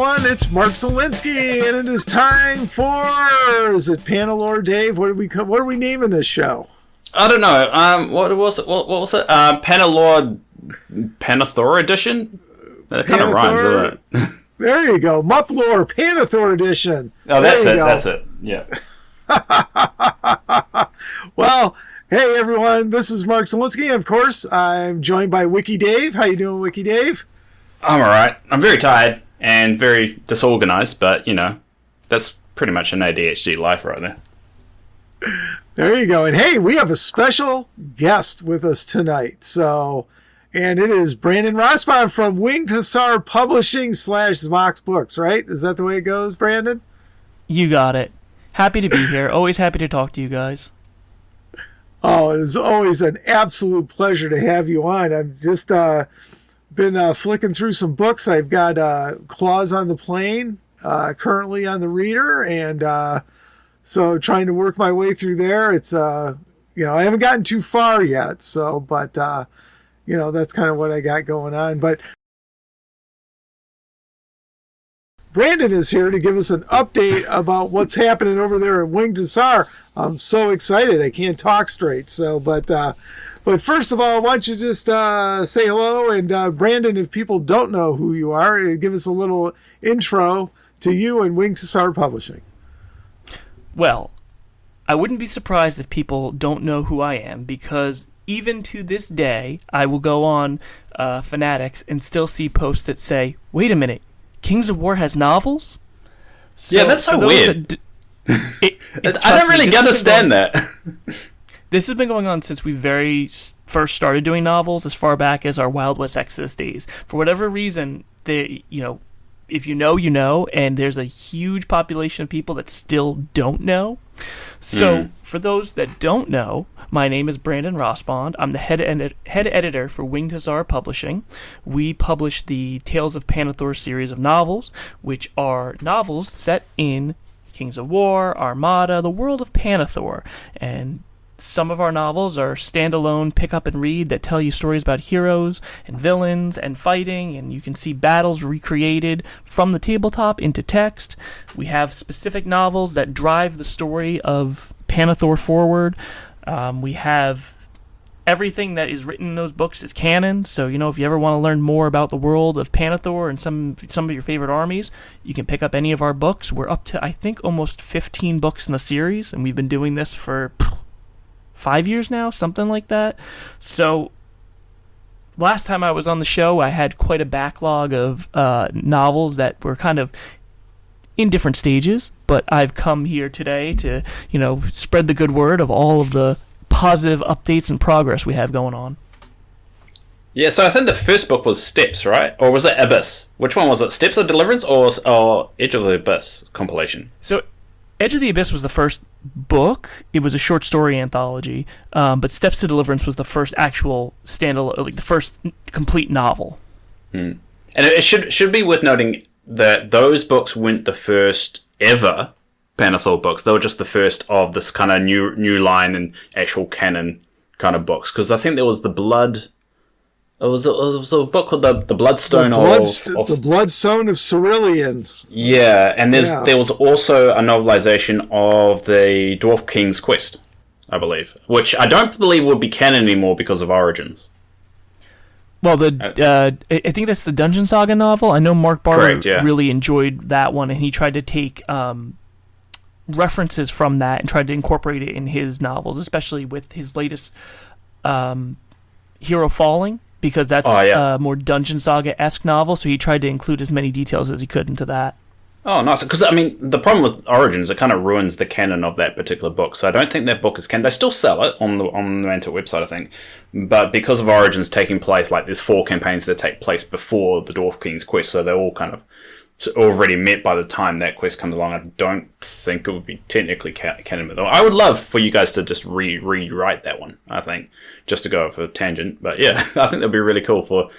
everyone, it's Mark Zielinski, and it is time for, is it Panelore Dave? What are we naming this show? I don't know. What was it? What was it? Panelore Panathor edition? That kind of rhymes, doesn't it? There you go. Muplore Panathor edition. Oh, that's it. That's it. Yeah. Well, hey everyone, this is Mark Zielinski. Of course, I'm joined by Wiki Dave. How you doing, Wiki Dave? I'm alright. I'm very tired and very disorganized, but, you know, that's pretty much an ADHD life right there. There you go. And hey, we have a special guest with us tonight. And it is Brandon Rospond from Winged Hussar Publishing / Zmox Books, right? Is that the way it goes, Brandon? You got it. Happy to be here. Always happy to talk to you guys. Oh, it is always an absolute pleasure to have you on. I've just been flicking through some books. I've got Claws on the Plane currently on the reader, and so trying to work my way through there. It's I haven't gotten too far yet, but that's kind of what I got going on. But Brandon is here to give us an update about what's happening over there at Winged Hussar. I'm so excited I can't talk straight. But first of all, why don't you just say hello, and Brandon, if people don't know who you are, give us a little intro to you and Winged Hussar Publishing. Well, I wouldn't be surprised if people don't know who I am, because even to this day, I will go on Fanatics and still see posts that say, wait a minute, Kings of War has novels? So, yeah, that's so weird. I don't really understand that. This has been going on since we very first started doing novels, as far back as our Wild West Exodus days. For whatever reason, if you know, you know, and there's a huge population of people that still don't know. So, for those that don't know, my name is Brandon Rospond. I'm the head editor for Winged Hussar Publishing. We publish the Tales of Panathor series of novels, which are novels set in Kings of War, Armada, the world of Panathor, and some of our novels are standalone pick up and read that tell you stories about heroes and villains and fighting, and you can see battles recreated from the tabletop into text. We have specific novels that drive the story of Panathor forward. We have everything that is written in those books is canon, so if you ever want to learn more about the world of Panathor and some of your favorite armies, you can pick up any of our books. We're up to, I think, almost 15 books in the series, and we've been doing this for 5 years now, something like that. So last time I was on the show, I had quite a backlog of novels that were kind of in different stages, but I've come here today to, spread the good word of all of the positive updates and progress we have going on. Yeah, so I think the first book was Steps, right? Or was it Abyss? Which one was it? Steps of Deliverance or Edge of the Abyss compilation? So Edge of the Abyss was the first book. It was a short story anthology, but Steps to Deliverance was the first actual standalone, like the first complete novel. And it should be worth noting that those books weren't the first ever Panathor books. They were just the first of this kind of new line and actual canon kind of books. Because I think there was the Blood. It was a book called the Bloodstone the Bloodstone of Cerulean. Yeah, and there was also a novelization of the Dwarf King's Quest, I believe, which I don't believe would be canon anymore because of Origins. Well, I think that's the Dungeon Saga novel. I know Mark Barber really enjoyed that one, and he tried to take references from that and tried to incorporate it in his novels, especially with his latest Hero Falling, because that's a more Dungeon Saga-esque novel, so he tried to include as many details as he could into that. Oh, nice. Because, the problem with Origins, it kind of ruins the canon of that particular book, so I don't think that book is canon. They still sell it on the Mantic website, I think, but because of Origins taking place, like, there's 4 campaigns that take place before the Dwarf King's Quest, so they're all kind of already met by the time that quest comes along. I don't think it would be technically canon, but I would love for you guys to just rewrite that one, I think, just to go off a tangent. But yeah, I think that'd be really cool for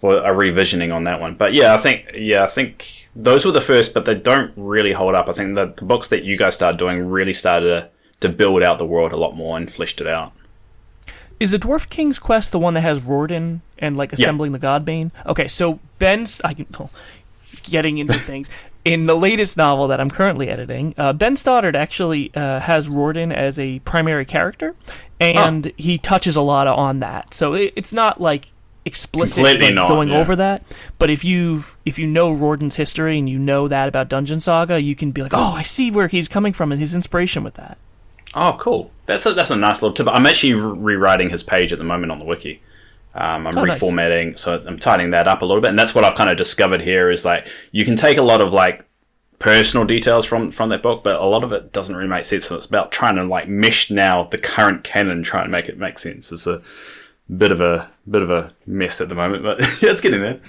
a revisioning on that one. But I think those were the first, but they don't really hold up. I think the books that you guys started doing really started to build out the world a lot more and fleshed it out. Is the Dwarf King's Quest the one that has Rordan and assembling the Godbane? Okay, so getting into things. In the latest novel that I'm currently editing, Ben Stoddard actually has Rordan as a primary character, and he touches a lot on that. So it's not like explicit going over that, but if you know Rordan's history and you know that about Dungeon Saga, you can be like, oh, I see where he's coming from and his inspiration with that. Oh, cool. That's a nice little tip. I'm actually rewriting his page at the moment on the wiki. I'm reformatting, nice. So I'm tidying that up a little bit, and that's what I've kind of discovered here is like you can take a lot of like personal details from that book, but a lot of it doesn't really make sense. So it's about trying to like mesh now the current canon, trying to make it make sense. It's a bit of a mess at the moment, but yeah, it's getting there.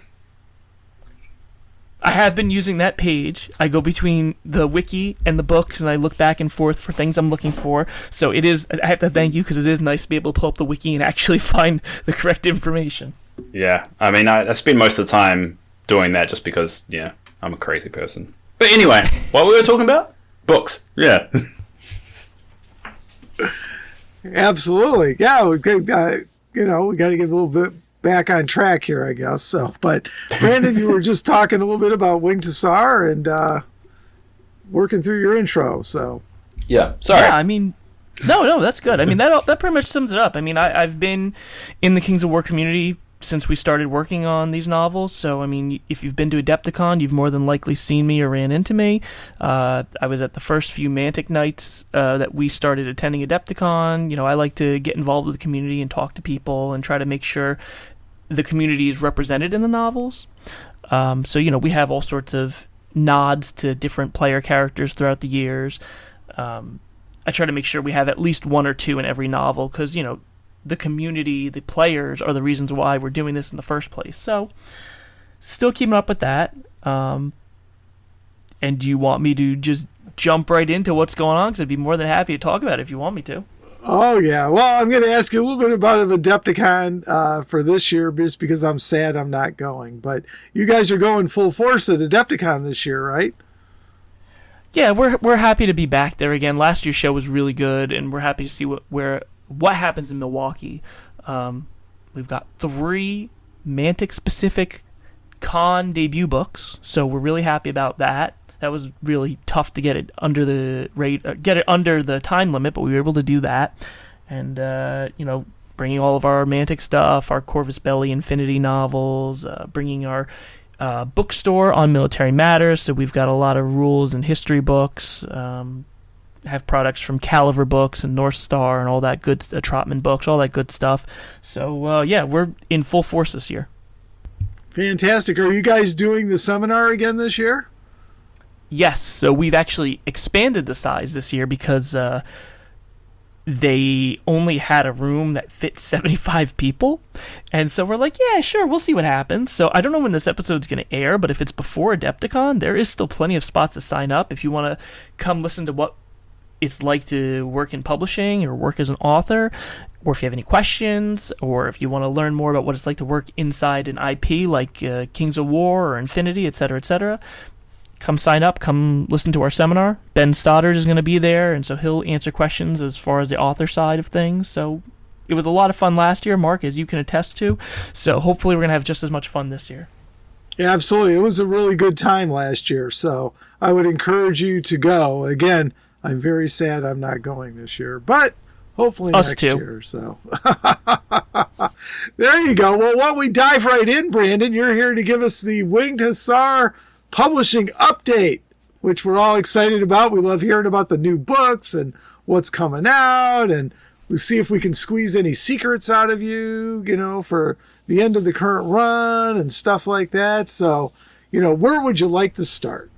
I have been using that page. I go between the wiki and the books, and I look back and forth for things I'm looking for. So it is. I have to thank you because it is nice to be able to pull up the wiki and actually find the correct information. Yeah, I mean, I spend most of the time doing that just because, yeah, I'm a crazy person. But anyway, what we were talking about? Books. Yeah. Absolutely. Yeah, we could, we got to get a little bit back on track here, I guess. So, but Brandon, you were just talking a little bit about Winged Hussar and working through your intro. So, yeah, sorry. Yeah, I mean, no, that's good. I mean, that pretty much sums it up. I mean, I've been in the Kings of War community since we started working on these novels. So, I mean, if you've been to Adepticon, you've more than likely seen me or ran into me. I was at the first few Mantic nights that we started attending Adepticon. You know, I like to get involved with the community and talk to people and try to make sure the community is represented in the novels. So, you know, we have all sorts of nods to different player characters throughout the years. I try to make sure we have at least one or two in every novel because, you know, the community, the players are the reasons why we're doing this in the first place. So, still keeping up with that. And do you want me to just jump right into what's going on? Because I'd be more than happy to talk about it if you want me to. Oh, yeah. Well, I'm going to ask you a little bit about Adepticon for this year just because I'm sad I'm not going. But you guys are going full force at Adepticon this year, right? Yeah, we're happy to be back there again. Last year's show was really good, and we're happy to see what happens in Milwaukee. We've got 3 Mantic-specific con debut books, so we're really happy about that. That was really tough to get it under the time limit, but we were able to do that. And bringing all of our Mantic stuff, our Corvus Belli Infinity novels, bringing our bookstore on Military Matters. So we've got a lot of rules and history books. Have products from Caliver Books and North Star and all that good Trotman Books, all that good stuff. So we're in full force this year. Fantastic. Are you guys doing the seminar again this year? Yes, so we've actually expanded the size this year because they only had a room that fit 75 people. And so we're like, yeah, sure, we'll see what happens. So I don't know when this episode's going to air, but if it's before Adepticon, there is still plenty of spots to sign up. If you want to come listen to what it's like to work in publishing or work as an author, or if you have any questions, or if you want to learn more about what it's like to work inside an IP like Kings of War or Infinity, etc., come sign up, come listen to our seminar. Ben Stoddard is going to be there, and so he'll answer questions as far as the author side of things. So it was a lot of fun last year, Mark, as you can attest to. So hopefully we're going to have just as much fun this year. Yeah, absolutely. It was a really good time last year, so I would encourage you to go. Again, I'm very sad I'm not going this year, but hopefully next year. So there you go. Well, while we dive right in, Brandon, you're here to give us the Winged Hussar Publishing update, which we're all excited about. We love hearing about the new books and what's coming out, and we'll see if we can squeeze any secrets out of you, for the end of the current run and stuff like that. So, where would you like to start?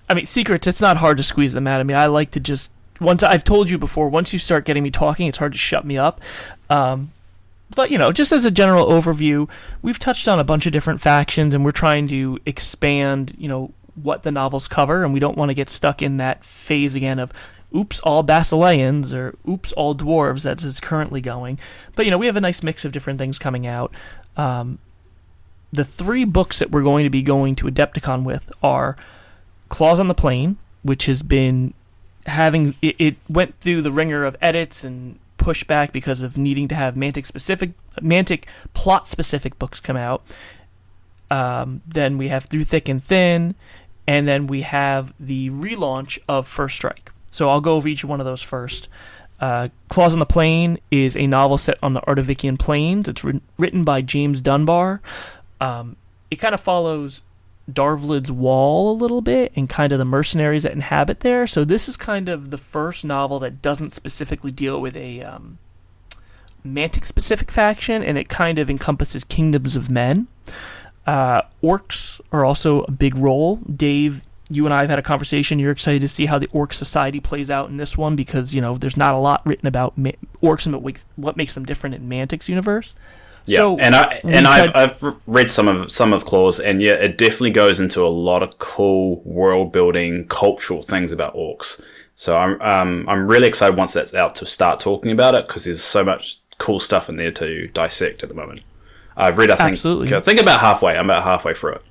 I mean, secrets, it's not hard to squeeze them out. I mean, I like to just, I've told you before, once you start getting me talking, it's hard to shut me up. But, just as a general overview, we've touched on a bunch of different factions, and we're trying to expand, what the novels cover, and we don't want to get stuck in that phase again of, oops, all Basileans, or oops, all dwarves, as is currently going. But, we have a nice mix of different things coming out. The 3 books that we're going to be going to Adepticon with are Claws on the Plain, which has been having, it went through the ringer of edits and pushback because of needing to have Mantic plot-specific books come out. Then we have Through Thick and Thin, and then we have the relaunch of First Strike. So I'll go over each one of those first. Claws on the Plain is a novel set on the Ardavikian Plains. It's written by James Dunbar. It kind of follows Darvlid's Wall a little bit and kind of the mercenaries that inhabit there. So this is kind of the first novel that doesn't specifically deal with a Mantic-specific faction, and it kind of encompasses kingdoms of men. Orcs are also a big role. Dave, you and I have had a conversation. You're excited to see how the orc society plays out in this one because, there's not a lot written about orcs and what makes them different in Mantic's universe. Yeah, so I've read some of Claws, and yeah, it definitely goes into a lot of cool world building, cultural things about orcs. So I'm really excited once that's out to start talking about it because there's so much cool stuff in there to dissect at the moment. I've read, I think about halfway. I'm about halfway through it.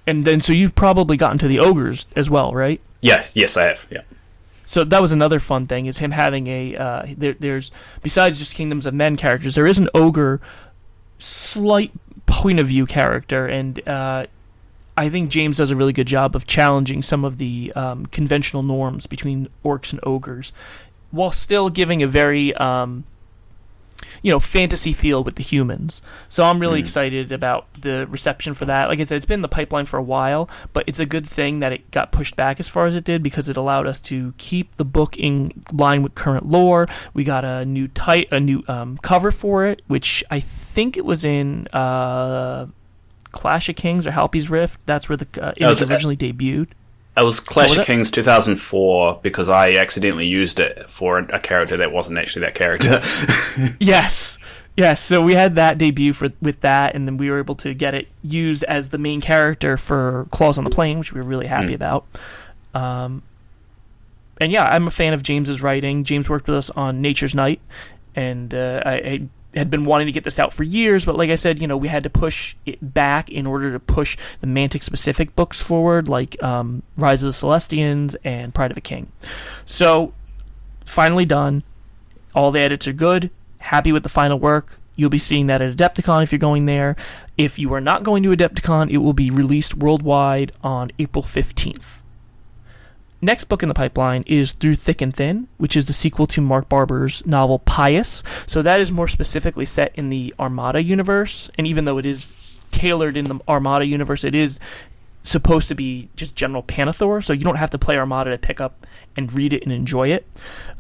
And then, so you've probably gotten to the ogres as well, right? Yes, I have. Yeah. So that was another fun thing, is him having there's, besides just Kingdoms of Men characters, there is an ogre slight point of view character, and I think James does a really good job of challenging some of the conventional norms between orcs and ogres, while still giving a very fantasy feel with the humans. So I'm really excited about the reception for that. Like I said, it's been in the pipeline for a while, but it's a good thing that it got pushed back as far as it did because it allowed us to keep the book in line with current lore. We got a new cover for it, which I think it was in Clash of Kings or Halpi's Rift. That's where the image originally debuted. It was Clash of Kings 2004 because I accidentally used it for a character that wasn't actually that character. Yes. So we had that debut with that, and then we were able to get it used as the main character for Claws on the Plain, which we were really happy about. And yeah, I'm a fan of James's writing. James worked with us on Nature's Night, and I had been wanting to get this out for years, but like I said, we had to push it back in order to push the Mantic-specific books forward, like Rise of the Celestians and Pride of a King. So, finally done. All the edits are good. Happy with the final work. You'll be seeing that at Adepticon if you're going there. If you are not going to Adepticon, it will be released worldwide on April 15th. Next book in the pipeline is Through Thick and Thin, which is the sequel to Mark Barber's novel Pious. So that is more specifically set in the Armada universe, and even though it is tailored in the Armada universe, it is supposed to be just general Panathor, so you don't have to play Armada to pick up and read it and enjoy it.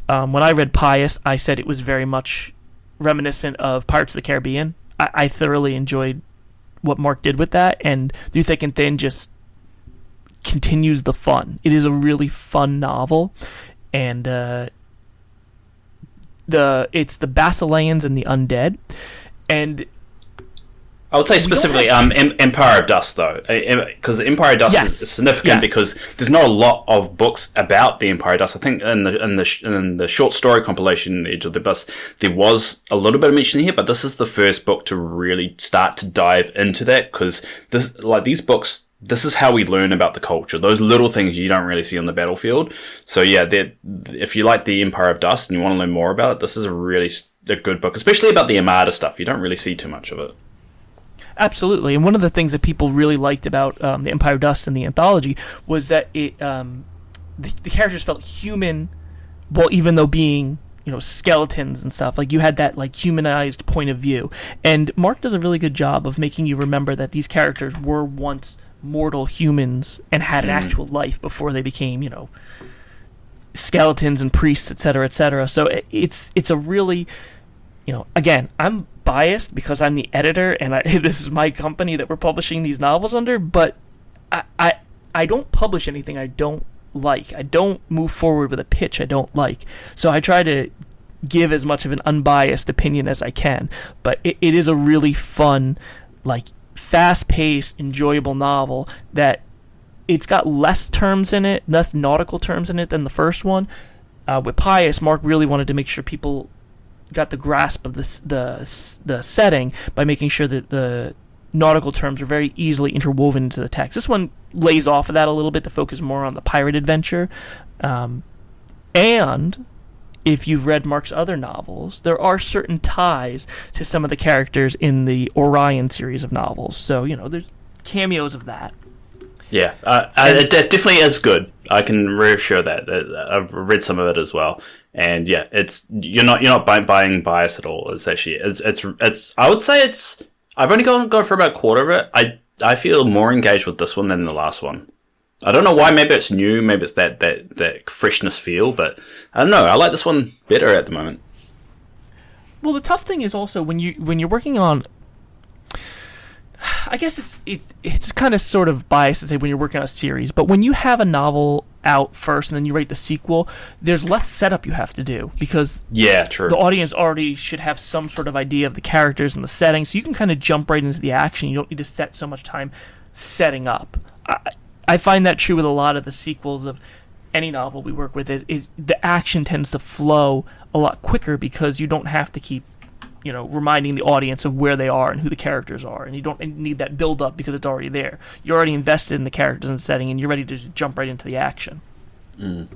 When I read Pious, I said it was very much reminiscent of Pirates of the Caribbean. I thoroughly enjoyed what Mark did with that, and Through Thick and Thin just continues the fun. It is a really fun novel, and it's the Basileans and the undead, and I would say specifically Empire of Dust, though, because Empire of Dust is significant because there's not a lot of books about the Empire of Dust. I think in the short story compilation, Edge of the Abyss, there was a little bit of mention here, but this is the first book to really start to dive into that because these books. This is how we learn about the culture. Those little things you don't really see on the battlefield. So yeah, if you like the Empire of Dust and you want to learn more about it, this is a good book, especially about the Armada stuff. You don't really see too much of it. Absolutely, and one of the things that people really liked about the Empire of Dust and the anthology was that it the characters felt human, well, even though being skeletons and stuff. Like you had that humanized point of view, and Mark does a really good job of making you remember that these characters were once mortal humans and had an actual life before they became, skeletons and priests, etc., etc. So it's a really, again, I'm biased because I'm the editor and this is my company that we're publishing these novels under, but I don't publish anything I don't like. I don't move forward with a pitch I don't like. So I try to give as much of an unbiased opinion as I can, but it is a really fun, fast-paced, enjoyable novel that it's got less nautical terms in it than the first one. With Pious, Mark really wanted to make sure people got the grasp of the setting by making sure that the nautical terms are very easily interwoven into the text. This one lays off of that a little bit to focus more on the pirate adventure. And if you've read Mark's other novels, there are certain ties to some of the characters in the Orion series of novels. So, there's cameos of that. Yeah, it definitely is good. I can reassure that. I've read some of it as well, and yeah, you're not buying bias at all. It's actually it's I would say it's. I've only gone for about a quarter of it. I feel more engaged with this one than the last one. I don't know why. Maybe it's new. Maybe it's that freshness feel. But I don't know. I like this one better at the moment. Well, the tough thing is also when you're working on. I guess it's kind of sort of biased to say when you're working on a series, but when you have a novel out first and then you write the sequel, there's less setup you have to do because true. The audience already should have some sort of idea of the characters and the setting, so you can kind of jump right into the action. You don't need to set so much time setting up. I find that true with a lot of the sequels of any novel we work with. Is the action tends to flow a lot quicker because you don't have to keep reminding the audience of where they are and who the characters are, and you don't need that build up because it's already there. You're already invested in the characters and setting, and you're ready to just jump right into the action. And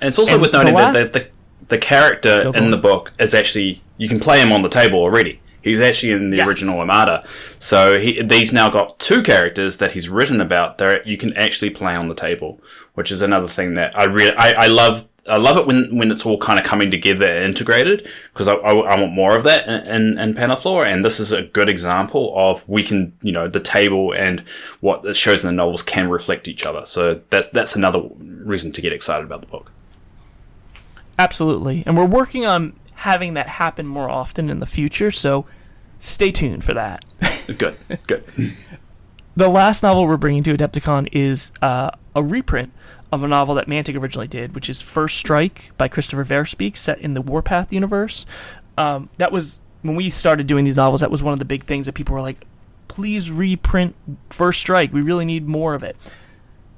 it's also worth noting that the character in the book is actually, you can play him on the table already. He's actually in the original Armada, so he's now got two characters that he's written about that you can actually play on the table, which is another thing that I love. I love it when it's all kind of coming together and integrated, because I want more of that in Panathlor, and this is a good example of we can, the table and what it shows in the novels can reflect each other. So that's another reason to get excited about the book. Absolutely. And we're working on having that happen more often in the future, so stay tuned for that. Good. The last novel we're bringing to Adepticon is a reprint of a novel that Mantic originally did, which is First Strike by Christopher Verspeak, set in the Warpath universe. That was, when we started doing these novels, that was one of the big things that people were like, please reprint First Strike. We really need more of it.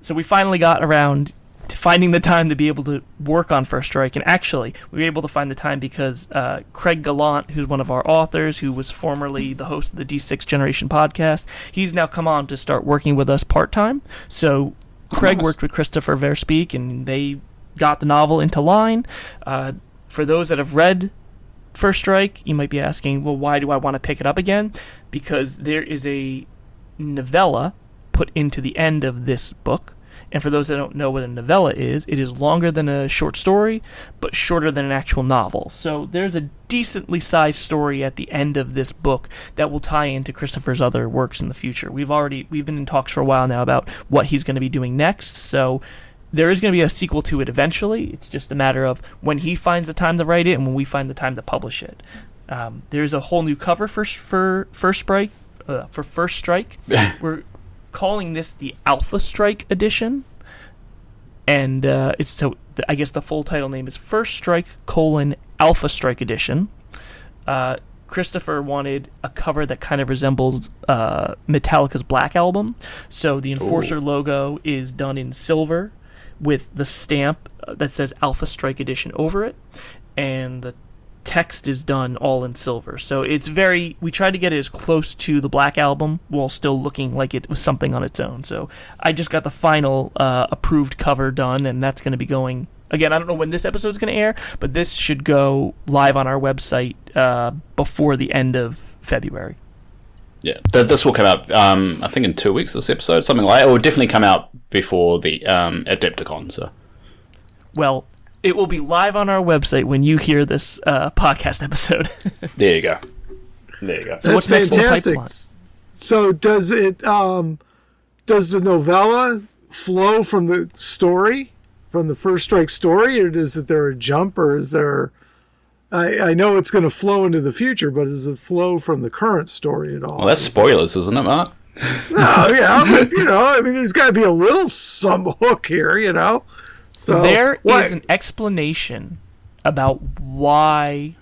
So we finally got around to finding the time to be able to work on First Strike, and actually, we were able to find the time because Craig Gallant, who's one of our authors, who was formerly the host of the D6 Generation podcast, he's now come on to start working with us part-time. So Craig worked with Christopher Verspeak, and they got the novel into line. For those that have read First Strike, you might be asking, well, why do I want to pick it up again? Because there is a novella put into the end of this book. And for those that don't know what a novella is, it is longer than a short story, but shorter than an actual novel. So there's a decently sized story at the end of this book that will tie into Christopher's other works in the future. We've been in talks for a while now about what he's going to be doing next, so there is going to be a sequel to it eventually. It's just a matter of when he finds the time to write it and when we find the time to publish it. There's a whole new cover for First Strike. We're calling this the Alpha Strike edition, and I guess the full title name is First Strike: Alpha Strike Edition. Christopher wanted a cover that kind of resembles Metallica's Black Album, so the Enforcer logo is done in silver with the stamp that says Alpha Strike Edition over it, and the text is done all in silver. So we tried to get it as close to the Black Album while still looking like it was something on its own. So I just got the final approved cover done, and that's going to be going, again, I don't know when this episode is going to air, but this should go live on our website before the end of February. Yeah, this will come out, I think in 2 weeks, this episode, something like that. It will definitely come out before the Adepticon. So, well, it will be live on our website when you hear this podcast episode. There you go. So what's next in the pipeline? So does it? Does the novella flow from the story, from the First Strike story, or is there a jump, or is there? I know it's going to flow into the future, but does it flow from the current story at all? Well, that's spoilers, isn't it, Mark? No, yeah, but there's got to be a little some hook here, So there is an explanation about why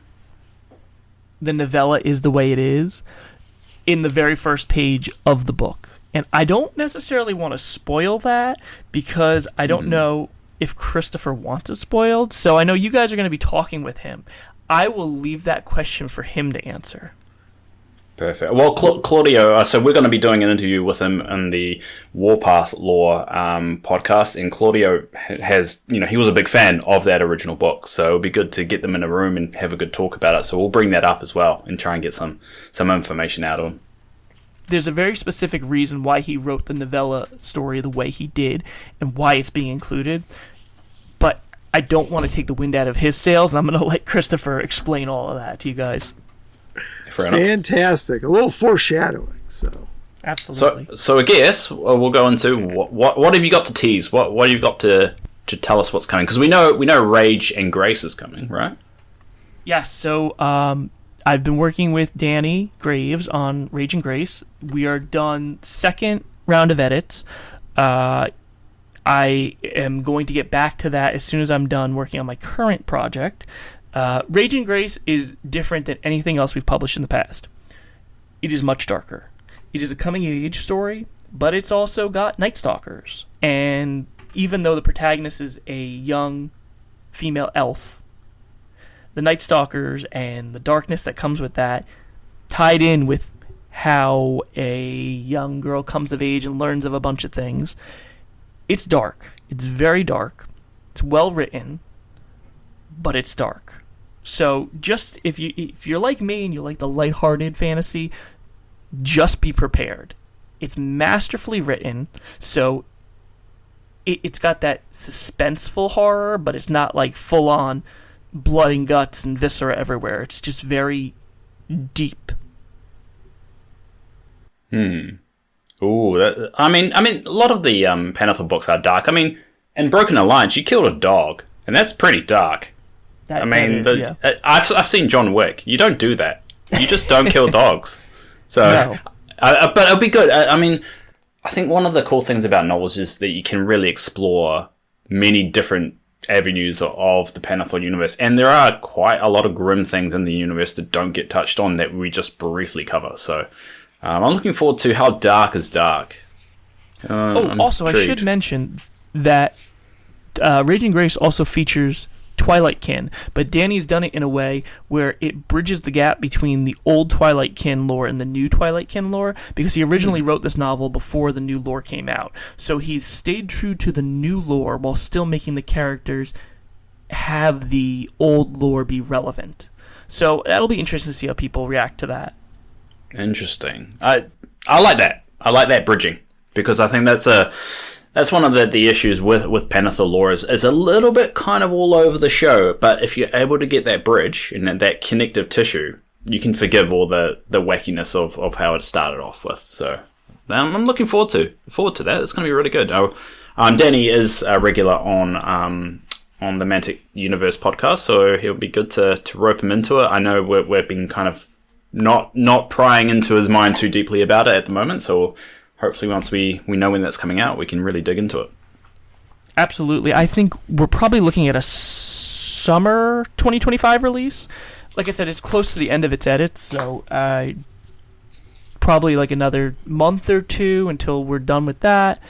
the novella is the way it is in the very first page of the book. And I don't necessarily want to spoil that because I don't know if Christopher wants it spoiled. So I know you guys are going to be talking with him. I will leave that question for him to answer. Perfect. Well, Claudio, so we're going to be doing an interview with him in the Warpath Lore podcast, and Claudio has, he was a big fan of that original book, so it'll be good to get them in a room and have a good talk about it. So we'll bring that up as well and try and get some information out of him. There's a very specific reason why he wrote the novella story the way he did and why it's being included, but I don't want to take the wind out of his sails, and I'm going to let Christopher explain all of that to you guys. Fantastic. A little foreshadowing. So absolutely. So I guess we'll go into what have you got to tease? What have you got to tell us what's coming? Because we know Rage and Grace is coming, right? Yes. So I've been working with Danny Graves on Rage and Grace. We are done second round of edits. I am going to get back to that as soon as I'm done working on my current project. Rage and Grace is different than anything else we've published in the past. It is much darker. It is a coming-of-age story, but it's also got Night Stalkers. And even though the protagonist is a young female elf, the Night Stalkers and the darkness that comes with that, tied in with how a young girl comes of age and learns of a bunch of things. It's dark. It's very dark. It's well written, but it's dark. So just if you're like me and you like the lighthearted fantasy, just be prepared. It's masterfully written, so it's got that suspenseful horror, but it's not like full on blood and guts and viscera everywhere. It's just very deep. Ooh, I mean, a lot of the Panathor books are dark. I mean, in Broken Alliance, you killed a dog, and that's pretty dark. I've seen John Wick. You don't do that. You just don't kill dogs. So, no. But it'll be good. I think one of the cool things about novels is that you can really explore many different avenues of the Panathor universe, and there are quite a lot of grim things in the universe that don't get touched on that we just briefly cover. So, I'm looking forward to how dark is dark. Also, I should mention that Raging Grace also features Twilight Kin, but Danny's done it in a way where it bridges the gap between the old Twilight Kin lore and the new Twilight Kin lore, because he originally wrote this novel before the new lore came out. So he's stayed true to the new lore while still making the characters have the old lore be relevant. So that'll be interesting to see how people react to that. Interesting. I like that. I like that bridging, because I think that's one of the issues with Panathor lore is a little bit kind of all over the show, but if you're able to get that bridge and that connective tissue, you can forgive all the wackiness of how it started off with. So I'm looking forward to that. It's going to be really good. Danny is a regular on the Mantic Universe podcast, so he'll be good to rope him into it. I know we've been kind of not prying into his mind too deeply about it at the moment, so hopefully once we know when that's coming out, we can really dig into it. Absolutely. I think we're probably looking at a summer 2025 release. Like I said, it's close to the end of its edits, so probably like another month or two until we're done with that.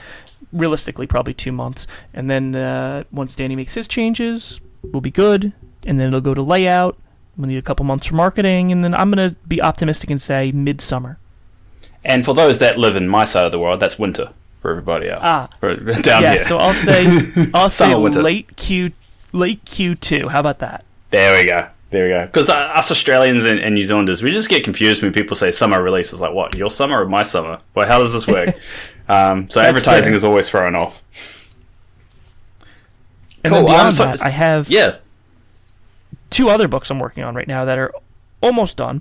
Realistically, probably 2 months. And then once Danny makes his changes, we'll be good. And then it'll go to layout. We'll need a couple months for marketing. And then I'm going to be optimistic and say midsummer. And for those that live in my side of the world, that's winter for everybody else. Down here. So I'll say late Q2. How about that? There we go. Because us Australians and New Zealanders, we just get confused when people say summer release. It's like, what, your summer or my summer? Well, how does this work? So advertising is always thrown off. And cool. Then beyond that, I have 2 other books I'm working on right now that are almost done.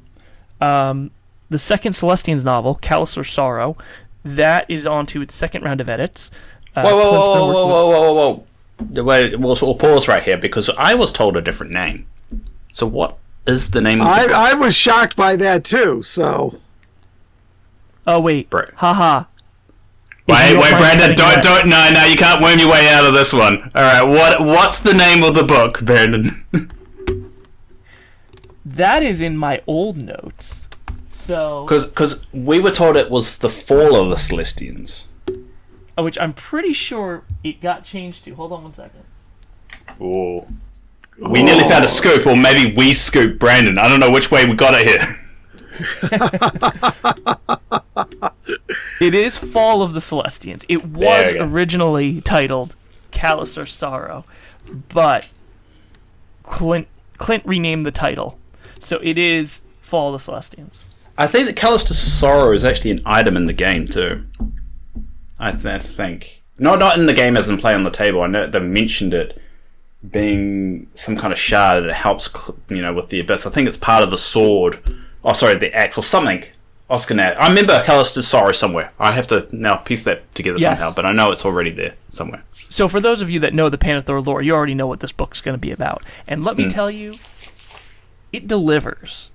The second Celestians novel, Callous or Sorrow, that is on to its second round of edits. Whoa. Wait, we'll pause right here, because I was told a different name. So what is the name of the book? I was shocked by that too, so... Oh, wait. Haha. Wait, Brandon, don't, no, you can't worm your way out of this one. Alright, what's the name of the book, Brandon? That is in my old notes. So, because we were told it was The Fall of the Celestians, which I'm pretty sure it got changed to. Hold on 1 second. Ooh. We nearly found a scoop, or maybe we scooped Brandon. I don't know which way we got it here. It is Fall of the Celestians. It was originally titled Callous or Sorrow, but Clint renamed the title, so it is Fall of the Celestians. I think that Callous to Sorrow is actually an item in the game too. I think not in the game as in play on the table. I know they mentioned it being some kind of shard that helps, with the abyss. I think it's part of the sword. Oh, sorry, the axe or something. I remember Callous to Sorrow somewhere. I have to now piece that together somehow, but I know it's already there somewhere. So for those of you that know the Panathor lore, you already know what this book's going to be about. And let me tell you, it delivers.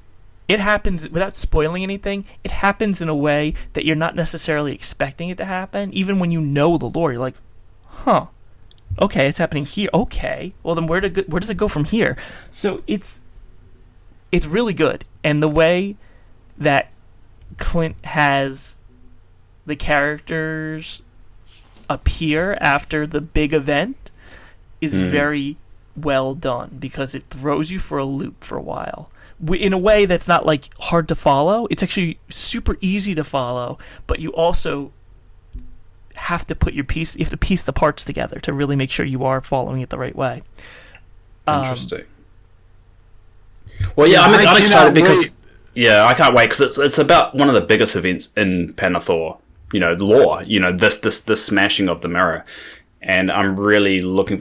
It happens, without spoiling anything, it happens in a way that you're not necessarily expecting it to happen. Even when you know the lore, you're like, huh, okay, it's happening here. Okay, well then where does it go from here? So it's really good. And the way that Clint has the characters appear after the big event is very well done, because it throws you for a loop for a while in a way that's not like hard to follow. It's actually super easy to follow, but you also have to you have to piece the parts together to really make sure you are following it the right way. Interesting. Well, yeah, I'm excited because I can't wait, because it's about one of the biggest events in Panathor, lore. This smashing of the mirror, and I'm really looking.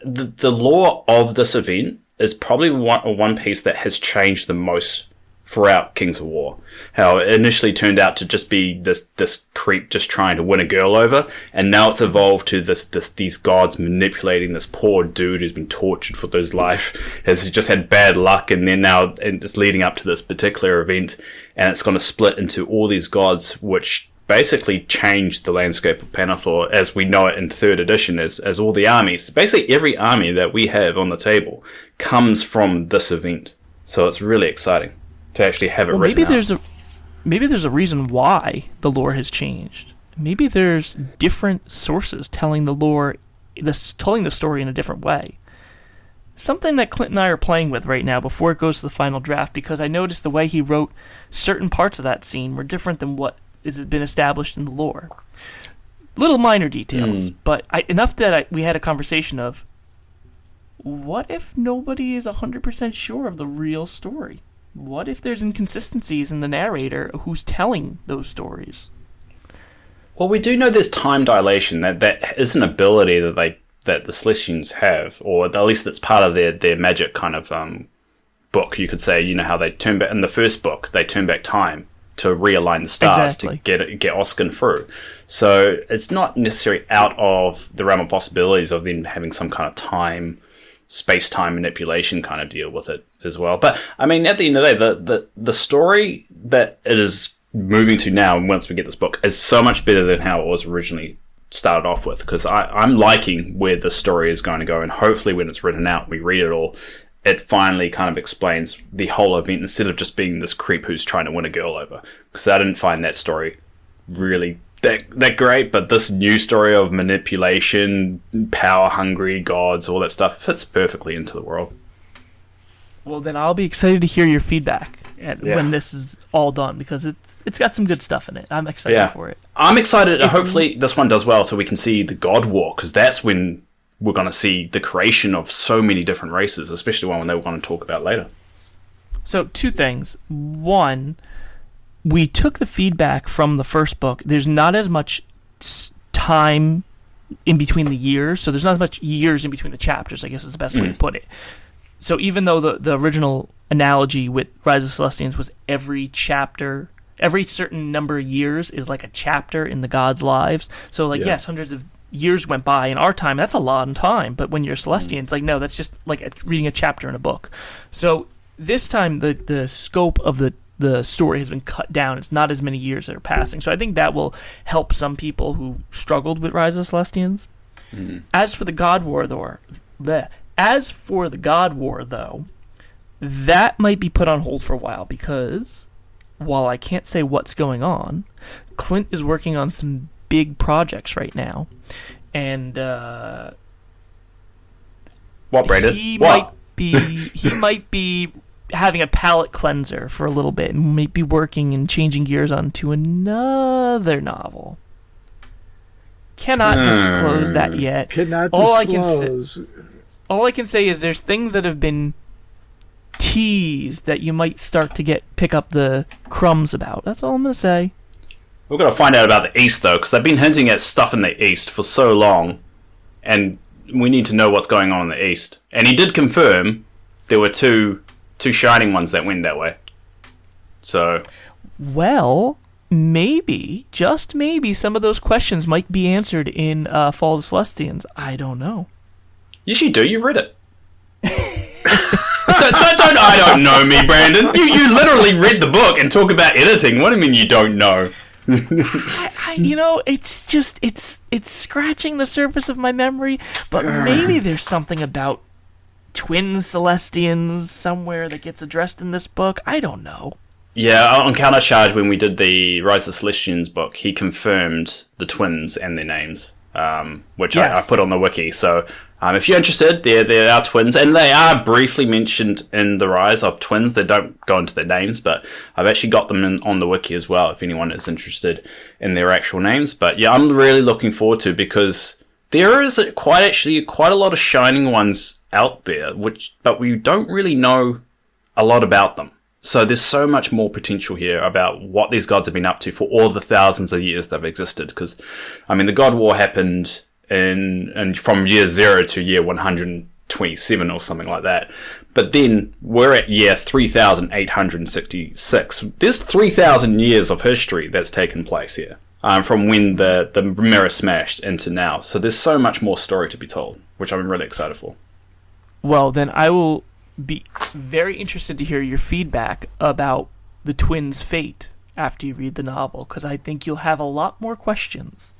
The lore of this event is probably one piece that has changed the most throughout Kings of War. How it initially turned out to just be this creep just trying to win a girl over, and now it's evolved to these gods manipulating this poor dude who's been tortured for his life, has just had bad luck, and then now it's leading up to this particular event, and it's going to split into all these gods, which basically changed the landscape of Panathor as we know it in 3rd edition, as all the armies, basically every army that we have on the table comes from this event. So it's really exciting to actually have it written out. Maybe there's a reason why the lore has changed. Maybe there's different sources telling the lore, telling the story in a different way. Something that Clint and I are playing with right now before it goes to the final draft, because I noticed the way he wrote certain parts of that scene were different than what has been established in the lore. Little minor details, but enough that we had a conversation of, what if nobody is 100% sure of the real story? What if there's inconsistencies in the narrator who's telling those stories? Well, we do know there's time dilation. That is an ability that the Celestians have, or at least that's part of their magic kind of book, you could say. How they turn back in the first book, they turn back time to realign the stars to get Oscan through. So it's not necessarily out of the realm of possibilities of them having some kind of space-time manipulation kind of deal with it as well. But at the end of the day, the story that it is moving to now, once we get this book, is so much better than how it was originally started off with, because I'm liking where the story is going to go, and hopefully when it's written out, we read it all, it finally kind of explains the whole event instead of just being this creep who's trying to win a girl over. Because I didn't find that story really that great, but this new story of manipulation, power-hungry gods, all that stuff fits perfectly into the world. Well, then I'll be excited to hear your feedback when this is all done, because it's got some good stuff in it. I'm excited for it. I'm excited. Hopefully this one does well, so we can see the God War, because that's when we're going to see the creation of so many different races, especially one that we're going to talk about later. So 2 things. One, we took the feedback from the first book. There's not as much time in between the years, so there's not as much years in between the chapters, I guess is the best way to put it. So even though the original analogy with Rise of Celestians was every chapter, every certain number of years is like a chapter in the gods' lives. So yes, hundreds of years went by in our time. That's a lot of time. But when you're Celestian, it's like, no, that's just like reading a chapter in a book. So this time the scope of the story has been cut down. It's not as many years that are passing. So I think that will help some people who struggled with Rise of Celestians. As for the God War, though, that might be put on hold for a while, because while I can't say what's going on, Clint is working on some big projects right now, and what, Brandon? He might be having a palate cleanser for a little bit and maybe working and changing gears onto another novel. Cannot disclose that yet. Cannot all disclose. All I can say is there's things that have been teased that you might start to pick up the crumbs about. That's all I'm going to say. We've got to find out about the East, though, because they've been hinting at stuff in the East for so long, and we need to know what's going on in the East. And he did confirm there were two shining ones that went that way. So, well, maybe, just maybe, some of those questions might be answered in Fall of the Celestians. I don't know. Yes, you do. You read it. I don't know me, Brandon. You literally read the book and talk about editing. What do you mean you don't know? It's scratching the surface of my memory, but maybe there's something about twin Celestians somewhere that gets addressed in this book. I don't know. Yeah, on Countercharge, when we did the Rise of the Celestians book, he confirmed the twins and their names, which I put on the wiki. So if you're interested, there are twins, and they are briefly mentioned in the Rise of twins. They don't go into their names, but I've actually got them on the wiki as well, if anyone is interested in their actual names. But yeah, I'm really looking forward to it, because there is quite a lot of shining ones out there, but we don't really know a lot about them. So there's so much more potential here about what these gods have been up to for all the thousands of years they've existed. Because, I mean, the God War happened from year 0 to year 127 or something like that. But then we're at year 3,866. There's 3,000 years of history that's taken place here, from when the mirror smashed into now. So there's so much more story to be told, which I'm really excited for. Well, then I will be very interested to hear your feedback about the twins' fate after you read the novel, because I think you'll have a lot more questions.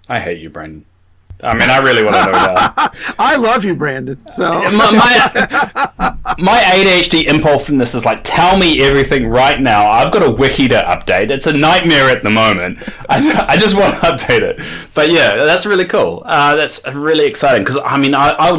I hate you, Brandon. I mean, I really want to know that. I love you, Brandon. So my ADHD impulsiveness is like, tell me everything right now. I've got a wiki to update. It's a nightmare at the moment. I just want to update it. But yeah, that's really cool. That's really exciting, because I mean, I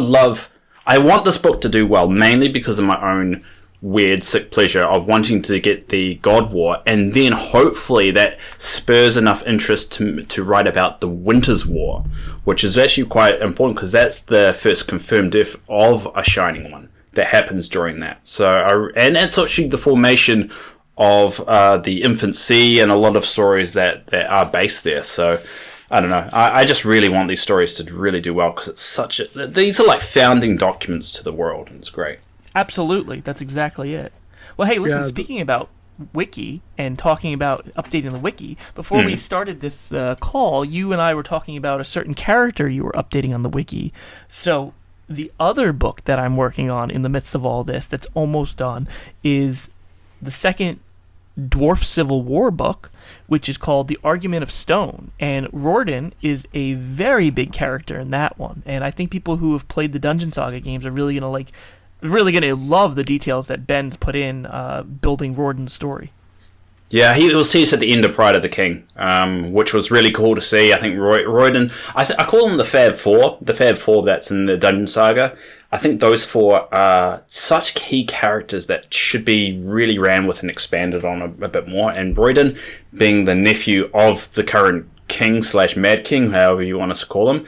want this book to do well, mainly because of my own weird sick pleasure of wanting to get the God War, and then hopefully that spurs enough interest to write about the Winter's War, which is actually quite important, because that's the first confirmed death of a shining one that happens during that. So, and it's actually the formation of the Infant Sea and a lot of stories that are based there. So I don't know. I just really want these stories to really do well, because these are like founding documents to the world, and it's great. Absolutely. That's exactly it. Well, hey, listen, speaking about Wiki and talking about updating the Wiki, before we started this call, you and I were talking about a certain character you were updating on the Wiki. So the other book that I'm working on in the midst of all this that's almost done is the second Dwarf Civil War book, which is called The Argument of Stone. And Rorden is a very big character in that one. And I think people who have played the Dungeon Saga games are really going to love the details that Ben's put in building Rorden's story. Yeah, he was seized at the end of Pride of the King, which was really cool to see. I think Rorden, I call them the Fab Four that's in the Dungeon Saga. I think those four are such key characters that should be really ran with and expanded on a bit more. And Rorden, being the nephew of the current king / Mad King, however you want us to call him,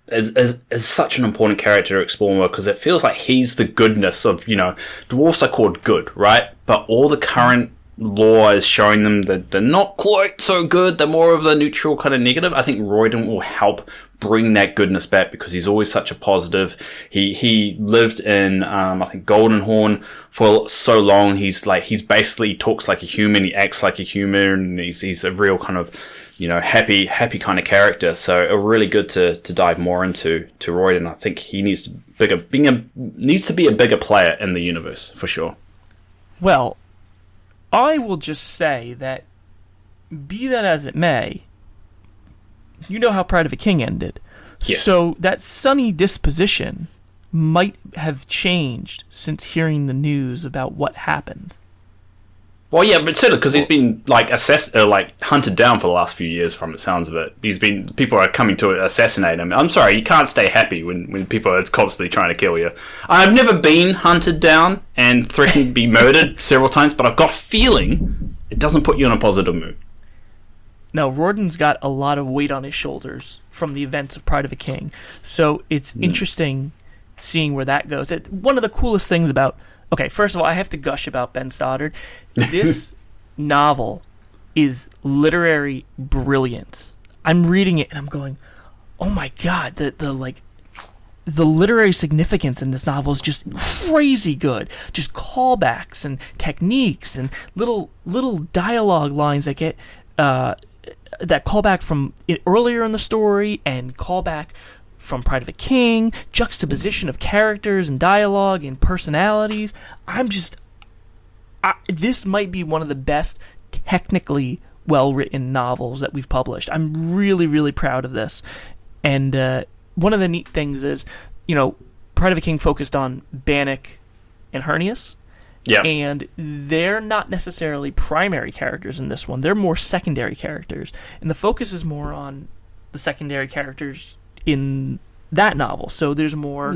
is such an important character to explore more, because it feels like he's the goodness of, dwarves are called good, right? But all the current lore is showing them that they're not quite so good. They're more of the neutral kind of negative. I think Royden will help bring that goodness back, because he's always such a positive. He lived in I think Goldenhorn for so long. He's basically talks like a human. He acts like a human. And he's a real kind of happy kind of character. So really good to dive more into Royden. I think he needs to be a bigger player in the universe for sure. Well, I will just say that, be that as it may, you know how Pride of a King ended. Yes. So that sunny disposition might have changed since hearing the news about what happened. Well, yeah, but certainly because he's been like hunted down for the last few years. From the sounds of it, people are coming to assassinate him. I'm sorry, you can't stay happy when people are constantly trying to kill you. I've never been hunted down and threatened to be murdered several times, but I've got a feeling it doesn't put you in a positive mood. No, Rorden's got a lot of weight on his shoulders from the events of Pride of a King, so it's interesting seeing where that goes. One of the coolest things about... Okay, first of all, I have to gush about Ben Stoddard. This novel is literary brilliance. I'm reading it and I'm going, oh my god, the literary significance in this novel is just crazy good. Just callbacks and techniques and little dialogue lines that get that call back from earlier in the story and call back from Pride of a King, juxtaposition of characters and dialogue and personalities. This might be one of the best technically well-written novels that we've published. I'm really, really proud of this. And one of the neat things is, Pride of a King focused on Bannock and Hernius. Yeah. And they're not necessarily primary characters in this one. They're more secondary characters. And the focus is more on the secondary characters in that novel. So there's more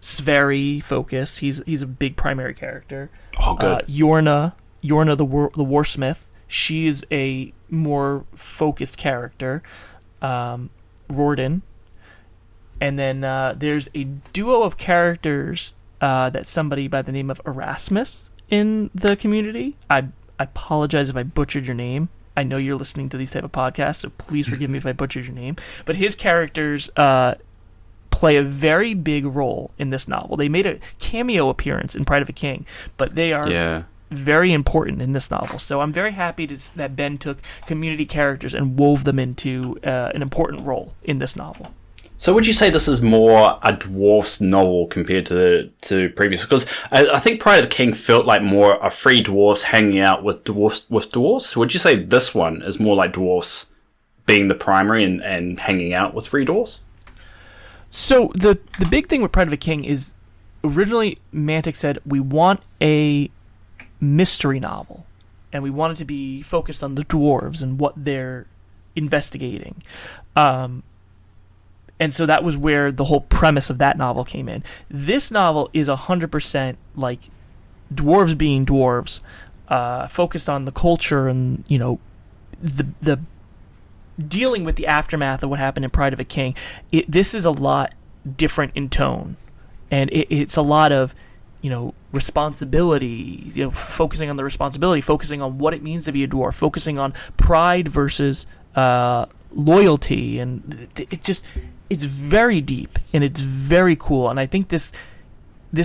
Sverri focus. He's a big primary character. Oh, good. Yorna the Warsmith. She is a more focused character. Rorden. And then there's a duo of characters that's somebody by the name of Erasmus in the community. I apologize if I butchered your name. I know you're listening to these type of podcasts, so please forgive me if I butchered your name. But his characters play a very big role in this novel. They made a cameo appearance in Pride of a King, but they are very important in this novel. So I'm very happy that Ben took community characters and wove them into an important role in this novel. So would you say this is more a dwarf's novel compared to previous? Because I think Pride of the King felt like more a free dwarfs hanging out with dwarfs. Would you say this one is more like dwarfs being the primary and hanging out with free dwarfs? So the big thing with Pride of the King is originally Mantic said we want a mystery novel, and we want it to be focused on the dwarves and what they're investigating. And so that was where the whole premise of that novel came in. This novel is 100% like dwarves being dwarves, focused on the culture and, the dealing with the aftermath of what happened in Pride of a King. This is a lot different in tone. And it's a lot of, responsibility, focusing on the responsibility, focusing on what it means to be a dwarf, focusing on pride versus loyalty. And it's very deep and it's very cool, and I think this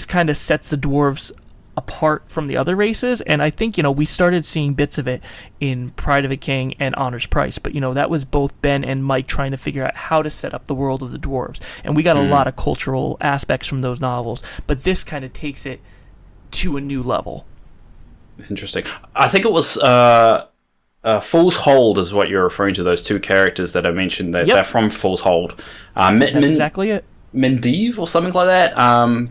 kind of sets the dwarves apart from the other races. And I think we started seeing bits of it in Pride of a King and Honor's Price, but that was both Ben and Mike trying to figure out how to set up the world of the dwarves, and we got a lot of cultural aspects from those novels, but this kind of takes it to a new level. Interesting. I think it was Fool's Hold is what you're referring to, those two characters that I mentioned. They're from Fool's Hold. That's exactly it. Mendive or something like that.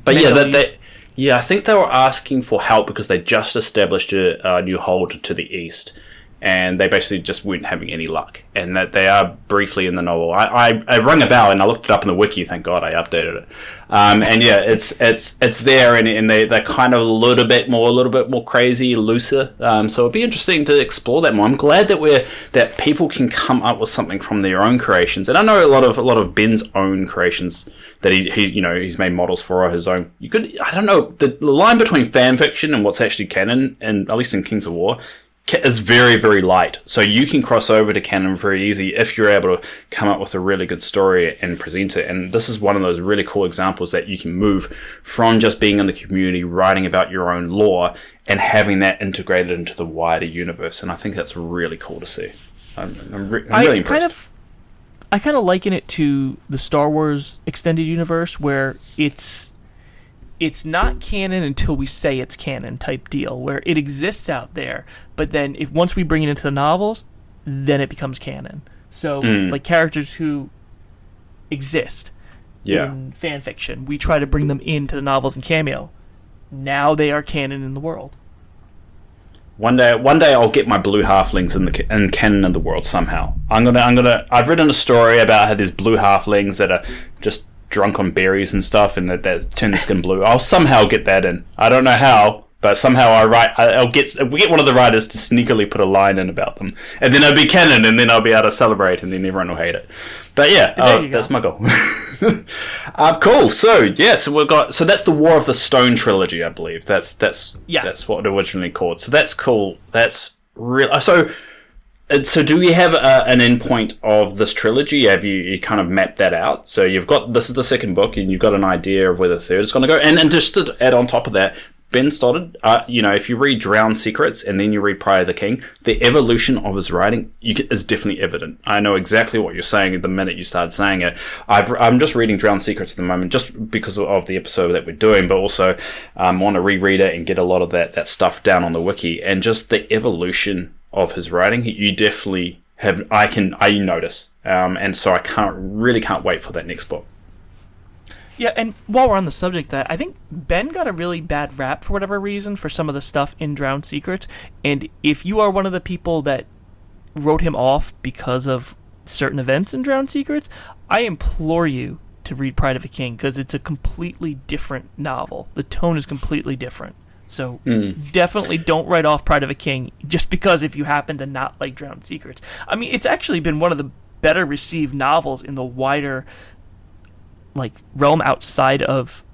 But Mendive. I think they were asking for help because they just established a new hold to the east, and they basically just weren't having any luck. And that they are briefly in the novel. I rang a bell and I looked it up in the wiki. Thank God I updated it. And yeah, it's there, and they're kind of a little bit more crazy, looser. So it'd be interesting to explore that more. I'm glad that people can come up with something from their own creations. And I know a lot of Ben's own creations that he's made models for his own. I don't know, the line between fan fiction and what's actually canon, and at least in Kings of War, is very, very light. So you can cross over to canon very easy if you're able to come up with a really good story and present it. And this is one of those really cool examples that you can move from just being in the community, writing about your own lore, and having that integrated into the wider universe. And I think that's really cool to see. I'm really impressed. I kind of liken it to the Star Wars extended universe, where it's not canon until we say it's canon type deal, where it exists out there, but then once we bring it into the novels, then it becomes canon. So like characters who exist in fan fiction, we try to bring them into the novels and cameo. Now they are canon in the world. One day I'll get my blue halflings in canon of the world somehow. I've written a story about how there's blue halflings that are just drunk on berries and stuff, and that turn the skin blue. I'll somehow get that in. I don't know how, but somehow I'll get one of the writers to sneakily put a line in about them, and then it'll be canon, and then I'll be able to celebrate, and then everyone will hate it. But yeah, that's my goal. Cool. So that's the War of the Stone trilogy, I believe. That's what it originally called. So that's cool. That's real. So do we have an endpoint of this trilogy? Have you kind of mapped that out? So this is the second book, and you've got an idea of where the third is going to go. And just to add on top of that, Ben started, if you read Drowned Secrets and then you read Pride of the King, the evolution of his writing is definitely evident. I know exactly what you're saying the minute you started saying it. I'm just reading Drowned Secrets at the moment just because of the episode that we're doing, but also want to reread it and get a lot of that stuff down on the wiki. And just the evolution of his writing, you definitely have, I notice. And so I can't wait for that next book. Yeah, and while we're on the subject, that I think Ben got a really bad rap for whatever reason for some of the stuff in Drowned Secrets, and if you are one of the people that wrote him off because of certain events in Drowned Secrets, I implore you to read Pride of a King, because it's a completely different novel. The tone is completely different. So definitely don't write off Pride of a King just because if you happen to not like Drowned Secrets. I mean, it's actually been one of the better received novels in the wider realm outside of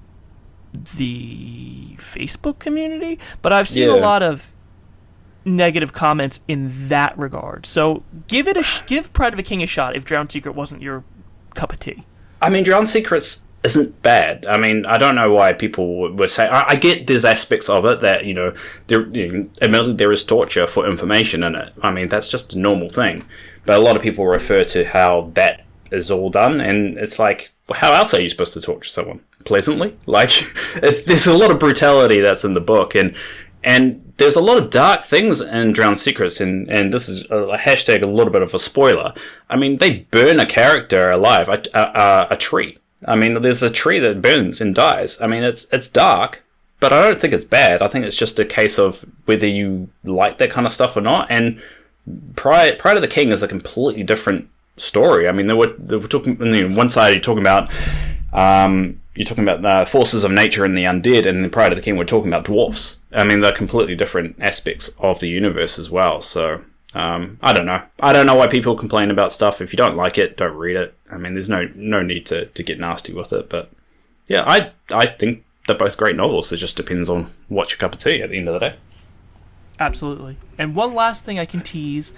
the Facebook community, but I've seen a lot of negative comments in that regard. So give Pride of a King a shot if Drowned Secret wasn't your cup of tea. I mean, Drowned Secrets isn't bad. I mean, I don't know why people would say. I get there's aspects of it that admittedly there is torture for information in it. I mean, that's just a normal thing. But a lot of people refer to how that is all done, and it's like, well, how else are you supposed to torture someone? Pleasantly? There's a lot of brutality that's in the book, and there's a lot of dark things in Drowned Secrets, and this is a hashtag a little bit of a spoiler. I mean, they burn a character alive, a tree. I mean, there's a tree that burns and dies. I mean, it's dark, but I don't think it's bad. I think it's just a case of whether you like that kind of stuff or not. And Pride of the King is a completely different story. I mean, they were talking on one side. You're talking about the forces of nature and the undead, and in Pride of the King, we're talking about dwarfs. I mean, they're completely different aspects of the universe as well. So I don't know. I don't know why people complain about stuff. If you don't like it, don't read it. I mean, there's no need to get nasty with it. But yeah, I think they're both great novels. It just depends on what's your cup of tea at the end of the day. Absolutely. And one last thing I can tease.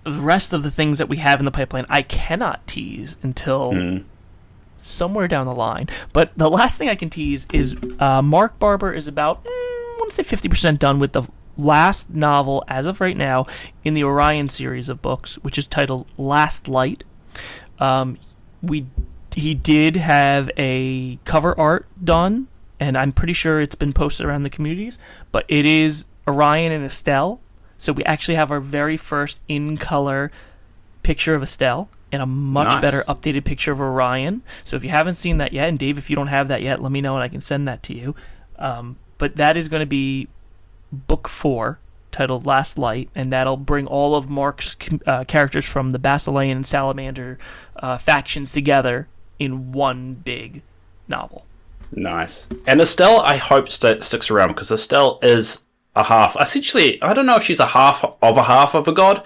The rest of the things that we have in the pipeline, I cannot tease until somewhere down the line. But the last thing I can tease is Mark Barber is about, I want to say 50% done with the last novel, as of right now, in the Orion series of books, which is titled Last Light. He did have a cover art done, and I'm pretty sure it's been posted around the communities, but it is Orion and Estelle. So we actually have our very first in-color picture of Estelle and a much better updated picture of Orion. So if you haven't seen that yet, and Dave, if you don't have that yet, let me know and I can send that to you. But that is going to be book 4, titled Last Light, and that'll bring all of Mark's characters from the Basilean and Salamander factions together in one big novel. Nice. And Estelle, I hope, sticks around, because Estelle is a half. Essentially, I don't know if she's a half of a god,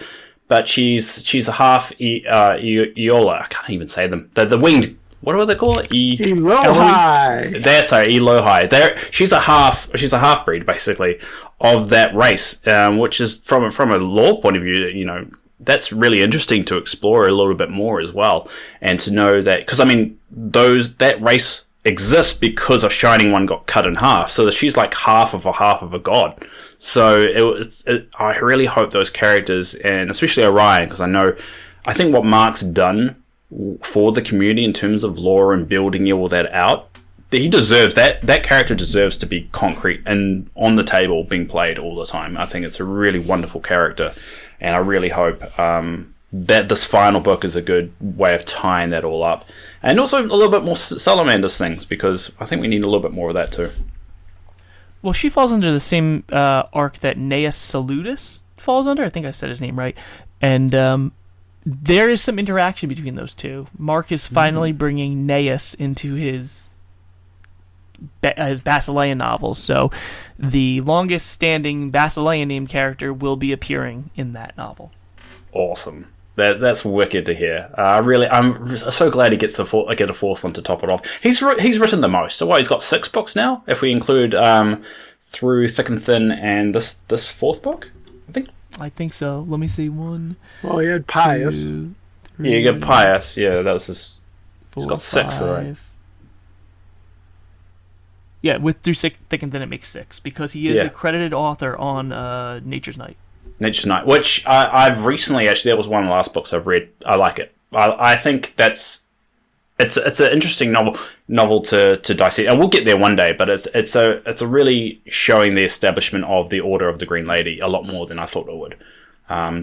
but she's a half Eola. I can't even say them. The winged. What do they call it? Elohai. Elohai. She's a half breed basically of that race, which is from a lore point of view. That's really interesting to explore a little bit more as well, and to know that, because I mean that race exists because a Shining One got cut in half, so she's like half of a god. So I really hope those characters, and especially Orion, because I think what Mark's done for the community in terms of lore and building all that out, he deserves that character deserves to be concrete and on the table being played all the time. I think it's a really wonderful character, and I really hope that this final book is a good way of tying that all up. And also a little bit more Salamanders things, because I think we need a little bit more of that too. Well, she falls under the same arc that Gnaeus Salutis falls under. I think I said his name right. And there is some interaction between those two. Mark is finally bringing Gnaeus into his Basilean novels, so the longest-standing Basilean named character will be appearing in that novel. Awesome. That's wicked to hear. I'm so glad he gets a fourth one to top it off. He's written the most. So he's got 6 books now, if we include Through Thick and Thin and this fourth book, I think. I think so. Let me see. 1. Well, he had Pious. 2, 3, Yeah, you get Pious. Yeah, that was his. 4, He's got 6, though, right? Yeah, with Through Thick and Thin, it makes 6 because he is a credited author on Nature's Night. Nature's Night, which I've recently actually, that was one of the last books I've read. I like it. I think it's an interesting novel to dissect, and we'll get there one day. But it's a really showing the establishment of the Order of the Green Lady a lot more than I thought it would.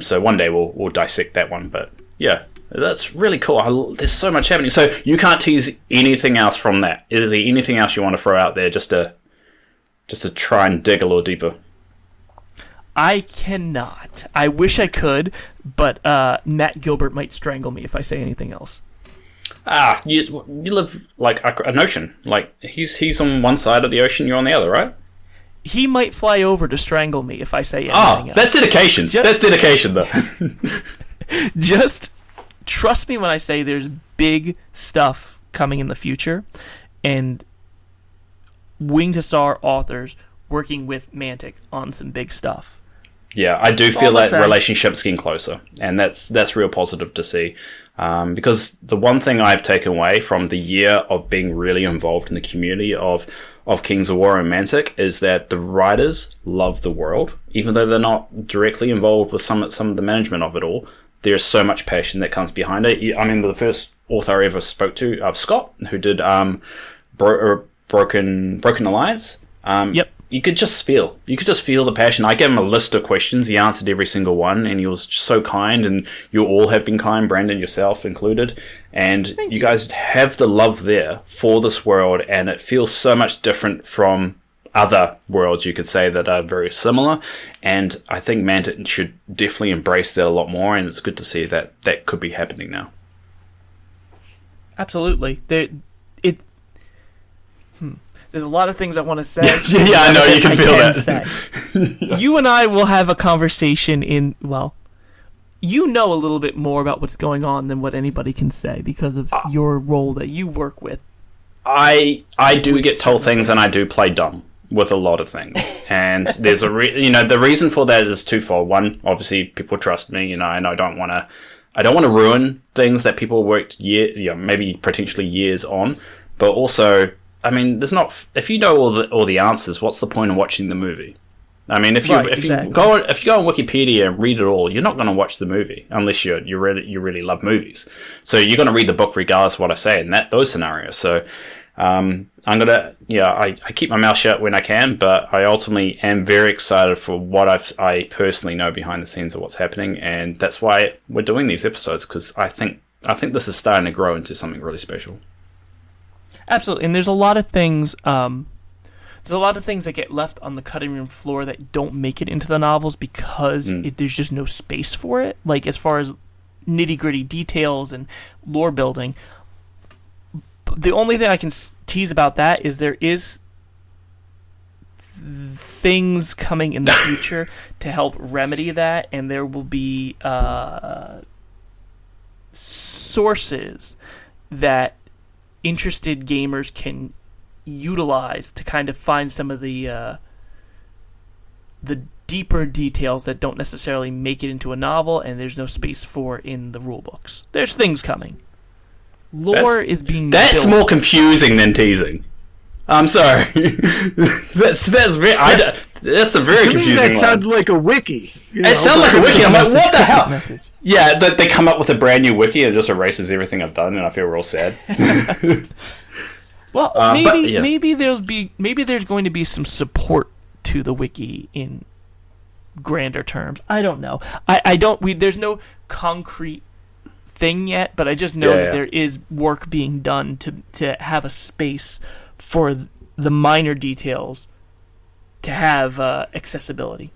So one day we'll dissect that one. But yeah, that's really cool. There's so much happening. So you can't tease anything else from that. Is there anything else you want to throw out there just to try and dig a little deeper? I cannot. I wish I could, but Matt Gilbert might strangle me if I say anything else. You live like an ocean. Like he's on one side of the ocean, you're on the other, right? He might fly over to strangle me if I say anything else. That's dedication. That's dedication, though. Just trust me when I say there's big stuff coming in the future, and Winged Hussar authors working with Mantic on some big stuff. Yeah, I do feel that relationship's getting closer, and that's real positive to see. Because the one thing I've taken away from the year of being really involved in the community of Kings of War and Mantic is that the writers love the world, even though they're not directly involved with some of the management of it all. There's so much passion that comes behind it. I mean, the first author I ever spoke to, Scott, who did Broken Alliance. Yep. You could just feel the passion. I gave him a list of questions. He answered every single one, and he was so kind. And you all have been kind, Brandon, yourself included. And you guys have the love there for this world, and it feels so much different from other worlds, you could say, that are very similar. And I think Mantic should definitely embrace that a lot more, and it's good to see that could be happening now. Absolutely. There's a lot of things I want to say. Yeah, I know, you can feel that. You and I will have a conversation you know a little bit more about what's going on than what anybody can say because of your role that you work with. I do get told things, and I do play dumb with a lot of things. And there's the reason for that is twofold. One, obviously, people trust me, and I don't want to ruin things that people worked maybe potentially years on, but also, I mean, if you know all the answers, what's the point of watching the movie? I mean, if you go on Wikipedia and read it all, you're not going to watch the movie unless you really love movies. So you're going to read the book regardless of what I say in those scenarios. So I'm gonna I keep my mouth shut when I can, but I ultimately am very excited for what I personally know behind the scenes of what's happening, and that's why we're doing these episodes, because I think this is starting to grow into something really special. Absolutely, and there's a lot of things. There's a lot of things that get left on the cutting room floor that don't make it into the novels because there's just no space for it. Like as far as nitty gritty details and lore building. The only thing I can tease about that is there is things coming in the future to help remedy that, and there will be sources that interested gamers can utilize to kind of find some of the deeper details that don't necessarily make it into a novel, and there's no space for in the rule books. There's things coming. Lore is being that's built. More confusing than teasing. I'm sorry. that's very that's a very confusing. To me, that sounded like a wiki. It sounded like a wiki. I'm like, what the hell? Message. Yeah, they come up with a brand new wiki and it just erases everything I've done, and I feel real sad. Well, maybe there's going to be some support to the wiki in grander terms. I don't know. There's no concrete thing yet, but I just know that there is work being done to have a space for the minor details to have accessibility.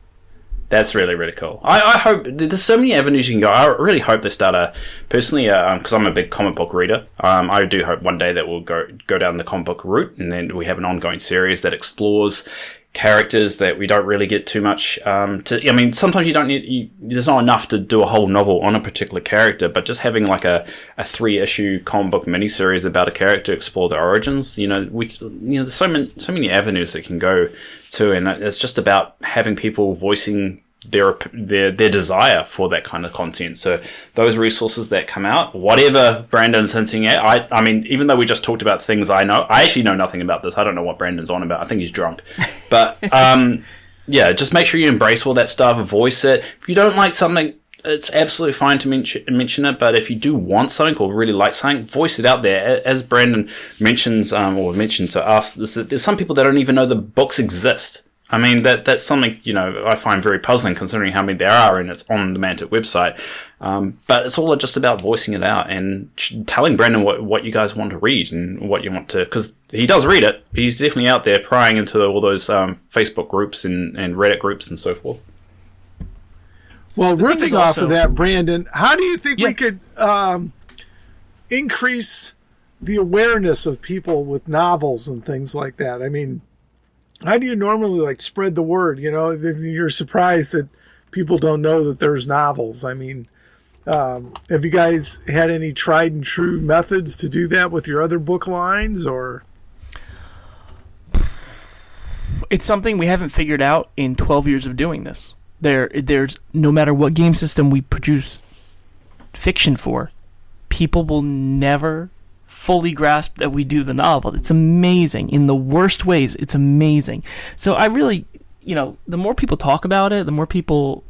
That's really, really cool. I hope there's so many avenues you can go. I really hope they start personally, because I'm a big comic book reader. I do hope one day that we'll go down the comic book route, and then we have an ongoing series that explores characters that we don't really get too much I mean, sometimes you don't need, there's not enough to do a whole novel on a particular character, but just having like a 3-issue comic book miniseries about a character, explore their origins, there's so many avenues that can go to, and it's just about having people voicing their desire for that kind of content. So those resources that come out, whatever Brandon's hinting at, I mean, even though we just talked about things I actually know nothing about this. I don't know what Brandon's on about. I think he's drunk. But yeah, just make sure you embrace all that stuff, voice it. If you don't like something, it's absolutely fine to mention it, but if you do want something or really like something, voice it out there. As Brandon mentions, or mentioned to us, there's some people that don't even know the books exist. I mean, that's something, I find very puzzling considering how many there are, and it's on the Mantic website. But it's all just about voicing it out and telling Brandon what you guys want to read and what you want to, because he does read it. He's definitely out there prying into all those Facebook groups and Reddit groups and so forth. Well, riffing off of that, Brandon, how do you think we could increase the awareness of people with novels and things like that? I mean, how do you normally spread the word? You're surprised that people don't know that there's novels. I mean, have you guys had any tried and true methods to do that with your other book lines, or? It's something we haven't figured out in 12 years of doing this. There's no matter what game system we produce fiction for, people will never fully grasp that we do the novel. It's amazing. In the worst ways, it's amazing. So I really, the more people talk about it, the more people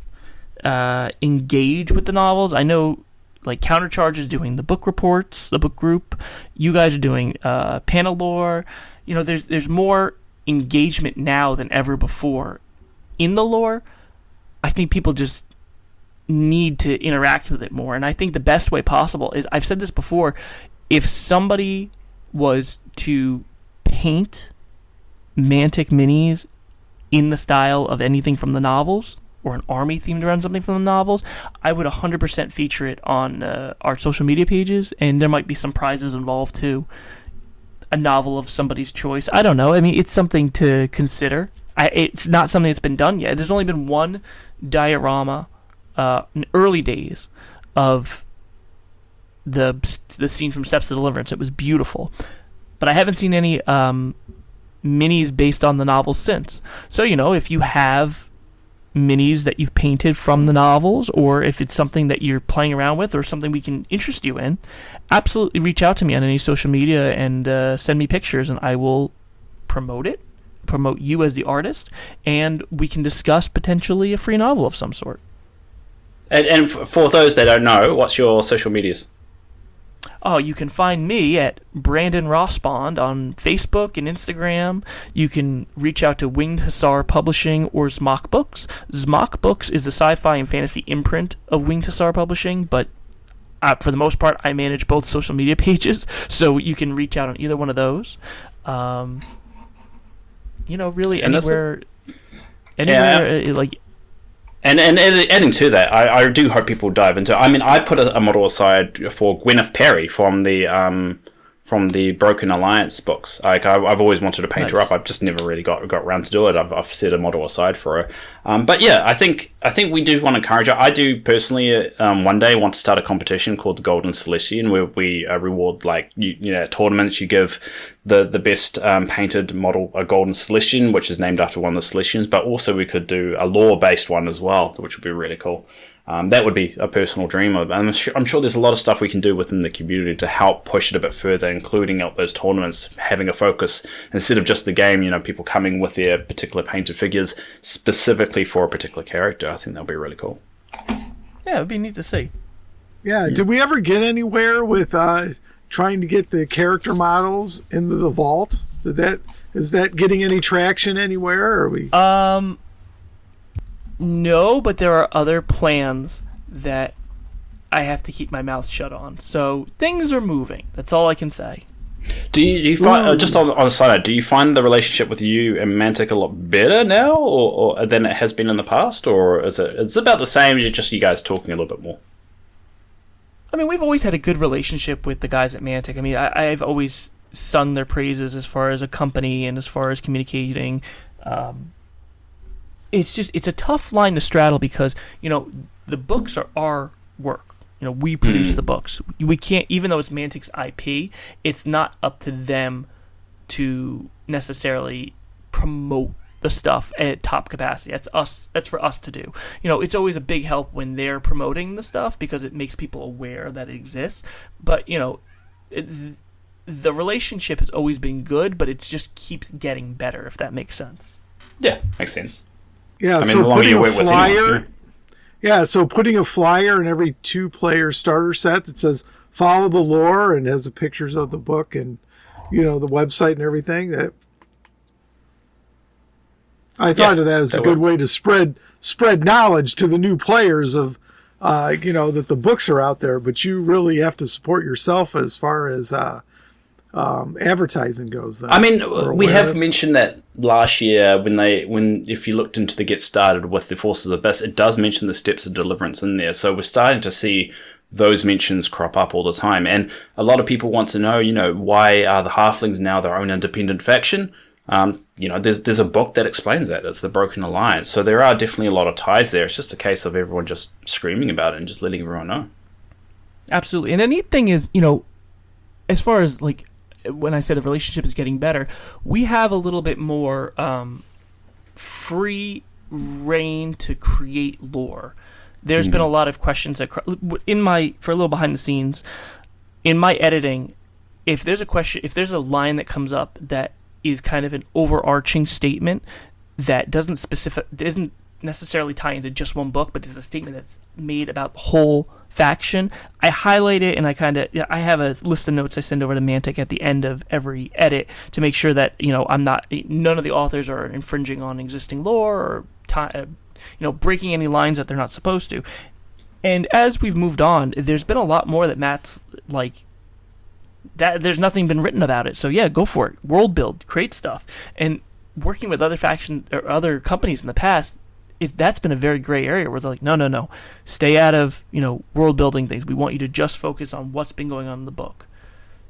engage with the novels. I know, Countercharge is doing the book reports, the book group. You guys are doing panel lore. There's more engagement now than ever before in the lore. I think people just need to interact with it more. And I think the best way possible is, I've said this before, if somebody was to paint Mantic minis in the style of anything from the novels, or an army themed around something from the novels, I would 100% feature it on our social media pages, and there might be some prizes involved too. A novel of somebody's choice. I don't know. I mean, it's something to consider. It's not something that's been done yet. There's only been one diorama in early days of the scene from Steps to Deliverance. It was beautiful. But I haven't seen any minis based on the novels since. So, if you have minis that you've painted from the novels, or if it's something that you're playing around with, or something we can interest you in, absolutely reach out to me on any social media and send me pictures, and I will promote you as the artist, and we can discuss potentially a free novel of some sort. And for those that don't know, what's your social medias? Oh, you can find me at Brandon Rospond on Facebook and Instagram. You can reach out to Winged Hussar Publishing or Zmock Books. Zmock Books is the sci-fi and fantasy imprint of Winged Hussar Publishing, but for the most part, I manage both social media pages, so you can reach out on either one of those. Really and anywhere, And adding to that, I do hope people dive into it. I mean, I put a model aside for Gwyneth Perry from the Broken Alliance books. I've always wanted to paint her up. I've just never really got around to do it. I've set a model aside for her. But yeah, I think we do want to encourage her. I do personally one day want to start a competition called the Golden Celestian, where we reward tournaments. You give the best painted model a Golden Celestian, which is named after one of the Celestians. But also we could do a lore based one as well, which would be really cool. That would be a personal dream of. I'm sure there's a lot of stuff we can do within the community to help push it a bit further, including out those tournaments, having a focus instead of just the game. People coming with their particular painted figures specifically for a particular character. I think that would be really cool. Yeah, it would be neat to see. Yeah. Did we ever get anywhere with trying to get the character models into the vault? Is that getting any traction anywhere? Or are we? No, but there are other plans that I have to keep my mouth shut on. So things are moving. That's all I can say. Do you find just on a side note, do you find the relationship with you and Mantic a lot better now, or than it has been in the past, or is it's about the same? Just you guys talking a little bit more. I mean, we've always had a good relationship with the guys at Mantic. I mean, I've always sung their praises as far as a company and as far as communicating. It's a tough line to straddle because, the books are our work. We produce the books. We can't, even though it's Mantic's IP, it's not up to them to necessarily promote the stuff at top capacity. That's us. That's for us to do. It's always a big help when they're promoting the stuff because it makes people aware that it exists. But, the relationship has always been good, but it just keeps getting better, if that makes sense. Yeah, makes sense. Yeah, so putting a flyer... Yeah, so putting a flyer in every 2-player starter set that says "Follow the Lore" and has the pictures of the book and the website and everything. That I thought of that as a good way to spread knowledge to the new players of that the books are out there. But you really have to support yourself as far as advertising goes. I mean, we have mentioned that last year when if you looked into the Get Started with the Forces of Abyss, it does mention the Steps of Deliverance in there. So we're starting to see those mentions crop up all the time. And a lot of people want to know, why are the Halflings now their own independent faction? There's a book that explains that. That's the Broken Alliance. So there are definitely a lot of ties there. It's just a case of everyone just screaming about it and just letting everyone know. Absolutely. And the neat thing is, as far as when I said the relationship is getting better, we have a little bit more free reign to create lore. There's been a lot of questions that for a little behind the scenes, in my editing, if there's a line that comes up that is kind of an overarching statement that isn't necessarily tie into just one book, but is a statement that's made about the whole faction, I highlight it and I have a list of notes I send over to Mantic at the end of every edit to make sure that none of the authors are infringing on existing lore or breaking any lines that they're not supposed to. And as we've moved on, there's been a lot more that Matt's that there's nothing been written about it. So yeah, go for it. World build, create stuff. And working with other factions or other companies in the past, that's been a very gray area where they're like, no, stay out of world building things. We want you to just focus on what's been going on in the book.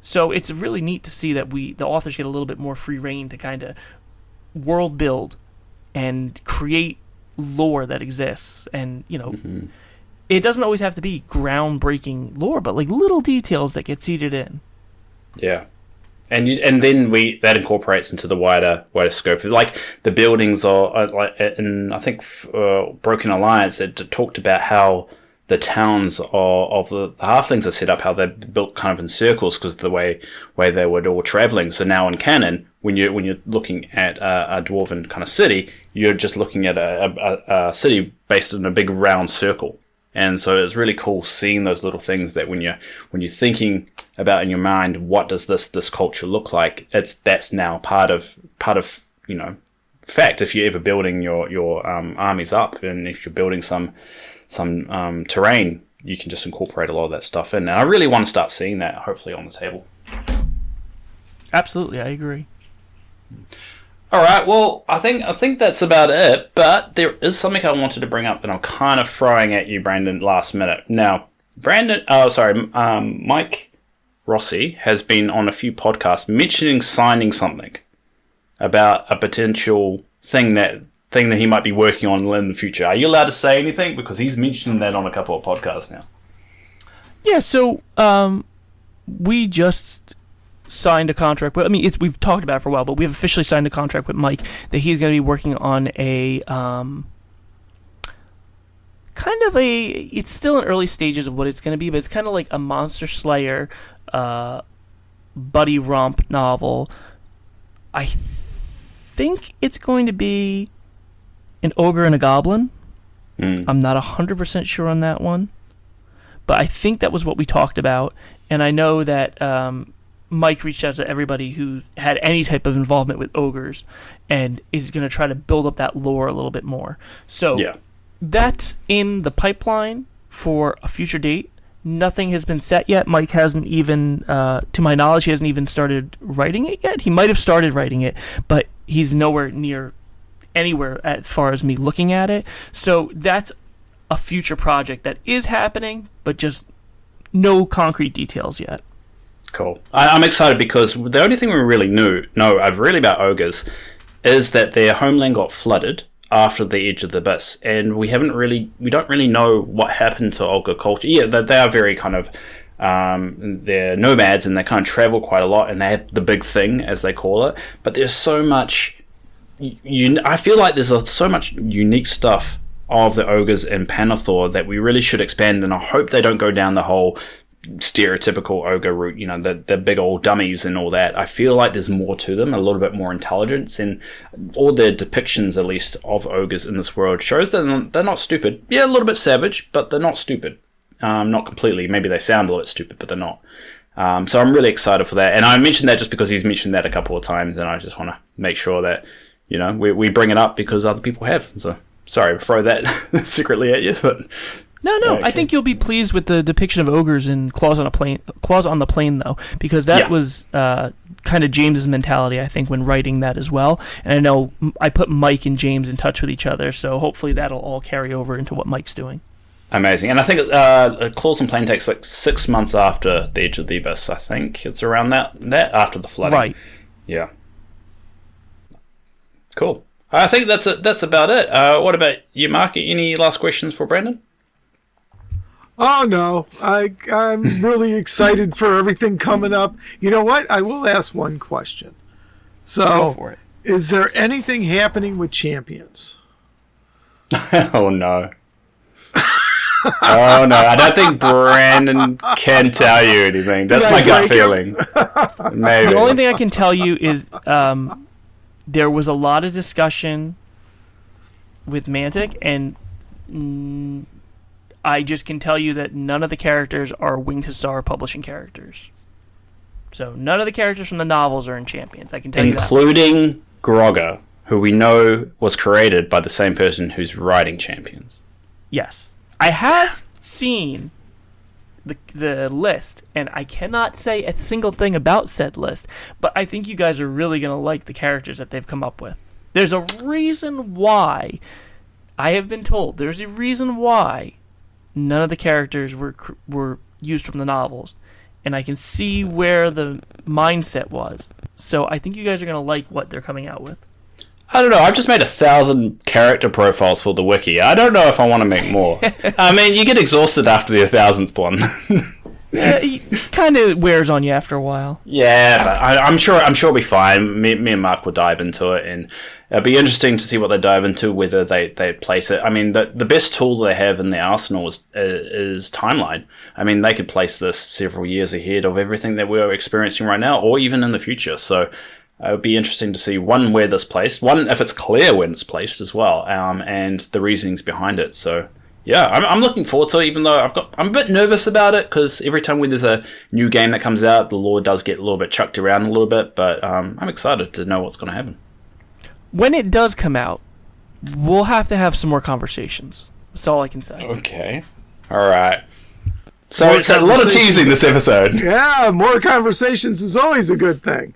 So it's really neat to see that the authors get a little bit more free reign to kind of world build and create lore that exists. And it doesn't always have to be groundbreaking lore, but little details that get seeded in. Yeah. And then that incorporates into the wider scope. Like the buildings are in I think Broken Alliance, it talked about how the towns of the Halflings are set up, how they're built kind of in circles because of the way they were all traveling. So now in canon, when you're looking at a dwarven kind of city, you're just looking at a city based in a big round circle. And so it's really cool seeing those little things that when you're thinking about in your mind, what does this culture look like? That's now part of fact. If you're ever building your armies up, and if you're building some terrain, you can just incorporate a lot of that stuff in. And I really want to start seeing that hopefully on the table. Absolutely, I agree. All right, well, I think that's about it, but there is something I wanted to bring up that I'm kind of throwing at you, Brandon, last minute. Now, Mike Rossi has been on a few podcasts mentioning signing something about a potential thing that he might be working on in the future. Are you allowed to say anything? Because he's mentioned that on a couple of podcasts now. Yeah, so we just signed a contract. We've talked about it for a while, but we've officially signed a contract with Mike that he's going to be working on a it's still in early stages of what it's going to be, but it's kind of like a Monster Slayer buddy romp novel. I think it's going to be an ogre and a goblin. I'm not 100% sure on that one, but I think that was what we talked about, and I know that Mike reached out to everybody who had any type of involvement with ogres and is going to try to build up that lore a little bit more. So that's in the pipeline for a future date, nothing has been set yet. Mike hasn't even, to my knowledge, he hasn't even started writing it yet. He might have started writing it, but he's nowhere near anywhere as far as me looking at it. So that's a future project that is happening, but just no concrete details yet. Cool. I'm excited because the only thing we really know really about ogres is that their homeland got flooded after the Edge of the Abyss, and we don't really know what happened to ogre culture. Yeah, they are very kind of they're nomads, and they kind of travel quite a lot, and they have the big thing, as they call it. But there's so much. I feel like there's so much unique stuff of the ogres in Panathor that we really should expand, and I hope they don't go down the whole stereotypical ogre route, the big old dummies and all that. I feel like there's more to them, a little bit more intelligence, and all the depictions, at least, of ogres in this world shows that they're not stupid. Yeah, a little bit savage, but they're not stupid. Not completely. Maybe they sound a little bit stupid, but they're not. So I'm really excited for that. And I mentioned that just because he's mentioned that a couple of times, and I just want to make sure that, we bring it up because other people have. So sorry to throw that secretly at you, but... No. Okay. I think you'll be pleased with the depiction of ogres in Claws on the Plain, though, because that was kind of James's mentality, I think, when writing that as well. And I know I put Mike and James in touch with each other, so hopefully that'll all carry over into what Mike's doing. Amazing. And I think Claws on the Plain takes like 6 months after the Edge of the Abyss. I think it's around that after the flooding. Right. Yeah. Cool. I think that's about it. What about you, Mark? Any last questions for Brandon? Oh, no. I'm really excited for everything coming up. You know what? I will ask one question. So, go for it. Is there anything happening with Champions? Oh, no. Oh, no. I don't think Brandon can tell you anything. That's my gut feeling. Maybe. The only thing I can tell you is there was a lot of discussion with Mantic, and... I just can tell you that none of the characters are Winged Hussar Publishing characters. So none of the characters from the novels are in Champions. I can tell you that. Including Grogger, who we know was created by the same person who's writing Champions. Yes. I have seen the list, and I cannot say a single thing about said list, but I think you guys are really going to like the characters that they've come up with. There's a reason why, I have been told, there's a reason why none of the characters were used from the novels, and I can see where the mindset was. So I think you guys are going to like what they're coming out with. I don't know. I've just made 1,000 character profiles for the wiki. I don't know if I want to make more. I mean, you get exhausted after the 1,000th one. Yeah, it kind of wears on you after a while. Yeah, but I'm sure it'll be fine. Me and Mark will dive into it, and it'll be interesting to see what they dive into, whether they place it. I mean, the best tool they have in their arsenal is timeline. I mean, they could place this several years ahead of everything that we're experiencing right now, or even in the future. So it would be interesting to see, one, where this placed, one, if it's clear when it's placed as well, and the reasonings behind it. So yeah, I'm looking forward to it, even though I'm a bit nervous about it, because every time when there's a new game that comes out, the lore does get a little bit chucked around a little bit, but I'm excited to know what's going to happen. When it does come out, we'll have to have some more conversations. That's all I can say. Okay. All right. So it's a lot of teasing this episode. Yeah, more conversations is always a good thing.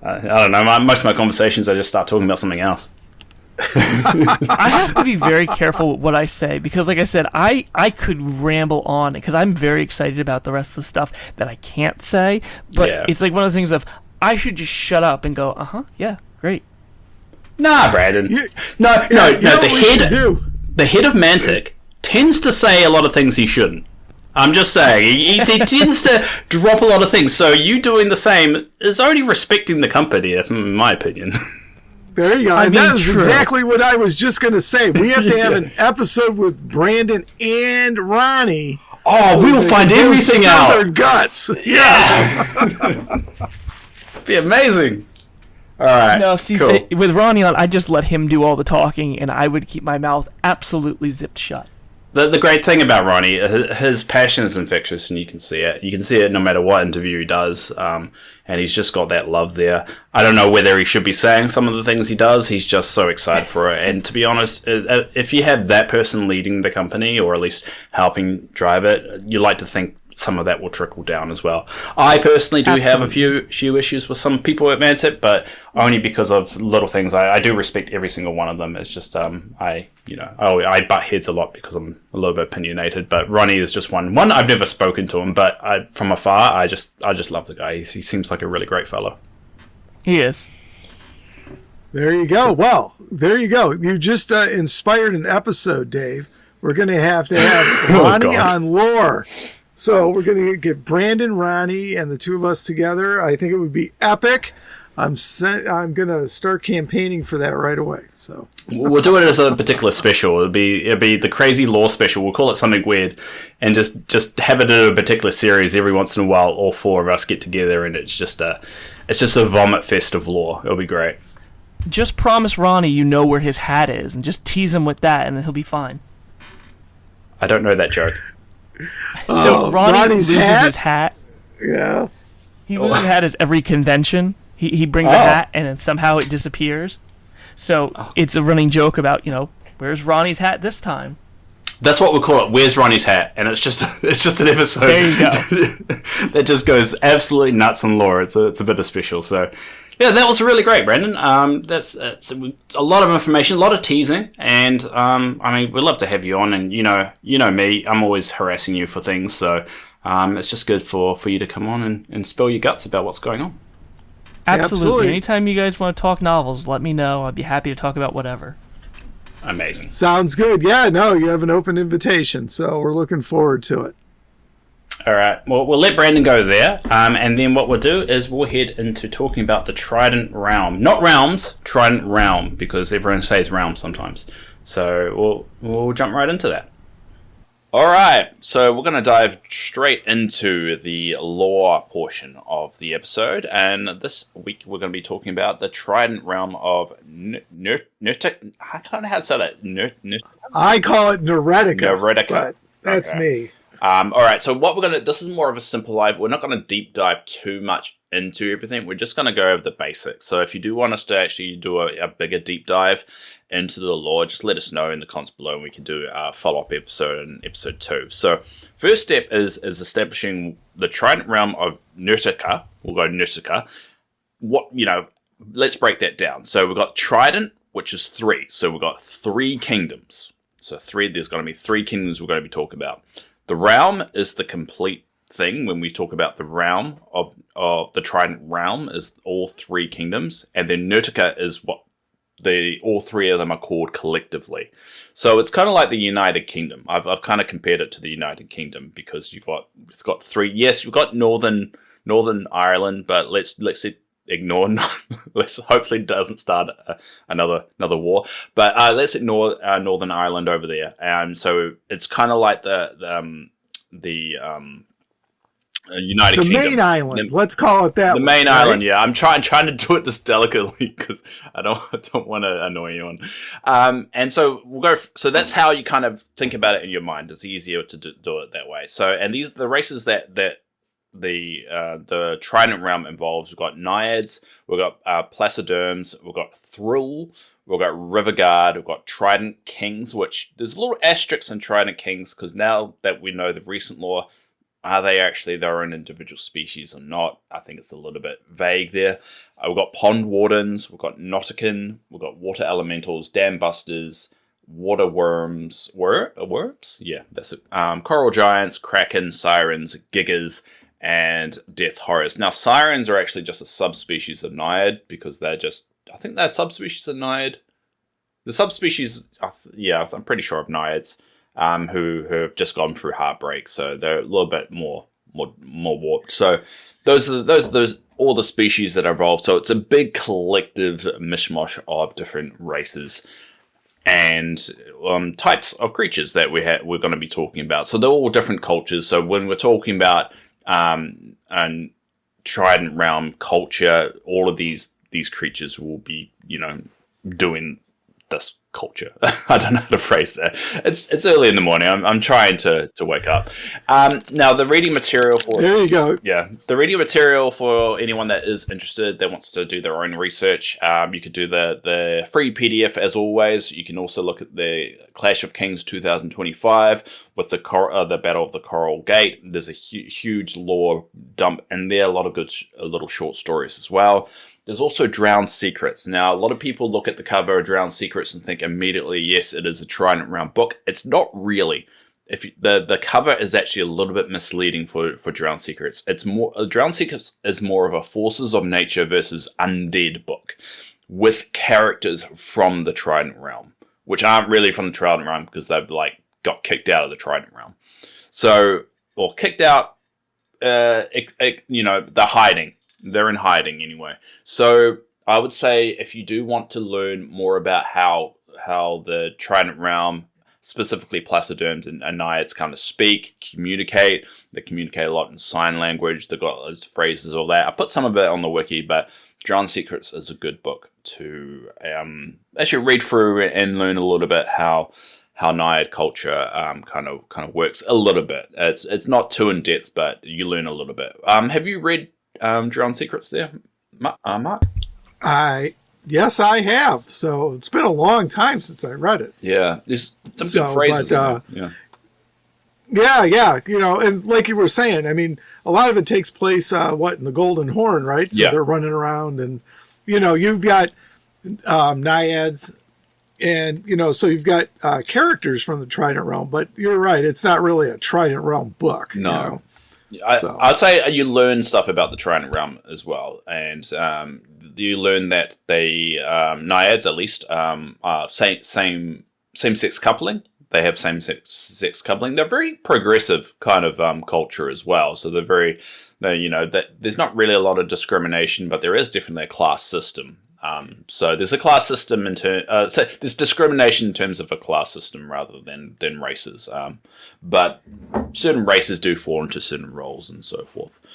I don't know. Most of my conversations, I just start talking about something else. I have to be very careful with what I say, because like I said, I could ramble on because I'm very excited about the rest of the stuff that I can't say, but It's like one of the things of I should just shut up and go, yeah, great. Nah, Brandon. No. The head of Mantic tends to say a lot of things he shouldn't. I'm just saying, he tends to drop a lot of things, so you doing the same is only respecting the company, in my opinion. There you go. And that is exactly what I was just going to say. We have to have an episode with Brandon and Ronnie. Oh, we will find everything out. Their guts. Yes. It'd be amazing. All right. No, see, cool. With Ronnie on, I just let him do all the talking, and I would keep my mouth absolutely zipped shut. The great thing about Ronnie, his passion is infectious, and you can see it. You can see it no matter what interview he does, and he's just got that love there. I don't know whether he should be saying some of the things he does. He's just so excited for it. And to be honest, if you have that person leading the company, or at least helping drive it, you like to think some of that will trickle down as well. I personally do have a few issues with some people at Mantic, but only because of little things. I do respect every single one of them. It's just I butt heads a lot because I'm a little bit opinionated. But Ronnie is just one. I've never spoken to him, but from afar, I just love the guy. He seems like a really great fellow. He is. There you go. Well, there you go. You just inspired an episode, Dave. We're going to have Ronnie on lore. So we're going to get Brandon, Ronnie, and the two of us together. I think it would be epic. I'm going to start campaigning for that right away. So we'll do it as a particular special. It'll be the crazy lore special. We'll call it something weird, and just have it in a particular series every once in a while. All four of us get together, and it's just a vomit fest of lore. It'll be great. Just promise Ronnie you know where his hat is, and just tease him with that, and then he'll be fine. I don't know that joke. So Ronnie loses his hat. Yeah. He loses his hat at every convention. He brings a hat, and then somehow it disappears. So it's a running joke about, where's Ronnie's hat this time? That's what we call it. Where's Ronnie's hat? And it's just an episode. There you go. That just goes absolutely nuts on lore. It's a bit of special. So yeah, that was really great, Brandon. That's a lot of information, a lot of teasing, and we'd love to have you on. And you know me, I'm always harassing you for things. So it's just good for you to come on and spill your guts about what's going on. Absolutely. Anytime you guys want to talk novels, let me know. I'd be happy to talk about whatever. Amazing. Sounds good. Yeah, no, you have an open invitation, so we're looking forward to it. All right. Well, we'll let Brandon go there, and then what we'll do is we'll head into talking about the Trident Realm. Not Realms, Trident Realm, because everyone says Realm sometimes. So we'll jump right into that. All right, so we're going to dive straight into the lore portion of the episode, and this week we're going to be talking about the Trident Realm of Nertica. I don't know how to say that. I call it Nertica. Nertica. But that's me. All right, so what we're going to... This is more of a simple live. We're not going to deep dive too much into everything. We're just going to go over the basics. So if you do want us to actually do a bigger deep dive into the lore, just let us know in the comments below, and we can do a follow-up episode in episode 2. So first step is establishing the Trident Realm of Nertica. We'll go Nertica. Let's break that down. So we've got Trident, which is 3. So we've got 3 kingdoms. So there's going to be 3 kingdoms we're going to be talking about. The realm is the complete thing. When we talk about the realm of the Trident Realm, is all 3 kingdoms, and then Nertica is what all 3 of them are called collectively. So it's kind of like the United Kingdom. I've kind of compared it to the United Kingdom because it's got 3. Yes, you've got Northern Ireland, but let's ignore. Let's hopefully it doesn't start another war. But let's ignore Northern Ireland over there. And so it's kind of like the United Kingdom. The main island. Let's call it that. The main island. Yeah, I'm trying to do it this delicately because I don't want to annoy anyone. And so we'll go. So that's how you kind of think about it in your mind. It's easier to do it that way. So, and these are the races that the Trident Realm involves. We've got Naiads, we've got Placiderms, we've got Thrill, we've got Riverguard, we've got Trident Kings, which there's a little asterisk in Trident Kings because now that we know the recent lore, are they actually their own individual species or not? I think it's a little bit vague there. We've got Pond Wardens, we've got Nautican, we've got Water Elementals, Dam Busters, Water Worms, worms? Yeah, that's it. Coral Giants, Kraken, Sirens, Gigas, and Death Horrors. Now, Sirens are actually just a subspecies of Naiad because I think they're subspecies of Naiad. The subspecies, I'm pretty sure of Naiads, who have just gone through heartbreak, so they're a little bit more warped. So those are all the species that are evolved. So it's a big collective mishmash of different races and types of creatures that we're going to be talking about. So they're all different cultures. So when we're talking about and Trident Realm culture, all of these creatures will be doing this culture. I don't know how to phrase that. It's early in the morning. I'm trying to wake up. Now the reading material for There you go. Yeah, the reading material for anyone that is interested, that wants to do their own research. You could do the free PDF as always. You can also look at the Clash of Kings 2025 with the Battle of the Coral Gate. There's a huge lore dump in there. A lot of good little short stories as well. There's also Drowned Secrets. Now, a lot of people look at the cover of Drowned Secrets and think immediately, yes, it is a Trident Realm book. It's not really. The cover is actually a little bit misleading for Drowned Secrets. It's more Drowned Secrets is more of a forces of nature versus undead book with characters from the Trident Realm, which aren't really from the Trident Realm because they've got kicked out of the Trident Realm. So, or kicked out, they're hiding. They're in hiding anyway. So I would say if you do want to learn more about how the Trident Realm, specifically placiderms and naiads, kind of speak, communicate. They communicate a lot in sign language. They've got those phrases, all that. I put some of it on the wiki, but Drowned Secrets is a good book to actually read through and learn a little bit how naiad culture kind of works a little bit. It's not too in depth, but you learn a little bit. Have you read Drowned Secrets there, Mark? Yes, I have. So it's been a long time since I read it. Yeah, there's some good phrases. Yeah. And like you were saying, I mean, a lot of it takes place, in the Golden Horn, right? So they're running around and, you've got naiads and, so you've got characters from the Trident Realm, but you're right. It's not really a Trident Realm book. No. I'd say you learn stuff about the Trident Realm as well, and you learn that they naiads at least are same-sex coupling. They have same-sex coupling. They're very progressive kind of culture as well. So that there's not really a lot of discrimination, but there is definitely a class system. So there's a class system so there's discrimination in terms of a class system rather than races. But certain races do fall into certain roles and so forth.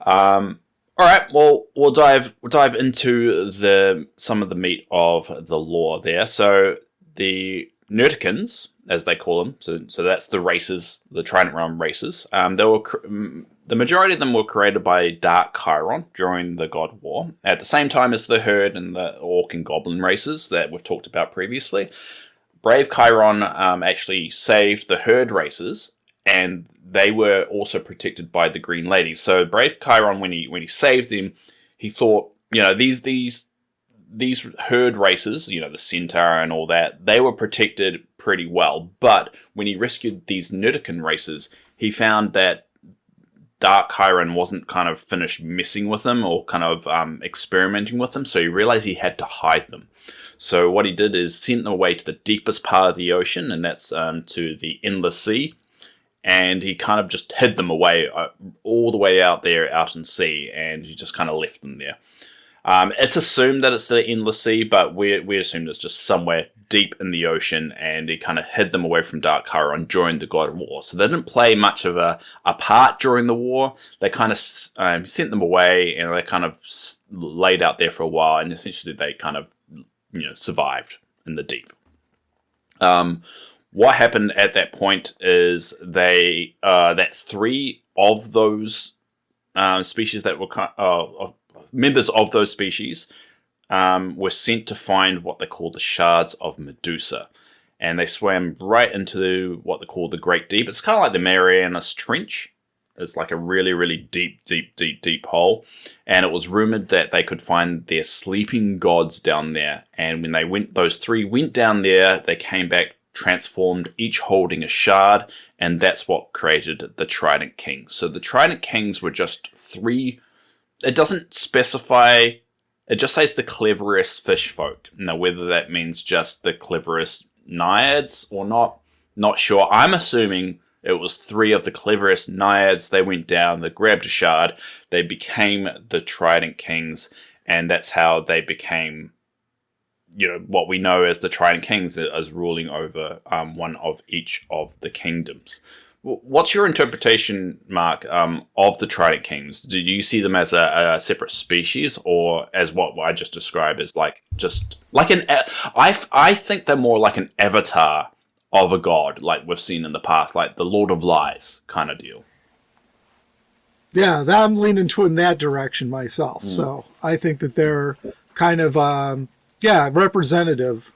All right, well, we'll dive into some of the meat of the lore there. So the Nerticans, as they call them, so that's the races, the Trident Realm races. The majority of them were created by Dark Chiron during the God War, at the same time as the Herd and the Orc and Goblin races that we've talked about previously. Brave Chiron actually saved the Herd races, and they were also protected by the Green Ladies. So Brave Chiron, when he saved them, he thought, these Herd races, the Centaur and all that, they were protected pretty well. But when he rescued these Nertican races, he found that Dark Chiron wasn't kind of finished messing with them or kind of experimenting with them, so he realized he had to hide them. So what he did is sent them away to the deepest part of the ocean, and that's to the Endless Sea, and he kind of just hid them away all the way out there, out in sea, and he just kind of left them there. It's assumed that it's the Endless Sea, but we assumed it's just somewhere deep in the ocean, and he kind of hid them away from Dark Chiron during the God of War. So they didn't play much of a part during the war. They kind of sent them away, and they kind of laid out there for a while, and essentially they kind of survived in the deep. What happened at that point is that three of those species that were members of those species were sent to find what they call the shards of Medusa. And they swam right into what they call the Great Deep. It's kind of like the Marianas Trench. It's like a really, really deep hole. And it was rumored that they could find their sleeping gods down there. And when those three went down there, they came back transformed, each holding a shard. And that's what created the Trident Kings. So the Trident Kings were just three. It doesn't specify, it just says the cleverest fish folk. Now, whether that means just the cleverest naiads or not sure. I'm assuming it was three of the cleverest naiads. They went down, they grabbed a shard, they became the Trident Kings, and that's how they became, what we know as the Trident Kings, as ruling over one of each of the kingdoms. What's your interpretation, Mark, of the Trident Kings? Do you see them as a separate species, or as what I just described as just like an? I think they're more like an avatar of a god, like we've seen in the past, like the Lord of Lies kind of deal. Yeah, I'm leaning toward that direction myself. So I think that they're kind of, representative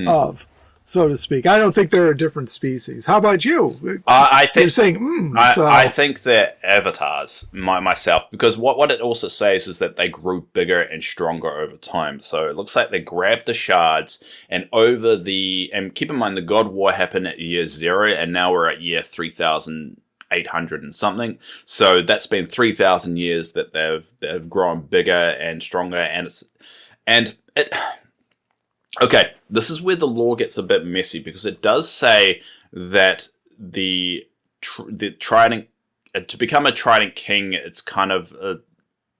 of, so to speak. I don't think they're a different species. How about you? I think you're saying, I think they're avatars myself, because what it also says is that they grew bigger and stronger over time. So it looks like they grabbed the shards, and and keep in mind the God War happened at year 0, and now we're at year 3,800 and something. So that's been 3,000 years that they've grown bigger and stronger, okay, this is where the lore gets a bit messy, because it does say that the Trident, to become a Trident King, it's kind of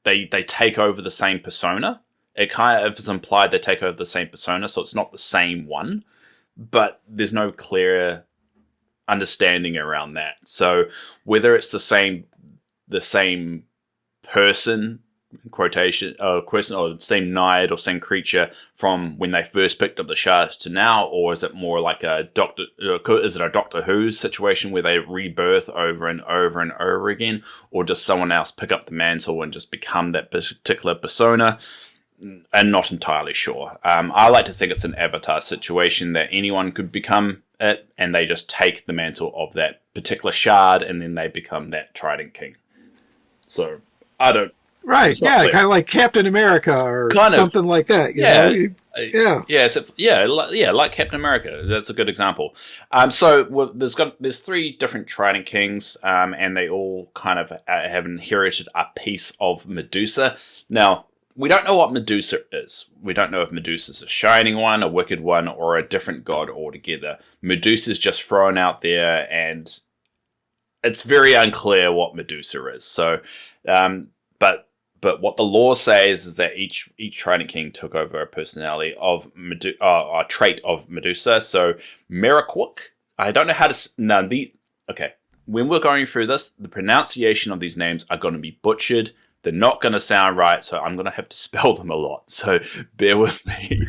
they take over the same persona. It kind of is implied they take over the same persona, so it's not the same one, but there's no clear understanding around that. So whether it's the same person, quotation question, or the same knight or same creature from when they first picked up the shards to now, or is it more like a Doctor Who situation where they rebirth over and over and over again, or does someone else pick up the mantle and just become that particular persona? I'm not entirely sure. I like to think it's an avatar situation that anyone could become it, and they just take the mantle of that particular shard, and then they become that Trident King. So I don't. Right, yeah, kind of like Captain America or something like that. You know? Like Captain America. That's a good example. So there's 3 different Trident Kings, and they all kind of have inherited a piece of Medusa. Now, we don't know what Medusa is. We don't know if Medusa's a shining one, a wicked one, or a different god altogether. Medusa's just thrown out there, and it's very unclear what Medusa is. So, But what the lore says is that each Trident King took over a personality of a trait of Medusa. So Miraquok, I don't know how to. Okay, when we're going through this, the pronunciation of these names are going to be butchered. They're not going to sound right, so I'm going to have to spell them a lot. So bear with me.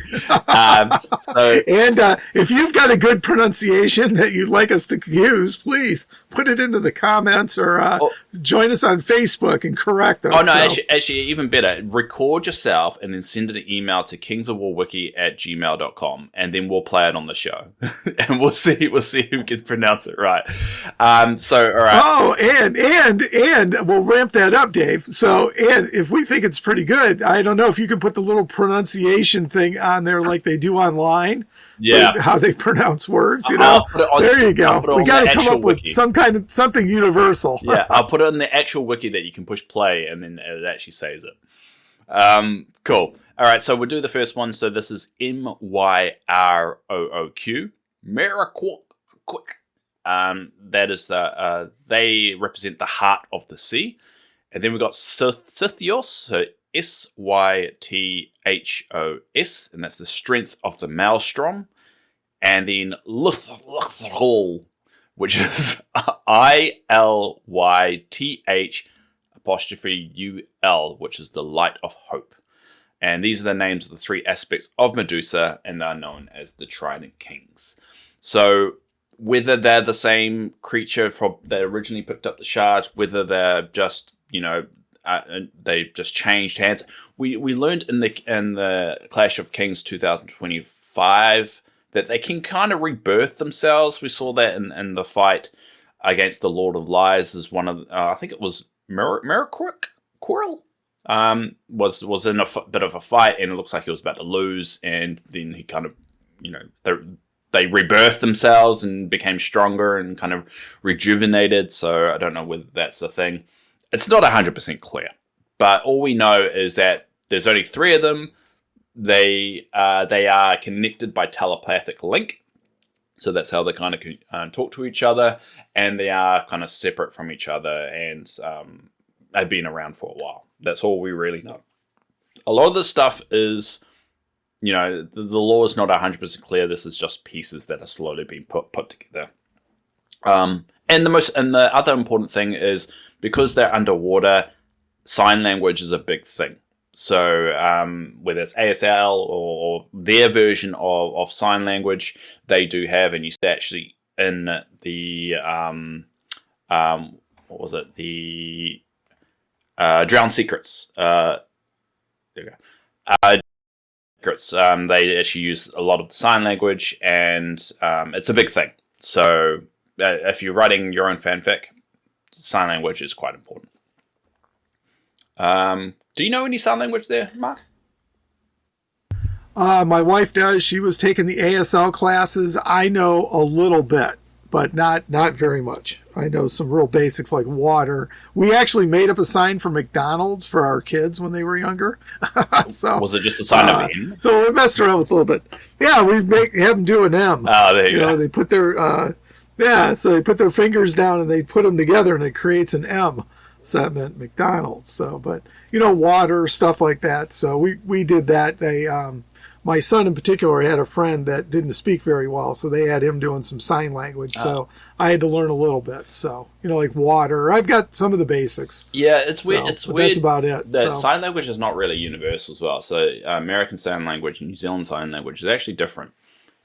If you've got a good pronunciation that you'd like us to use, please put it into the comments or join us on Facebook and correct us. Oh, no, actually, even better. Record yourself and then send an email to kingsofwarwiki@gmail.com, and then we'll play it on the show. And we'll see who can pronounce it right. All right. Oh, and we'll ramp that up, Dave. So, and if we think it's pretty good, I don't know if you can put the little pronunciation thing on there like they do online. Yeah, how they pronounce words, you know. There you go. We got to come up with something universal. Yeah, I'll put it on the actual wiki that you can push play, and then it actually says it. Cool. All right, so we'll do the first one. So this is Myrooq. Miraquok. That is they represent the heart of the sea. And then we've got Sithios, so Sythos, and that's the strength of the maelstrom. And then Lythal, which is ILYTH''UL, which is the light of hope. And these are the names of the 3 aspects of Medusa, and they're known as the Trident Kings. So whether they're the same creature that originally picked up the shards, whether they're just, they just changed hands. We learned in the Clash of Kings 2025 that they can kind of rebirth themselves. We saw that in the fight against the Lord of Lies as one of I think it was Miraquok was in a bit of a fight, and it looks like he was about to lose, and then he kind of they rebirthed themselves and became stronger and kind of rejuvenated. So I don't know whether that's a thing. It's not 100% clear, but all we know is that there's only 3 of them. They are connected by telepathic link, so that's how they kind of talk to each other, and they are kind of separate from each other, and they've been around for a while. That's all we really know. A lot of this stuff is, the law is not 100% clear. This is just pieces that are slowly being put together. And the other important thing is because they're underwater, sign language is a big thing. So whether it's ASL or their version of sign language, they do have, and you see actually in the what was it, the Drowned Secrets. There you go. Secrets. They actually use a lot of the sign language, and it's a big thing. So if you're writing your own fanfic, sign language is quite important. Do you know any sign language there, Mark? My wife does. She was taking the ASL classes. I know a little bit, but not very much. I know some real basics like water. We actually made up a sign for McDonald's for our kids when they were younger. So was it just a sign of M? So we messed around with a little bit. Yeah, we have them do an M. Oh, there you go. They put their so they put their fingers down and they put them together and it creates an M. So that meant McDonald's. So, but water, stuff like that. So we did that. They my son in particular had a friend that didn't speak very well, so they had him doing some sign language. So I had to learn a little bit. So like water. I've got some of the basics. Yeah, it's weird. It's weird. That's about it. Sign language is not really universal as well. So American Sign Language and New Zealand Sign Language is actually different.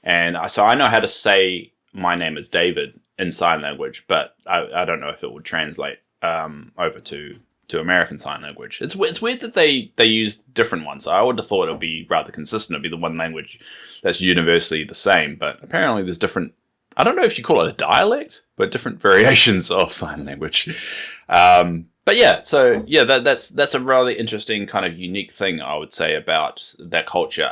And so I know how to say my name is David in sign language, but I don't know if it would translate over to American Sign Language. It's weird that they use different ones. I would have thought it would be rather consistent. It would be the one language that's universally the same, but apparently there's different, I don't know if you call it a dialect, but different variations of sign language. But yeah, so yeah, that's a really interesting kind of unique thing, I would say, about that culture,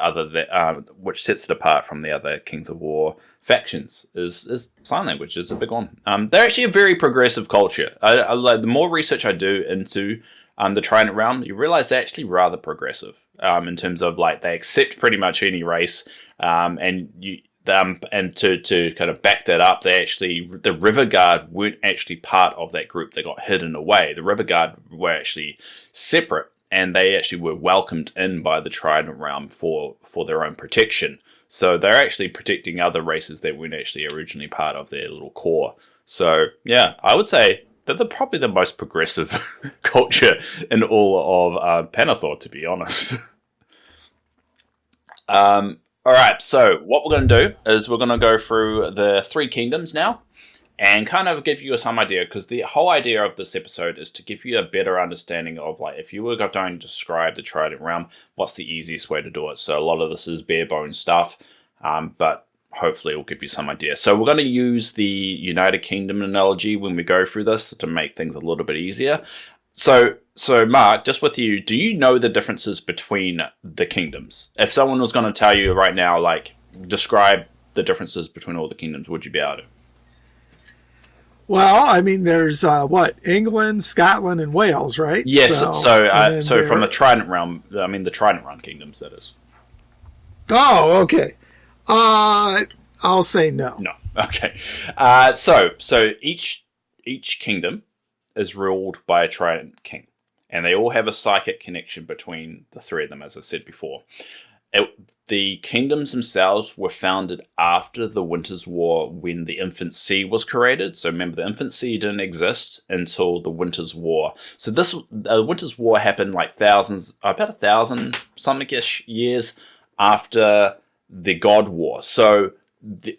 which sets it apart from the other Kings of War factions, is sign language. It's a big one. They're actually a very progressive culture. I like the more research I do into the Trident Realm, you realize they're actually rather progressive in terms of like they accept pretty much any race, and to kind of back that up, the River Guard weren't actually part of that group. They got hidden away. The River Guard were actually separate, and they actually were welcomed in by the Trident Realm for their own protection. So they're actually protecting other races that weren't actually originally part of their little core. So yeah, I would say that they're probably the most progressive culture in all of Panathor, to be honest. All right, so what we're going to do is we're going to go through the 3 kingdoms now and kind of give you some idea, because the whole idea of this episode is to give you a better understanding of, like, if you were going to describe the Trident Realm, what's the easiest way to do it. So a lot of this is bare bones stuff, but hopefully it will give you some idea. So we're going to use the United Kingdom analogy when we go through this to make things a little bit easier. So Mark, just with you, do you know the differences between the kingdoms? If someone was going to tell you right now, like, describe the differences between all the kingdoms, would you be able to? Well, I mean, there's England, Scotland, and Wales, right? Yes. So from the Trident Realm, I mean the Trident Realm kingdoms, that is. Oh, okay. I'll say no. No. Okay. So each kingdom is ruled by a Trident king, and they all have a psychic connection between the 3 of them, as I said before. The kingdoms themselves were founded after the Winter's War, when the Infant Sea was created. So remember, the Infant Sea didn't exist until the Winter's War. So the Winter's War happened like about 1,000 something-ish years after the God War. So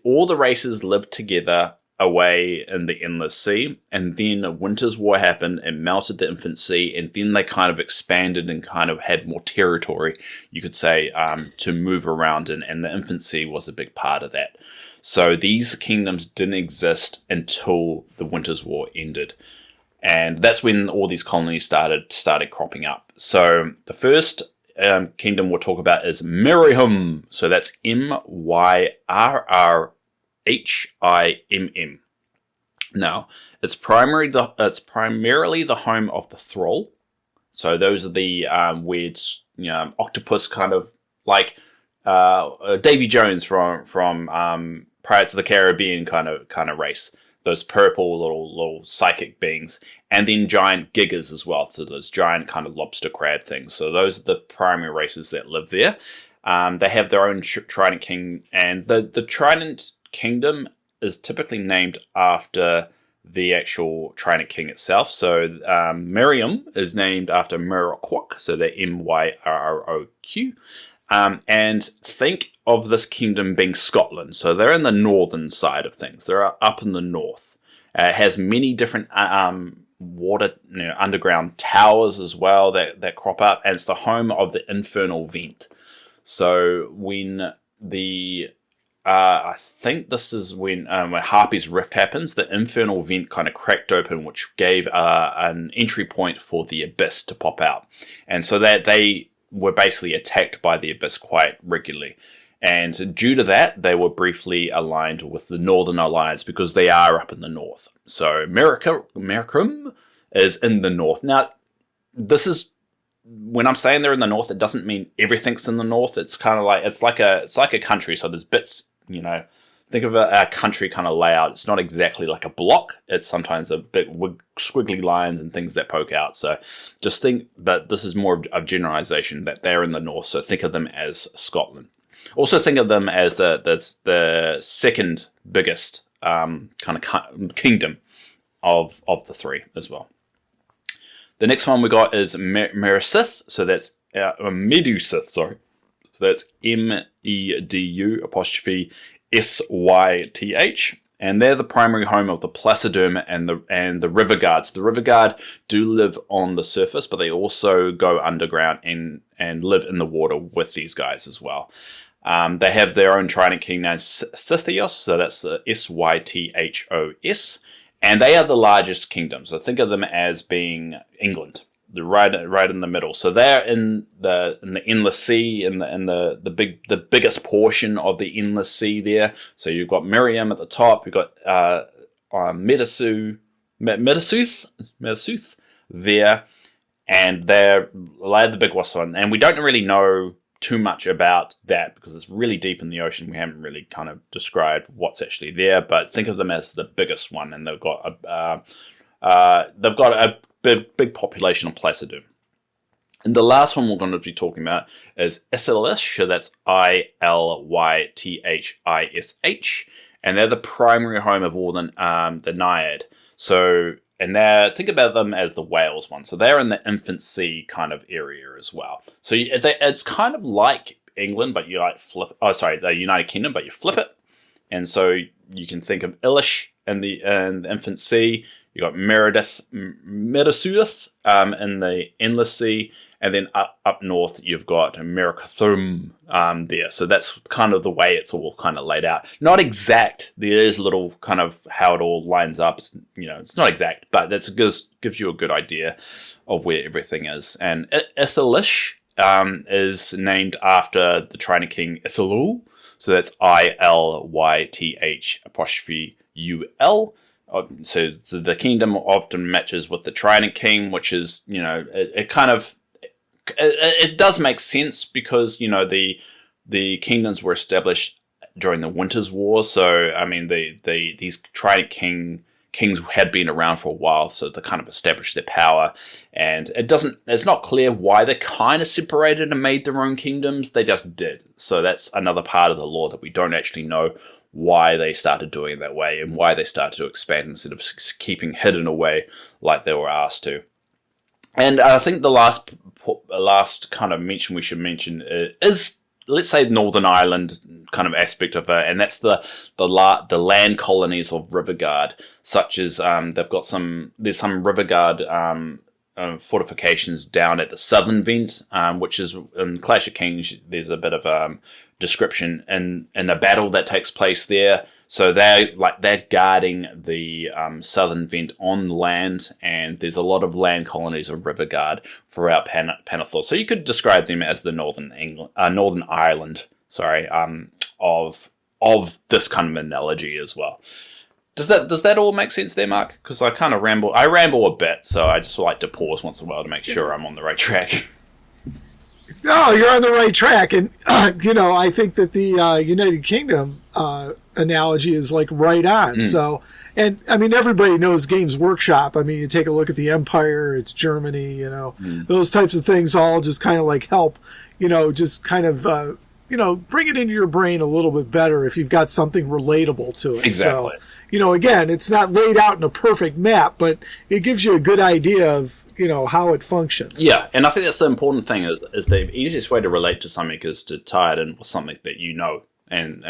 all the races lived together away in the Endless Sea, and then Winter's War happened and melted the Infant Sea, and then they kind of expanded and kind of had more territory, you could say, to move around in, and the Infant Sea was a big part of that. So these kingdoms didn't exist until the Winter's War ended, and that's when all these colonies started cropping up. So the first kingdom we'll talk about is Mirimm. So that's Myrrrhimm. Now, it's primarily the home of the Thrall. So those are the weird, octopus kind of like Davy Jones from Pirates of the Caribbean kind of race. Those purple little psychic beings, and then giant giggers as well. So those giant kind of lobster crab things. So those are the primary races that live there. They have their own Trident King, and the Trident Kingdom is typically named after the actual Trident King itself. So Miriam is named after Myrroquoc, so they're Myrroq. And think of this kingdom being Scotland. So they're in the northern side of things. They're up in the north. It has many different water, underground towers as well that crop up, and it's the home of the Infernal Vent. So when I think this is when Harpy's Rift happens, the Infernal Vent kind of cracked open, which gave an entry point for the Abyss to pop out. And so that they were basically attacked by the Abyss quite regularly. And due to that, they were briefly aligned with the Northern Alliance because they are up in the north. So Mericum is in the north. Now, this is, when I'm saying they're in the north, it doesn't mean everything's in the north. It's kind of like, it's like a country. So there's bits, think of a country kind of layout. It's not exactly like a block. It's sometimes a bit squiggly lines and things that poke out. So just think that this is more of generalization, that they're in the north. So think of them as Scotland. Also think of them as the second biggest kind of kingdom of the three as well. The next one we got is Medusith. So that's Medusith, sorry. So that's MEDU''SYTH. And they're the primary home of the Placiderm and the River Guards. The River Guard do live on the surface, but they also go underground and live in the water with these guys as well. They have their own Trident King named Scythios, so that's the SYTHOS, and they are the largest kingdom. So think of them as being England, right in the middle. So they're in the Endless Sea, in the biggest portion of the Endless Sea there. So you've got Miriam at the top, you've got Medusith there, and they're the biggest one. And we don't really know too much about that because it's really deep in the ocean. We haven't really kind of described what's actually there, but think of them as the biggest one, and they've got a big population of Placiderm. And the last one we're going to be talking about is Ithilish, so that's ILYTHISH, and they're the primary home of all the Naiad. So, and think about them as the Wales one. So they're in the Infant Sea kind of area as well. So it's kind of like England, but you the United Kingdom, but you flip it. And so you can think of Ilish in the Infant Sea. You got Medusith in the Endless Sea, and then up north you've got Myrroquoc there. So that's kind of the way it's all kind of laid out. Not exact. There is a little kind of how it all lines up. It's not exact, but that gives you a good idea of where everything is. And Ithilish is named after the Trident King Ithilul. So that's ILYTH''UL. So the kingdom often matches with the Trident King, which is, it does make sense because, the kingdoms were established during the Winter's War. So, I mean, these Trident kings had been around for a while, so they kind of established their power. And it's not clear why they kind of separated and made their own kingdoms. They just did. So that's another part of the lore that we don't actually know why they started doing it that way and why they started to expand instead of keeping hidden away like they were asked to. And I think the last kind of mention we should mention is, let's say, Northern Ireland kind of aspect of it, and that's the land colonies of River Guard, such as there's some River Guard fortifications down at the southern vent, which is in Clash of Kings. There's a bit of description in a battle that takes place there. So they're guarding the southern vent on land, and there's a lot of land colonies of River Guard throughout Panathor. So you could describe them as the Northern Ireland, of this kind of analogy as well. Does that all make sense there, Mark? Because I kind of ramble a bit, so I just like to pause once in a while to make sure I'm on the right track. No, you're on the right track, and I think that the United Kingdom analogy is like right on. So, and I mean, everybody knows Games Workshop. I mean, you take a look at the Empire, it's Germany. Those types of things all just kind of like help. Just kind of bring it into your brain a little bit better if you've got something relatable to it. Exactly. So, again, it's not laid out in a perfect map, but it gives you a good idea of, how it functions. Yeah, and I think that's the important thing is the easiest way to relate to something is to tie it in with something that you know. And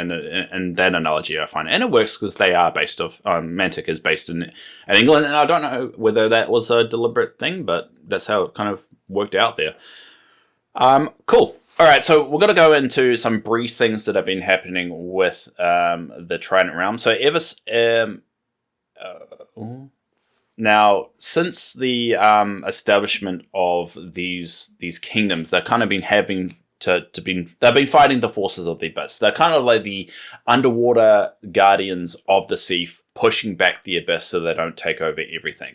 that analogy I find, and it works because they are based off. Mantic is based in England, and I don't know whether that was a deliberate thing, but that's how it kind of worked out there. Cool. All right, so we're going to go into some brief things that have been happening with the Trident Realm. So now, since the establishment of these kingdoms, they've kind of been having they've been fighting the forces of the abyss. They're kind of like the underwater guardians of the sea, pushing back the abyss so they don't take over everything.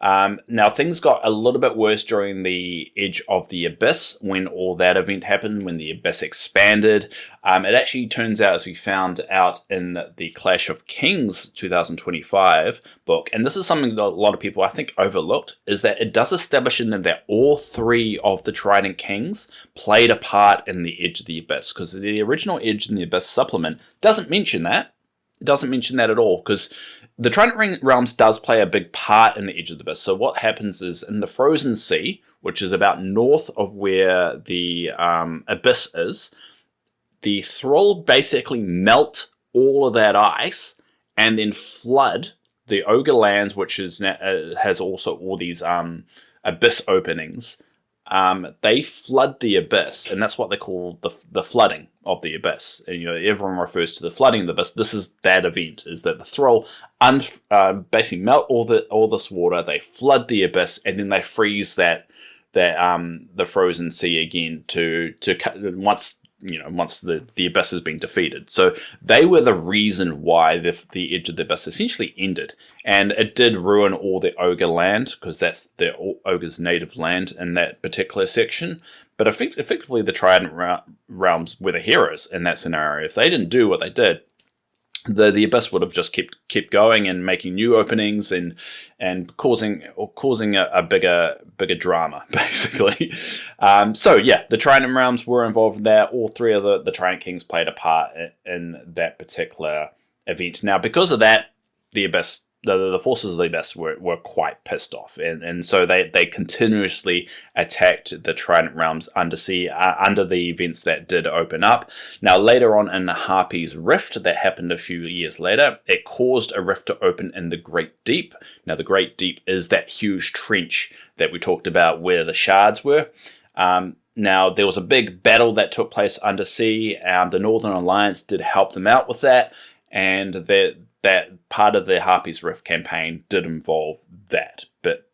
Now, things got a little bit worse during the Edge of the Abyss when all that event happened, when the abyss expanded. It actually turns out, as we found out in the Clash of Kings 2025 book, and this is something that a lot of people I think overlooked, is that it does establish in them that all three of the Trident Kings played a part in the Edge of the Abyss, because the original Edge in the Abyss supplement doesn't mention that. It doesn't mention that at all, because the Trident Realms does play a big part in the Edge of the Abyss. So what happens is, in the Frozen Sea, which is about north of where the Abyss is, the Thrall basically melt all of that ice and then flood the Ogre lands, which has also all these abyss openings. They flood the abyss, and that's what they call the flooding of the abyss. And, everyone refers to the flooding of the abyss. This is that event: is that the Thrall basically melt all this water, they flood the abyss, and then they freeze the frozen sea again to once the abyss has been defeated. So they were the reason why the Edge of the Abyss essentially ended. And it did ruin all the Ogre land, because that's the Ogre's native land in that particular section. But effectively, the Trident Realms were the heroes in that scenario. If they didn't do what they did, the abyss would have just kept going and making new openings and causing a bigger drama, basically. So yeah, the Trident Realms were involved in that. All three of the Trident Kings played a part in that particular event. Now, because of that, the abyss, the forces of the abyss were quite pissed off, and so they continuously attacked the Trident Realms undersea under the events that did open up. Now, later on in the Harpy's Rift, that happened a few years later, it caused a rift to open in the Great Deep. Now, the Great Deep is that huge trench that we talked about where the shards were. Now, there was a big battle that took place undersea. The Northern Alliance did help them out with that, and that part of the Harpy's Rift campaign did involve that bit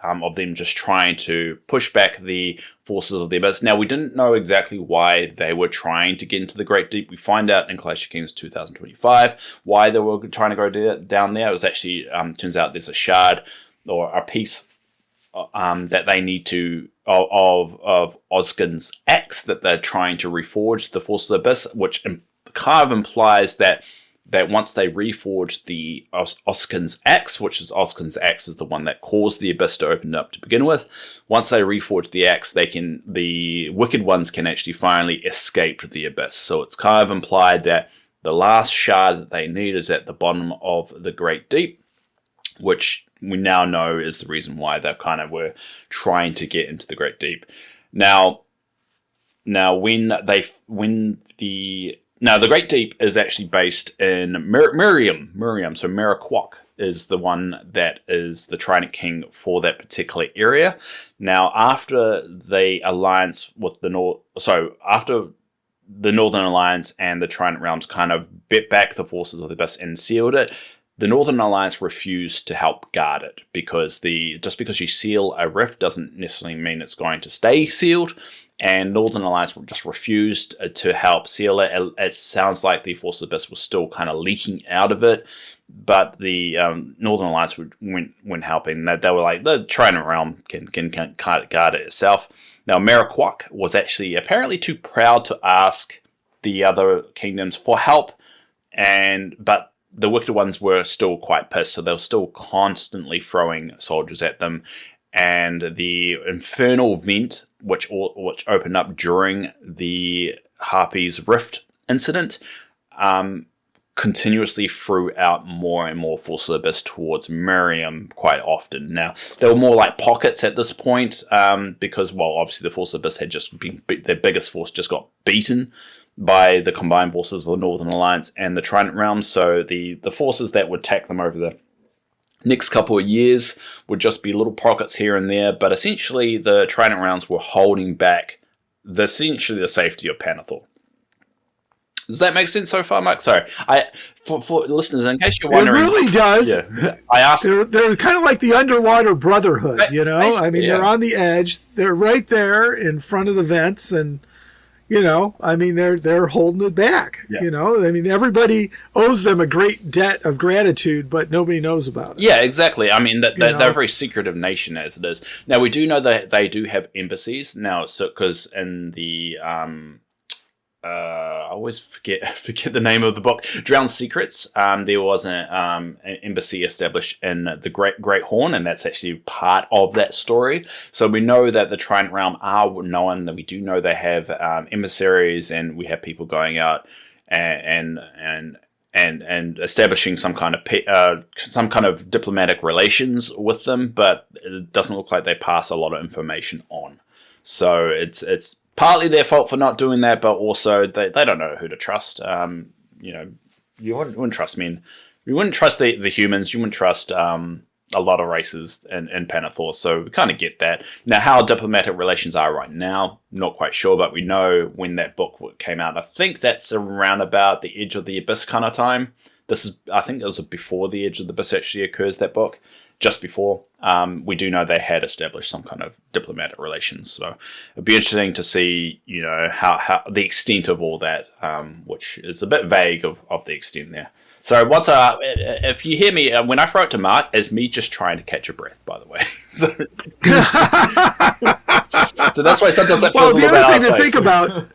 of them just trying to push back the forces of the Abyss. Now, we didn't know exactly why they were trying to get into the Great Deep. We find out in Clash of Kings 2025 why they were trying to go down there. It was actually, turns out there's a shard or a piece that they need to of Oskin's axe that they're trying to reforge the forces of the Abyss, which kind of implies that once they reforge the Oskin's axe, which is Oskin's axe is the one that caused the abyss to open up to begin with. Once they reforge the axe, the wicked ones can actually finally escape the abyss. So it's kind of implied that the last shard that they need is at the bottom of the Great Deep, which we now know is the reason why they kind of were trying to get into the Great Deep. Now the Great Deep is actually based in Miriam. So Miraquok is the one that is the Trident King for that particular area. Now, after the alliance with after the Northern Alliance and the Trident Realms kind of bit back the forces of the Abyss and sealed it, the Northern Alliance refused to help guard it, because just because you seal a rift doesn't necessarily mean it's going to stay sealed. And Northern Alliance just refused to help seal it. It sounds like the Forces of the Abyss was still kind of leaking out of it, but the Northern Alliance went helping. They were like, the Trident Realm can guard it itself. Now, Miraquok was actually apparently too proud to ask the other kingdoms for help, but the Wicked Ones were still quite pissed, so they were still constantly throwing soldiers at them. And the Infernal Vent, which opened up during the Harpy's Rift incident, continuously threw out more and more Force of the Abyss towards Miriam quite often. Now, they were more like pockets at this point, because, well, obviously the Force of the Abyss had just been, their biggest force just got beaten by the combined forces of the Northern Alliance and the Trident Realm, so the forces that would attack them over the next couple of years would just be little pockets here and there, but essentially the Trident Realms were holding back essentially the safety of Panathor. Does that make sense so far, Mark? Sorry, for listeners, in case you're wondering, it really does. Yeah, I asked. They're kind of like the underwater brotherhood, you know. I mean, they're on the edge. They're right there in front of the vents, and you know, I mean, they're holding it back. Yeah. You know, I mean, everybody owes them a great debt of gratitude, but nobody knows about it. Yeah, exactly. I mean, they're a very secretive nation as it is. Now, we do know that they do have embassies now, so because in the I always forget the name of the book, Drowned Secrets. There was an embassy established in the Great Horn, and that's actually part of that story. So we know that the Trident Realm are known, that we do know they have emissaries, and we have people going out and establishing some kind of diplomatic relations with them, but it doesn't look like they pass a lot of information on. So it's partly their fault for not doing that, but also they don't know who to trust. You know, you wouldn't trust men. You wouldn't trust the humans. You wouldn't trust a lot of races in Panathor. So we kind of get that. Now, how diplomatic relations are right now, not quite sure, but we know when that book came out. I think that's around about the Edge of the Abyss kind of time. I think it was before the Edge of the Abyss actually occurs, that book. Just before. We do know they had established some kind of diplomatic relations, so it'd be interesting to see, you know, how the extent of all that, which is a bit vague of the extent there. So if you hear me when I throw it to Mark, it's me just trying to catch a breath. By the way, so that's why sometimes that feels a little bit out of place.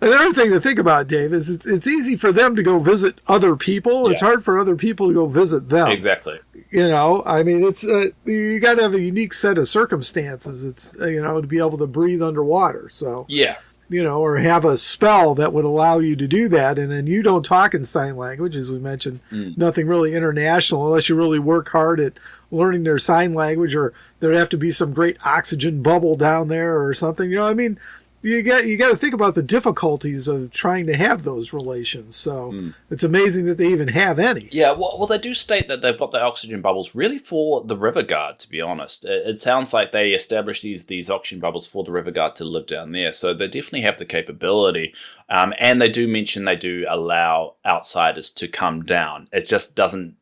Another thing to think about, Dave, is it's easy for them to go visit other people. Yeah. It's hard for other people to go visit them. Exactly. You know, I mean, it's you got to have a unique set of circumstances. It's to be able to breathe underwater. So yeah, or have a spell that would allow you to do that. And then you don't talk in sign language, as we mentioned. Nothing really international unless you really work hard at learning their sign language, or there'd have to be some great oxygen bubble down there or something. You know, I mean. You got to think about the difficulties of trying to have those relations. So it's amazing that they even have any. Yeah, well, they do state that they've got the oxygen bubbles really for the River Guard, to be honest. It sounds like they established these oxygen bubbles for the River Guard to live down there. So they definitely have the capability. And they do mention they do allow outsiders to come down. It just doesn't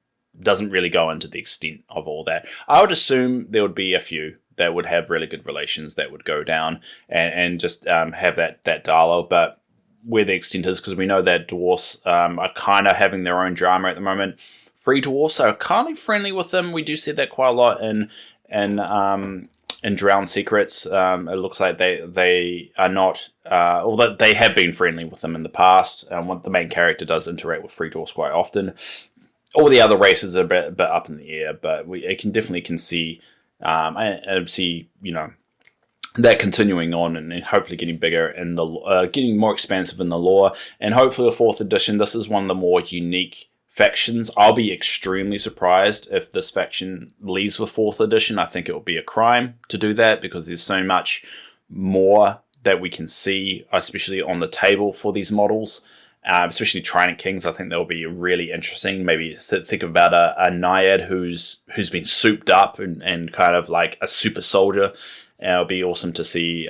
really go into the extent of all that. I would assume there would be a few that would have really good relations that would go down and just have that dialogue. But where the extent is, because we know that dwarfs are kind of having their own drama at the moment. Free dwarfs are kind of friendly with them. We do see that quite a lot in Drowned Secrets. It looks like they are not, although they have been friendly with them in the past. The main character does interact with free dwarfs quite often. All the other races are a bit up in the air, but I can definitely see. I see, that continuing on and hopefully getting bigger in getting more expansive in the lore, and hopefully the 4th edition. This is one of the more unique factions. I'll be extremely surprised if this faction leaves with 4th edition. I think it would be a crime to do that because there's so much more that we can see, especially on the table for these models. Especially Trident Kings, I think they'll be really interesting. Maybe think about a Naiad who's been souped up and kind of like a super soldier. It'll be awesome to see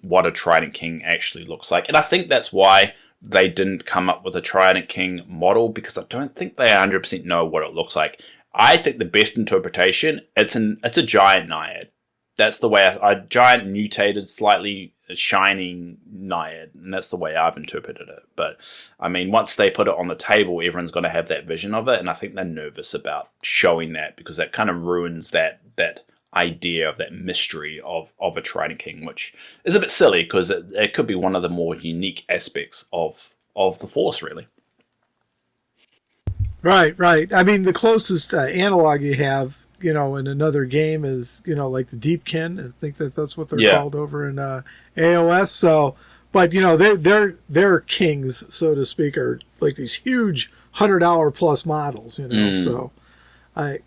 what a Trident King actually looks like. And I think that's why they didn't come up with a Trident King model, because I don't think they 100% know what it looks like. I think the best interpretation, it's a giant Naiad. That's the way a giant mutated, slightly shining Naiad, and that's the way I've interpreted it. But I mean, once they put it on the table, everyone's going to have that vision of it, and I think they're nervous about showing that because that kind of ruins that idea of that mystery of a Trident King, which is a bit silly because it could be one of the more unique aspects of the Force, really. Right. I mean, the closest analog you have, in another game is, like the Deepkin. I think that's what they're called over in AOS. So, but they're kings, so to speak, are like these huge $100 plus models. So I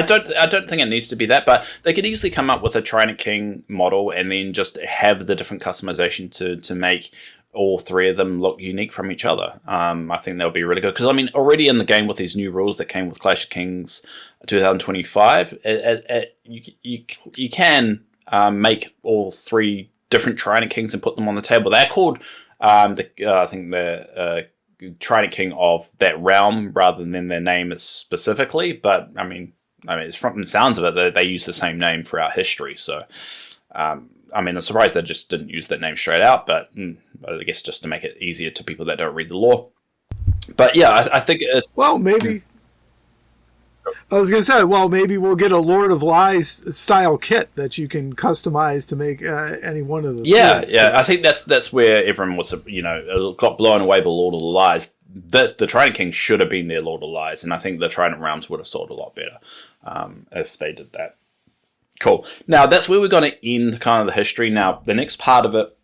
don't think it needs to be that, but they could easily come up with a Trident King model and then just have the different customization to make all three of them look unique from each other. I think that would be really good, because already in the game with these new rules that came with Clash of Kings 2025, you can make all three different Trident Kings and put them on the table. They're called I think the Trident King of that realm rather than their name specifically, but it's from the sounds of it, they use the same name throughout history. So, I'm surprised they just didn't use that name straight out, but I guess just to make it easier to people that don't read the lore. But yeah, I think maybe. I was going to say, maybe we'll get a Lord of Lies style kit that you can customize to make any one of the things. I think that's where everyone was, got blown away by Lord of the Lies. The Trident King should have been their Lord of Lies, and I think the Trident Realms would have sold a lot better if they did that. Cool. Now, that's where we're going to end kind of the history. Now, the next part of it,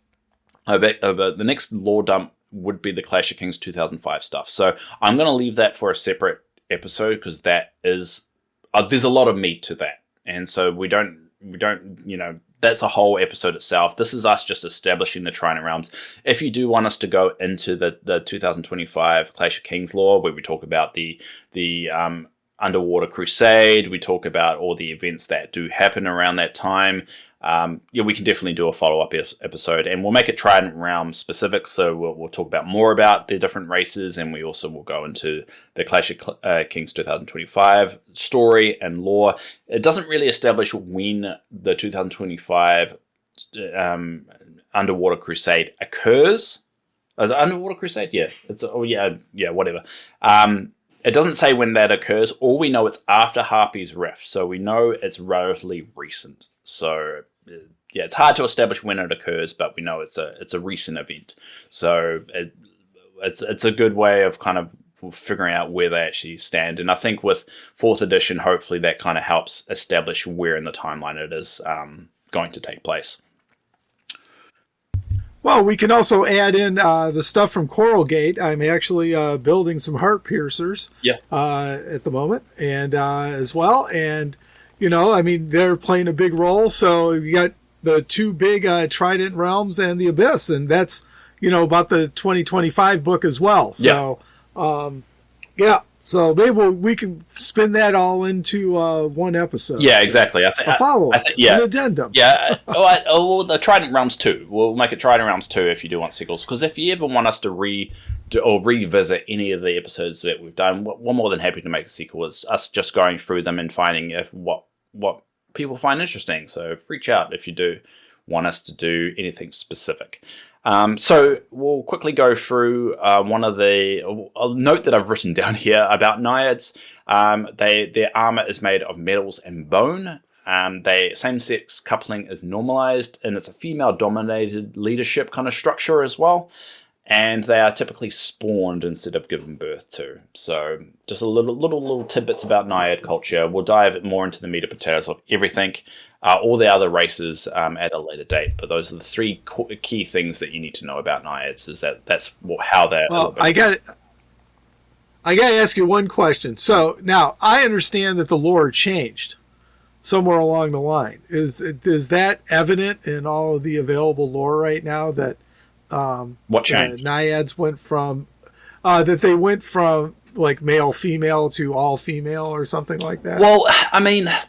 the next lore dump would be the Clash of Kings 2005 stuff. So I'm going to leave that for a separate episode, because that is there's a lot of meat to that, and so we don't that's a whole episode itself. This is us just establishing the Trident Realms. If you do want us to go into the 2025 Clash of Kings lore, where we talk about the Underwater Crusade, we talk about all the events that do happen around that time, we can definitely do a follow-up episode, and we'll make it Trident Realm specific, so we'll talk about more about the different races, and we also will go into the Clash of Kings 2025 story and lore. It doesn't really establish when the 2025 Underwater Crusade occurs. Is it Underwater Crusade? Yeah. Whatever. It doesn't say when that occurs. All we know, it's after Harpy's Rift, so we know it's relatively recent. So it's hard to establish when it occurs, but we know it's a recent event. So it's a good way of kind of figuring out where they actually stand. And I think with 4th edition, hopefully that kind of helps establish where in the timeline it is going to take place. Well, we can also add in the stuff from Coral Gate. I'm actually building some heart piercers at the moment, and as well. And, they're playing a big role. So you got the two big Trident Realms and the Abyss, and that's, about the 2025 book as well. So, so maybe we can spin that all into one episode. Yeah, exactly. A follow-up, an addendum. Yeah. The Trident Realms 2. We'll make it Trident Realms 2 if you do want sequels. Because if you ever want us to revisit any of the episodes that we've done, we're more than happy to make a sequel. It's us just going through them and finding what people find interesting. So reach out if you do want us to do anything specific. So we'll quickly go through a note that I've written down here about Naiads. Their armor is made of metals and bone. Same-sex coupling is normalized, and it's a female-dominated leadership kind of structure as well. And they are typically spawned instead of given birth to. So just a little tidbits about Naiad culture. We'll dive more into the meat and potatoes of everything, all the other races at a later date. But those are the three key things that you need to know about Naiads. That's how they're. Well, I got to ask you one question. So now I understand that the lore changed somewhere along the line. Is that evident in all of the available lore right now that? What changed? Naiads went from that they went from like male female to all female or something like that. Well,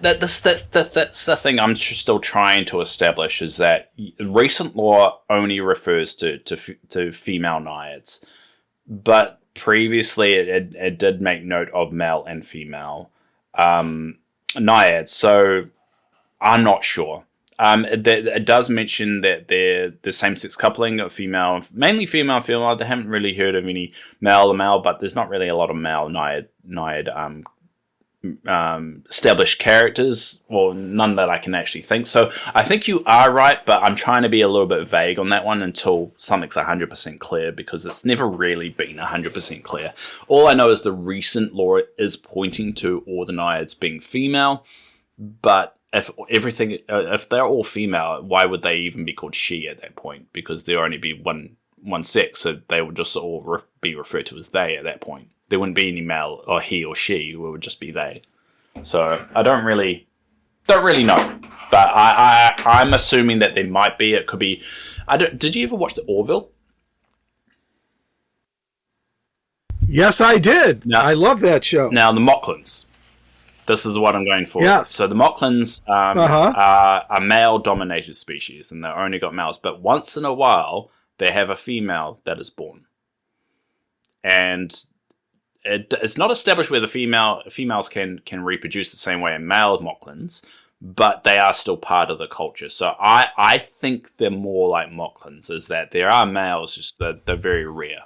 that's the thing I'm still trying to establish, is that recent lore only refers to female Naiads, but previously it did make note of male and female Naiads. So I'm not sure. It does mention that they're the same-sex coupling of female, mainly female. They haven't really heard of any male to male, but there's not really a lot of male Naiad established characters, or none that I can actually think. So I think you are right, but I'm trying to be a little bit vague on that one until something's 100% clear, because it's never really been 100% clear. All I know is the recent lore is pointing to all the Naiads being female, but if they're all female, why would they even be called she at that point? Because there only be one sex, so they would just all be referred to as they at that point. There wouldn't be any male or he or she. It would just be they. So I don't really know, but I'm assuming that there might be. It could be. Did you ever watch the Orville? Yes, I did. Now, I love that show. Now the Mocklins. This is what I'm going for. Yes. So the Mocklins are a male-dominated species, and they've only got males. But once in a while, they have a female that is born, and it's not established whether females can reproduce the same way as male Mocklins, but they are still part of the culture. So I think they're more like Mocklins, is that there are males, just that they're very rare.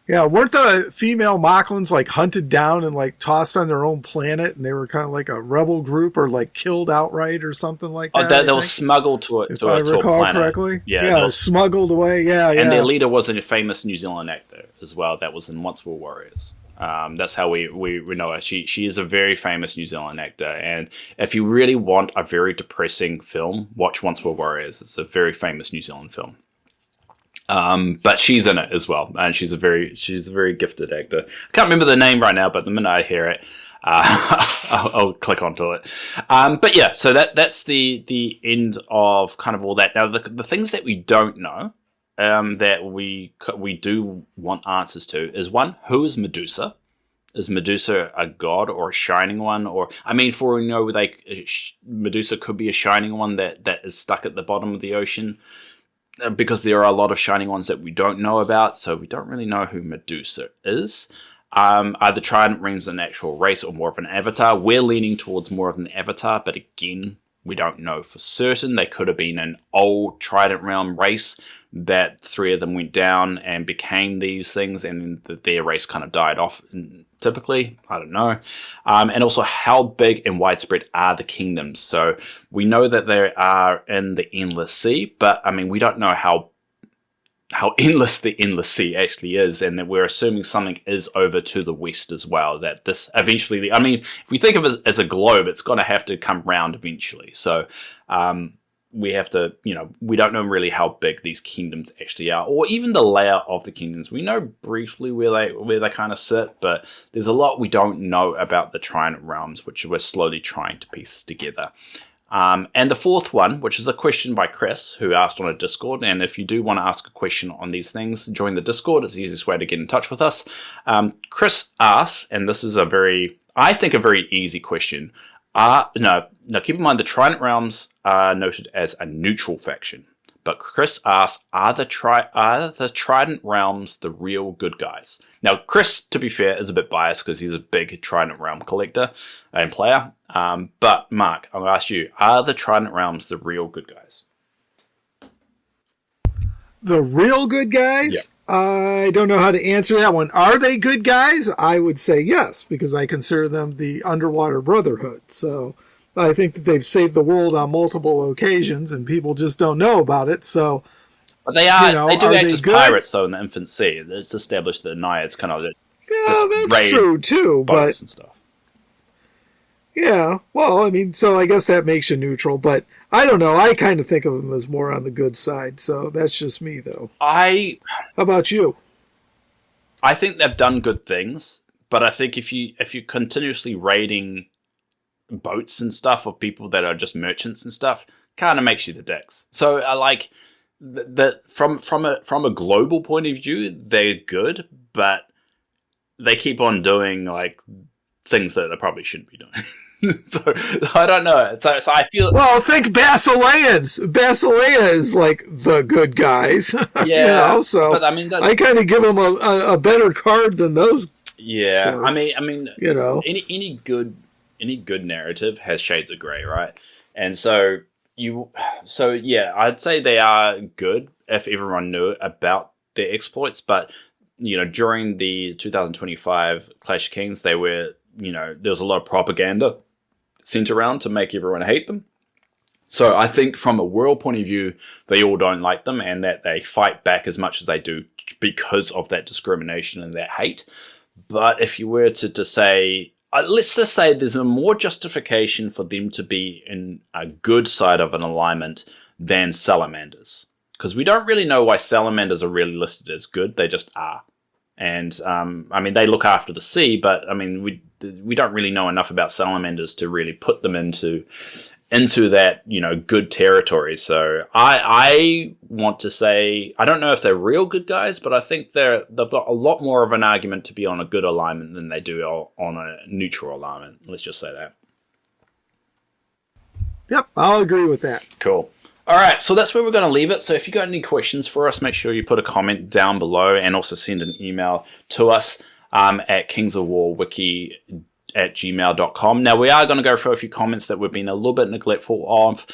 Yeah, weren't the female Mocklins like hunted down and like tossed on their own planet, and they were kind of like a rebel group, or like killed outright, or something like that? They were smuggled to it. If I recall correctly, yeah, smuggled away. Yeah, and their leader was a famous New Zealand actor as well. That was in Once Were Warriors. That's how we know her. She is a very famous New Zealand actor, and if you really want a very depressing film, watch Once Were Warriors. It's a very famous New Zealand film. But she's in it as well, and she's a very gifted actor. I can't remember the name right now, but the minute I hear it, I'll click onto it. But yeah, so that's the end of kind of all that. Now, the things that we don't know, that we do want answers to is, one, who is Medusa? Is Medusa a god or a shining one? Or, I mean, for we know, Medusa could be a shining one that is stuck at the bottom of the ocean. Because there are a lot of shining ones that we don't know about, so we don't really know who Medusa is. Are the Trident Realms an actual race or more of an avatar? We're leaning towards more of an avatar, but again, we don't know for certain. They could have been an old Trident Realm race that 3 of them went down and became these things, and their race kind of died off. Typically, I don't know. And also, how big and widespread are the kingdoms? So we know that they are in the Endless Sea, but I mean, we don't know how endless the Endless Sea actually is, and that we're assuming something is over to the west as well. That this eventually, I mean, if we think of it as a globe, it's going to have to come round eventually. So we have to, we don't know really how big these kingdoms actually are, or even the layout of the kingdoms. We know briefly where they kind of sit, but there's a lot we don't know about the Trident Realms, which we're slowly trying to piece together. And the fourth one, which is a question by Chris, who asked on a Discord. And if you do want to ask a question on these things, join the Discord. It's the easiest way to get in touch with us. Chris asks, and this is I think a very easy question. No, keep in mind the Trident Realms are noted as a neutral faction. But Chris asks, are the Trident Realms the real good guys? Now, Chris, to be fair, is a bit biased because he's a big Trident Realm collector and player. But Mark, I'll ask you, are the Trident Realms the real good guys? The real good guys? Yeah. I don't know how to answer that one. Are they good guys? I would say yes, because I consider them the Underwater Brotherhood. So I think that they've saved the world on multiple occasions, and people just don't know about it. So, but they are. They do act as pirates, though, in the Infant Sea. It's established that Naiads kind of that's true too. But and stuff. Yeah, well, I mean, so I guess that makes you neutral, but I don't know. I kind of think of them as more on the good side, so that's just me, though. How about you? I think they've done good things, but I think if you're continuously raiding boats and stuff of people that are just merchants and stuff, kind of makes you the dicks. So I like that from a global point of view, they're good, but they keep on doing like things that they probably shouldn't be doing. So I don't know. So I feel. Well, think Basileans. Basilea is like the good guys. Yeah. So but I mean, I kind of give them a better card than those. Yeah. Cards. I mean, any good narrative has shades of grey, right? And so yeah, I'd say they are good if everyone knew about their exploits, but during the 2025 Clash of Kings, there was a lot of propaganda sent around to make everyone hate them. So I think from a world point of view, they all don't like them, and that they fight back as much as they do because of that discrimination and that hate. But if you were to say, let's just say there's a more justification for them to be in a good side of an alignment than salamanders. Because we don't really know why salamanders are really listed as good. They just are. And, I mean, they look after the sea, but, I mean, we don't really know enough about salamanders to really put them into that, you know, good territory. So I want to say, I don't know if they're real good guys, but I think they've got a lot more of an argument to be on a good alignment than they do on a neutral alignment. Let's just say that. Yep, I'll agree with that. Cool. All right, so that's where we're going to leave it. So if you got any questions for us, make sure you put a comment down below and also send an email to us at kingsofwarwiki@gmail.com. Now, we are going to go through a few comments that we've been a little bit neglectful of,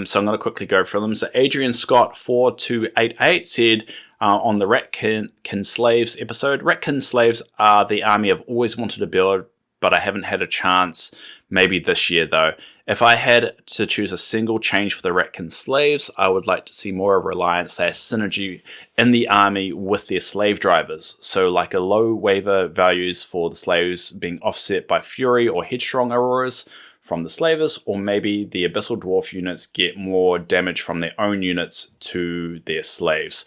so I'm going to quickly go through them. So Adrian Scott 4288 said on the Ratkin Slaves episode, Ratkin Slaves are the army I've always wanted to build, but I haven't had a chance. Maybe this year, though. If I had to choose a single change for the Ratkin Slaves, I would like to see more of reliance/synergy in the army with their slave drivers. So like a low waiver values for the slaves being offset by fury or headstrong auroras from the slavers, or maybe the abyssal dwarf units get more damage from their own units to their slaves.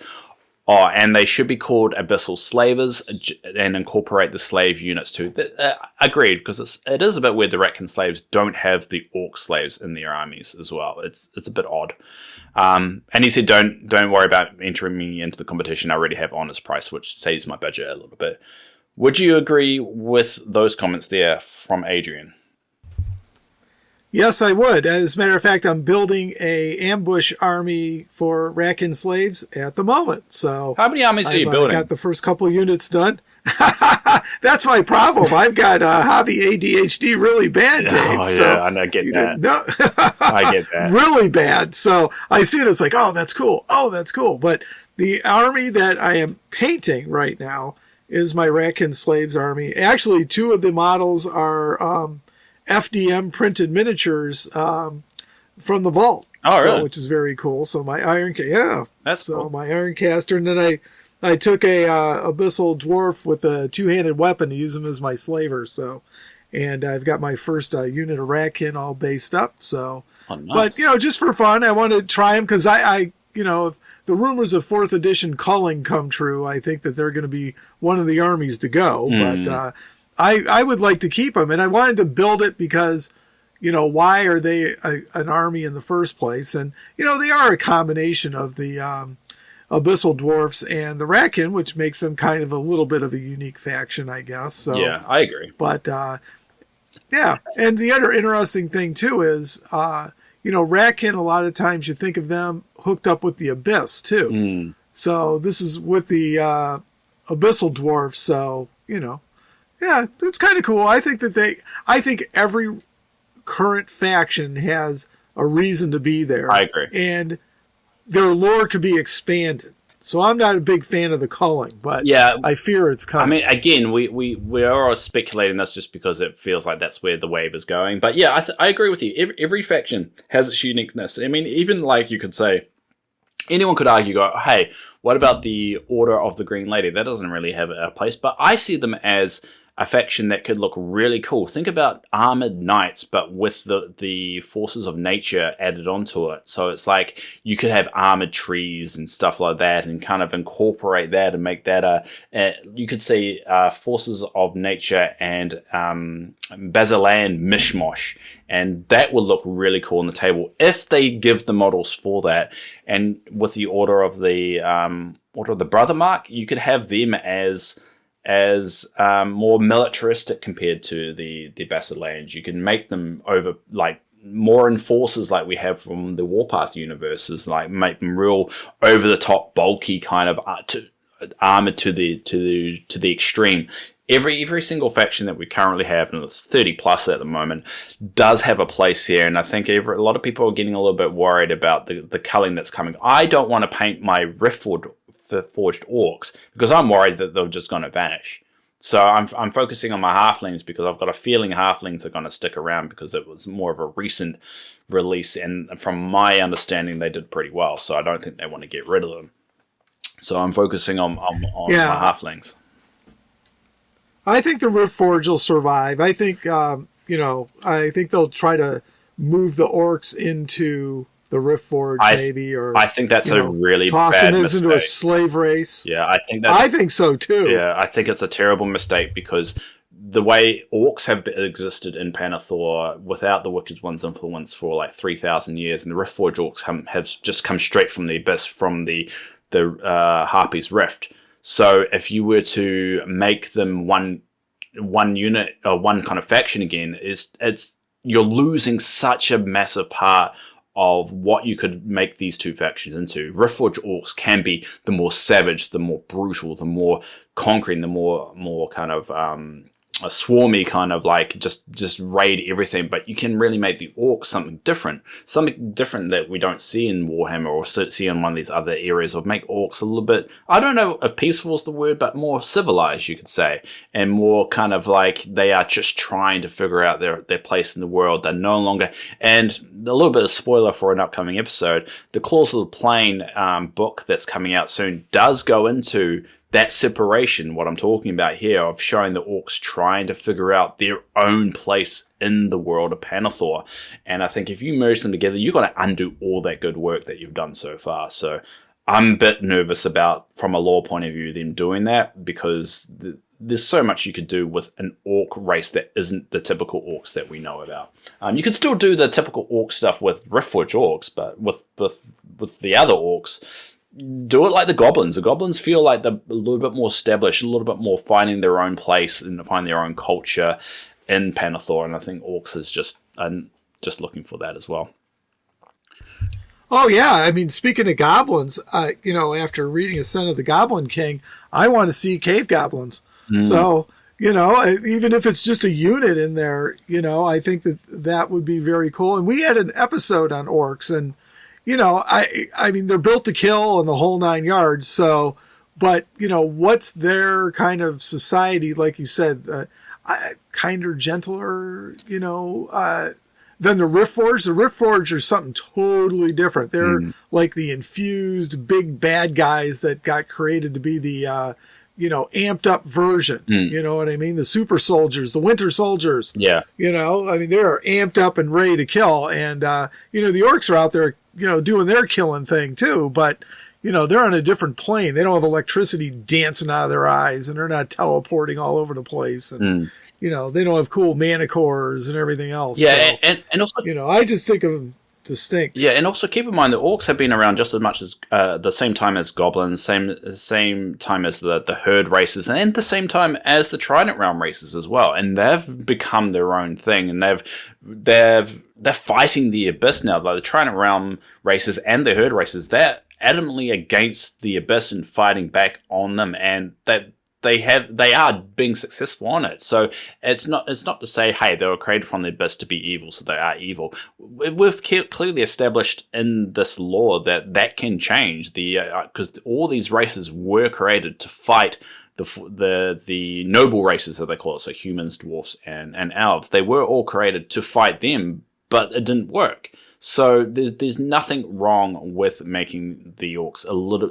Oh, and they should be called abyssal slavers and incorporate the slave units too. Agreed, because it is a bit weird the Ratkin slaves don't have the orc slaves in their armies as well. It's a bit odd. And he said, don't worry about entering me into the competition. I already have honest price, which saves my budget a little bit. Would you agree with those comments there from Adrian? Yes, I would. As a matter of fact, I'm building a ambush army for Ratkin slaves at the moment. So how many armies are you building? I got the first couple units done. That's my problem. I've got hobby ADHD really bad, Dave. Oh, yeah, so I get that. I get that. Really bad. So I see it, it's like, oh, that's cool. Oh, that's cool. But the army that I am painting right now is my Ratkin slaves army. Actually, two of the models are FDM printed miniatures from the vault. Oh, really? Which is very cool. So my That's so cool. my Ironcaster, and then I took a abyssal dwarf with a two-handed weapon to use him as my slaver. So, and I've got my first unit of Ratkin all based up. So, nice. But just for fun, I want to try them because I if the rumors of 4th edition culling come true, I think that they're going to be one of the armies to go. But I would like to keep them, and I wanted to build it because, why are they an army in the first place? And, they are a combination of the abyssal dwarfs and the Ratkin, which makes them kind of a little bit of a unique faction, I guess. So, yeah, I agree. But, yeah, and the other interesting thing, too, is, Ratkin, a lot of times you think of them hooked up with the Abyss, too. So this is with the abyssal dwarfs, so, yeah, that's kind of cool. I think every current faction has a reason to be there. I agree. And their lore could be expanded. So I'm not a big fan of the culling, but yeah, I fear it's coming. I mean, again, we are all speculating that's just because it feels like that's where the wave is going. But yeah, I agree with you. Every faction has its uniqueness. I mean, even like you could say, anyone could argue, hey, what about the Order of the Green Lady? That doesn't really have a place. But I see them as a faction that could look really cool. Think about armored knights, but with the forces of nature added onto it. So it's like you could have armored trees and stuff like that, and kind of incorporate that and make that you could say forces of nature and Basilan mishmash, and that would look really cool on the table if they give the models for that. And with the Order of the Brother Mark, you could have them as more militaristic compared to the Basilans. You can make them over like more enforcers like we have from the Warpath universes, like make them real over the top, bulky kind of armored to the extreme. Every single faction that we currently have, and it's 30 plus at the moment, does have a place here. And I think a lot of people are getting a little bit worried about the culling that's coming. I don't want to paint my Riftforged orcs because I'm worried that they're just going to vanish. So I'm focusing on my halflings because I've got a feeling halflings are going to stick around because it was more of a recent release, and from my understanding they did pretty well, so I don't think they want to get rid of them. So I'm focusing on my halflings. I think the Riftforge will survive. I think, I think they'll try to move the orcs into the Riftforge, maybe, or I think that's a really toss bad them mistake. into a slave race. Yeah, I think so too. Yeah, I think it's a terrible mistake because the way orcs have existed in Panathor without the Wicked One's influence for like 3,000 years, and the Riftforge orcs have just come straight from the abyss, from the Harpy's Rift. So if you were to make them one unit or one kind of faction again, you're losing such a massive part of what you could make these two factions into. Riftforge orcs can be the more savage, the more brutal, the more conquering, the more kind of a swarmy kind of like just raid everything, but you can really make the orcs something different that we don't see in Warhammer or see in one of these other areas, of make orcs a little bit, I don't know if peaceful is the word, but more civilized, you could say, and more kind of like they are just trying to figure out their place in the world. They're no longer, and a little bit of spoiler for an upcoming episode, the Claws of the Plain book that's coming out soon does go into that separation, what I'm talking about here, of showing the orcs trying to figure out their own place in the world of Panathor. And I think if you merge them together, you've got to undo all that good work that you've done so far. So I'm a bit nervous about, from a lore point of view, them doing that, because there's so much you could do with an orc race that isn't the typical orcs that we know about. You could still do the typical orc stuff with Riftforge orcs, but with the other orcs, do it like the goblins. The goblins feel like they're a little bit more established, a little bit more finding their own place and finding their own culture in Panathor, and I think orcs is just looking for that as well. Oh yeah, I mean, speaking of goblins, after reading Ascent of the Goblin King, I want to see cave goblins. So, even if it's just a unit in there, I think that would be very cool. And we had an episode on orcs, and I mean, they're built to kill and the whole 9 yards. So, but what's their kind of society? Like you said, kinder, gentler, than the Riftforge. The Riftforge are something totally different. They're like the infused big bad guys that got created to be the, amped up version. You know what I mean? The super soldiers, the winter soldiers. Yeah. I mean, they're amped up and ready to kill. And, the orcs are out there, doing their killing thing too, but, they're on a different plane. They don't have electricity dancing out of their eyes, and they're not teleporting all over the place. And, they don't have cool manicores and everything else. Yeah. So, and also, I just think of them distinct. Yeah, and also keep in mind the orcs have been around just as much as the same time as goblins, same time as the herd races, and the same time as the Trident Realm races as well. And they've become their own thing, and they're fighting the Abyss now. Like the Trident Realm races and the herd races, they're adamantly against the Abyss and fighting back on them, and that they are being successful on it. So it's not to say, hey, they were created from the Abyss to be evil, so they are evil. We've clearly established in this lore that can change, because all these races were created to fight the noble races, that they call it, so humans, dwarfs, and elves. They were all created to fight them, but it didn't work. So there's nothing wrong with making the orcs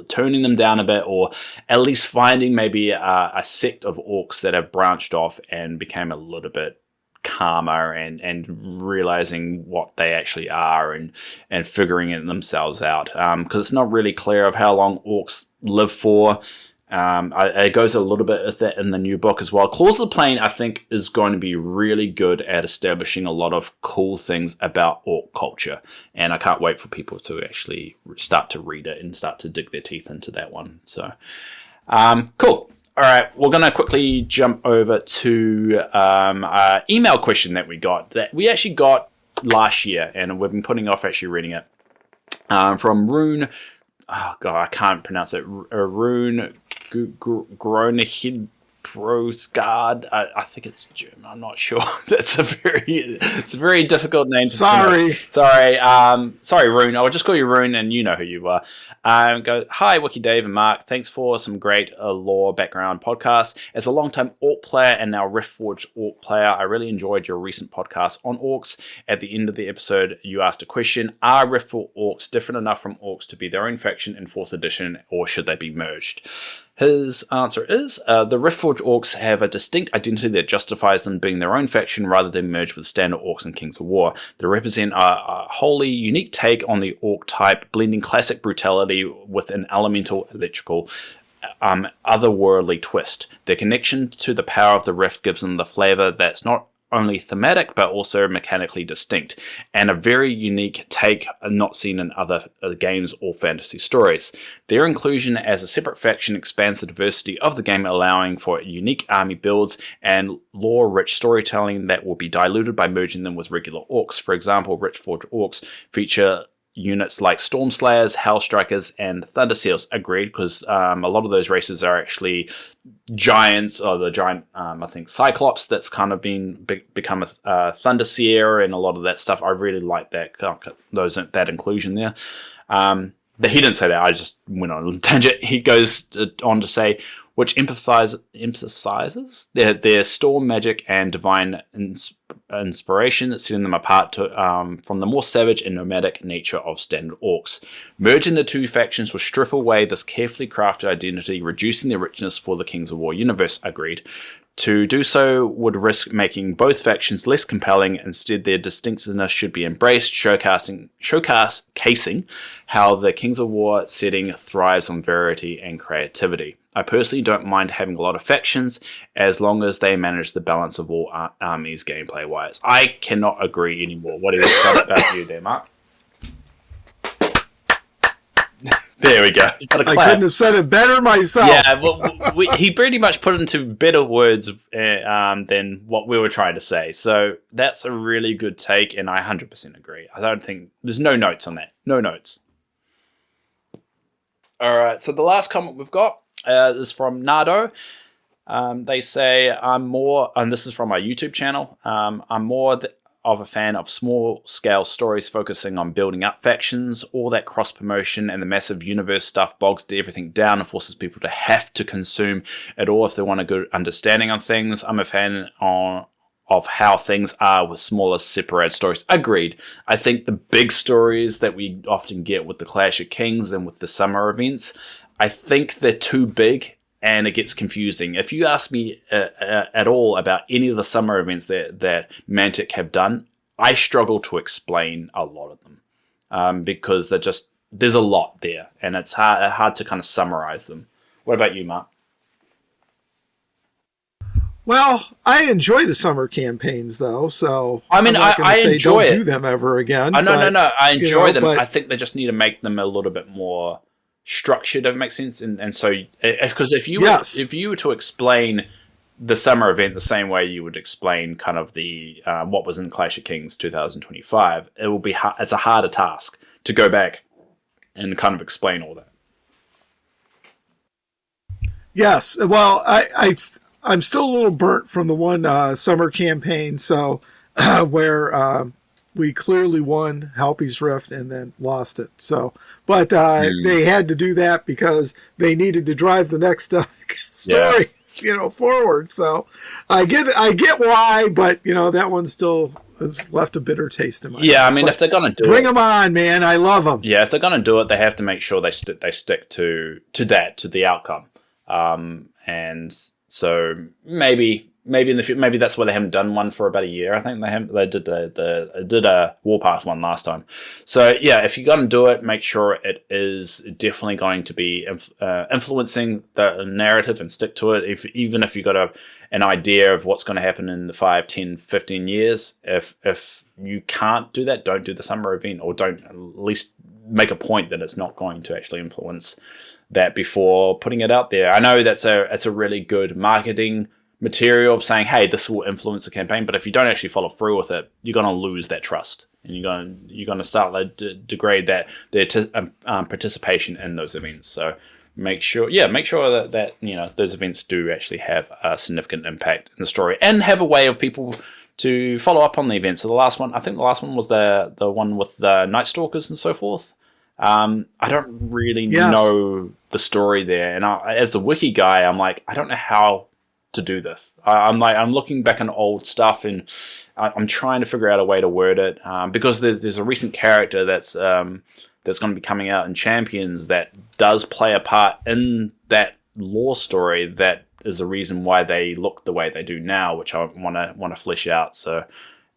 toning them down a bit, or at least finding maybe a sect of orcs that have branched off and became a little bit calmer and realizing what they actually are and figuring it themselves out. Because it's not really clear of how long orcs live for. It goes a little bit of that in the new book as well. Claws of the Plain, I think, is going to be really good at establishing a lot of cool things about orc culture. And I can't wait for people to actually start to read it and start to dig their teeth into that one. So, cool. All right, we're going to quickly jump over to an email question that we actually got last year, and we've been putting off actually reading it, from Rune. Oh, God, I can't pronounce it. Rune Gronehid Prosgard. I think it's German. I'm not sure. It's a very difficult name to pronounce. Sorry, Rune. I'll just call you Rune, and you know who you are. Hi, Wiki Dave and Mark. Thanks for some great lore background podcasts. As a long-time orc player and now Riftforged orc player, I really enjoyed your recent podcast on orcs. At the end of the episode, you asked a question: are Riftforged orcs different enough from orcs to be their own faction in 4th edition, or should they be merged? His answer is, the Riftforged Orcs have a distinct identity that justifies them being their own faction rather than merge with standard Orcs and Kings of War. They represent a wholly unique take on the Orc type, blending classic brutality with an elemental, electrical, otherworldly twist. Their connection to the power of the Rift gives them the flavour that's not only thematic but also mechanically distinct, and a very unique take not seen in other games or fantasy stories. Their inclusion as a separate faction expands the diversity of the game, allowing for unique army builds and lore-rich storytelling that will be diluted by merging them with regular orcs. For example, Riftforged Orcs feature units like Stormslayers, Hellstrikers, and Thunderseals. Agreed, because a lot of those races are actually giants, or the giant, I think, Cyclops that's kind of become a Thunderseer, and a lot of that stuff. I really like that inclusion there. He didn't say that, I just went on a tangent. He goes on to say, which emphasizes their storm magic and divine inspiration, setting them apart from the more savage and nomadic nature of standard orcs. Merging the two factions will strip away this carefully crafted identity, reducing the richness for the Kings of War universe. Agreed. To do so would risk making both factions less compelling. Instead, their distinctiveness should be embraced, showcasing how the Kings of War setting thrives on variety and creativity. I personally don't mind having a lot of factions as long as they manage the balance of all armies gameplay-wise. I cannot agree anymore. What is it about you there, Mark? There we go. I couldn't have said it better myself. Yeah, well, he pretty much put into better words than what we were trying to say. So that's a really good take, and I 100% agree. I don't think... There's no notes on that. No notes. All right, so the last comment we've got is from Nardo. They say, I'm more... And this is from our YouTube channel. I'm more... of a fan of small-scale stories focusing on building up factions. All that cross-promotion and the massive universe stuff bogs everything down and forces people to have to consume it all if they want a good understanding on things. I'm a fan of how things are with smaller, separated stories. Agreed. I think the big stories that we often get with the Clash of Kings and with the summer events, I think they're too big, and it gets confusing. If you ask me at all about any of the summer events that Mantic have done, I struggle to explain a lot of them because there's a lot there, and it's hard to kind of summarize them. What about you, Mark? Well, I enjoy the summer campaigns, though. So I mean, I enjoy don't do them ever again. No. I enjoy them. But I think they just need to make them a little bit more structured, if it makes sense. And so, because if you were to explain the summer event the same way you would explain kind of the what was in Clash of Kings 2025, it will be it's a harder task to go back and kind of explain all that. Yes, well, I'm still a little burnt from the one summer campaign, so where we clearly won Halpi's Rift and then lost it. So, but they had to do that because they needed to drive the next story, forward. So I get why, but that one still has left a bitter taste in my mouth. I mean, if they're gonna bring them on, man, I love them. Yeah, if they're gonna do it, they have to make sure they stick to the outcome. And so maybe in the future, maybe that's why they haven't done one for about a year. I think they did a Warpath one last time. So yeah, if you're going to do it, make sure it is definitely going to be influencing the narrative and stick to it. Even if you've got an idea of what's going to happen in the 5, 10, 15 years, if you can't do that, don't do the summer event, or don't at least make a point that it's not going to actually influence that before putting it out there. I know it's a really good marketing material of saying, hey, this will influence the campaign, but if you don't actually follow through with it, you're going to lose that trust, and you're going to start to degrade their participation in those events. So make sure that those events do actually have a significant impact in the story, and have a way of people to follow up on the event. So the last one was the one with the Night Stalkers and so forth. I don't really know the story there, and as the wiki guy, I'm like, I don't know how to do this. I'm looking back on old stuff, and I'm trying to figure out a way to word it, because there's a recent character that's going to be coming out in Champions that does play a part in that lore story that is the reason why they look the way they do now, which I want to flesh out. So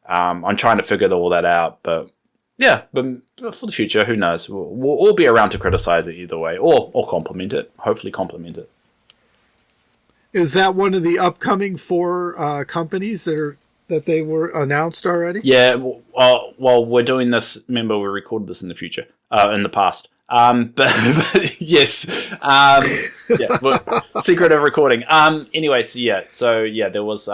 I'm trying to figure all that out, but yeah, but for the future, who knows? We'll all be around to criticize it either way, or compliment it. Hopefully, compliment it. Is that one of the upcoming 4 companies that they were announced already? Yeah. Well, we're doing this. Remember, we recorded this in the past. But yes. Yeah. But secretive recording. Anyway, so yeah, there was.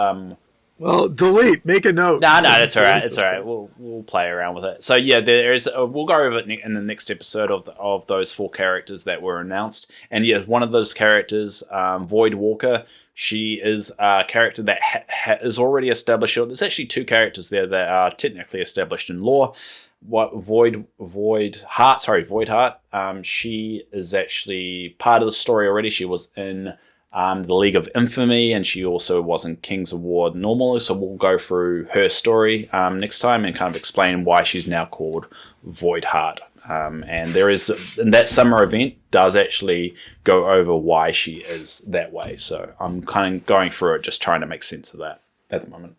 Well, delete. Make a note. No, that's all right. It's all right. We'll play around with it. So yeah, there is. We'll go over it in the next episode of those 4 characters that were announced. And yeah, one of those characters, Void Walker. She is a character that is already established. There's actually 2 characters there that are technically established in lore. Void Heart. She is actually part of the story already. She was in the League of Infamy, and she also was in Kings of War normally, so we'll go through her story next time and kind of explain why she's now called Void Heart. And there is, in that summer event, does actually go over why she is that way. So I'm kind of going through it, just trying to make sense of that at the moment.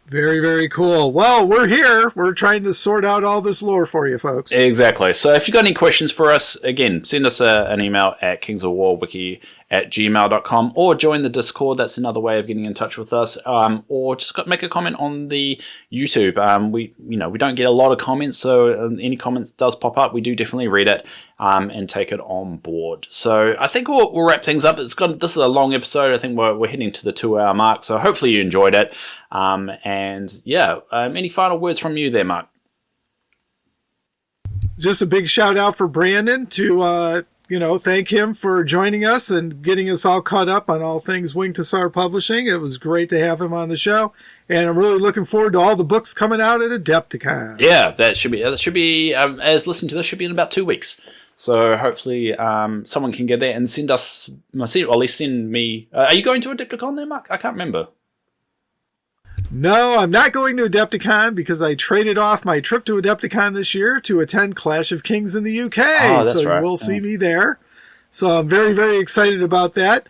Very, very cool. Well, we're here. We're trying to sort out all this lore for you, folks. Exactly. So if you've got any questions for us, again, send us an email at kingsofwarwiki@gmail.com, or join the Discord. That's another way of getting in touch with us. Or just make a comment on the YouTube. We don't get a lot of comments, so any comments does pop up, we do definitely read it and take it on board. So I think we'll wrap things up. This is a long episode. I think we're heading to the 2-hour mark. So hopefully you enjoyed it. Any final words from you there, Mark? Just a big shout out for Brandon to thank him for joining us and getting us all caught up on all things Winged Hussar Publishing. It was great to have him on the show, and I'm really looking forward to all the books coming out at Adepticon. Yeah, that should be as listening to this should be in about 2 weeks. So hopefully someone can get there and send us, or at least send me. Are you going to Adepticon there, Mark? I can't remember. No, I'm not going to Adepticon because I traded off my trip to Adepticon this year to attend Clash of Kings in the UK. Oh, that's so right. You will see me there. So I'm very, very excited about that.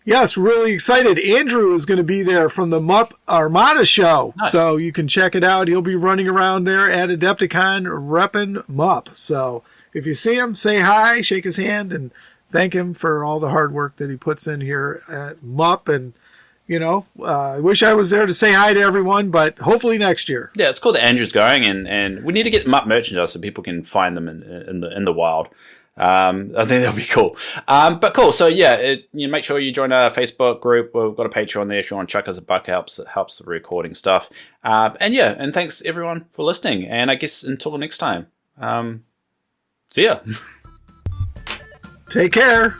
Yes, really excited. Andrew is going to be there from the Mupp Armada show. Nice. So you can check it out. He'll be running around there at Adepticon repping Mupp. So if you see him, say hi, shake his hand, and thank him for all the hard work that he puts in here at Mupp. And I wish I was there to say hi to everyone, but hopefully next year. Yeah, it's cool that Andrew's going, and we need to get Mupp merchandise so people can find them in the wild. I think that'll be cool. But cool. So yeah, make sure you join our Facebook group. We've got a Patreon there if you want to chuck us a buck. It helps the recording stuff. And thanks everyone for listening. And I guess until next time. See ya. Take care.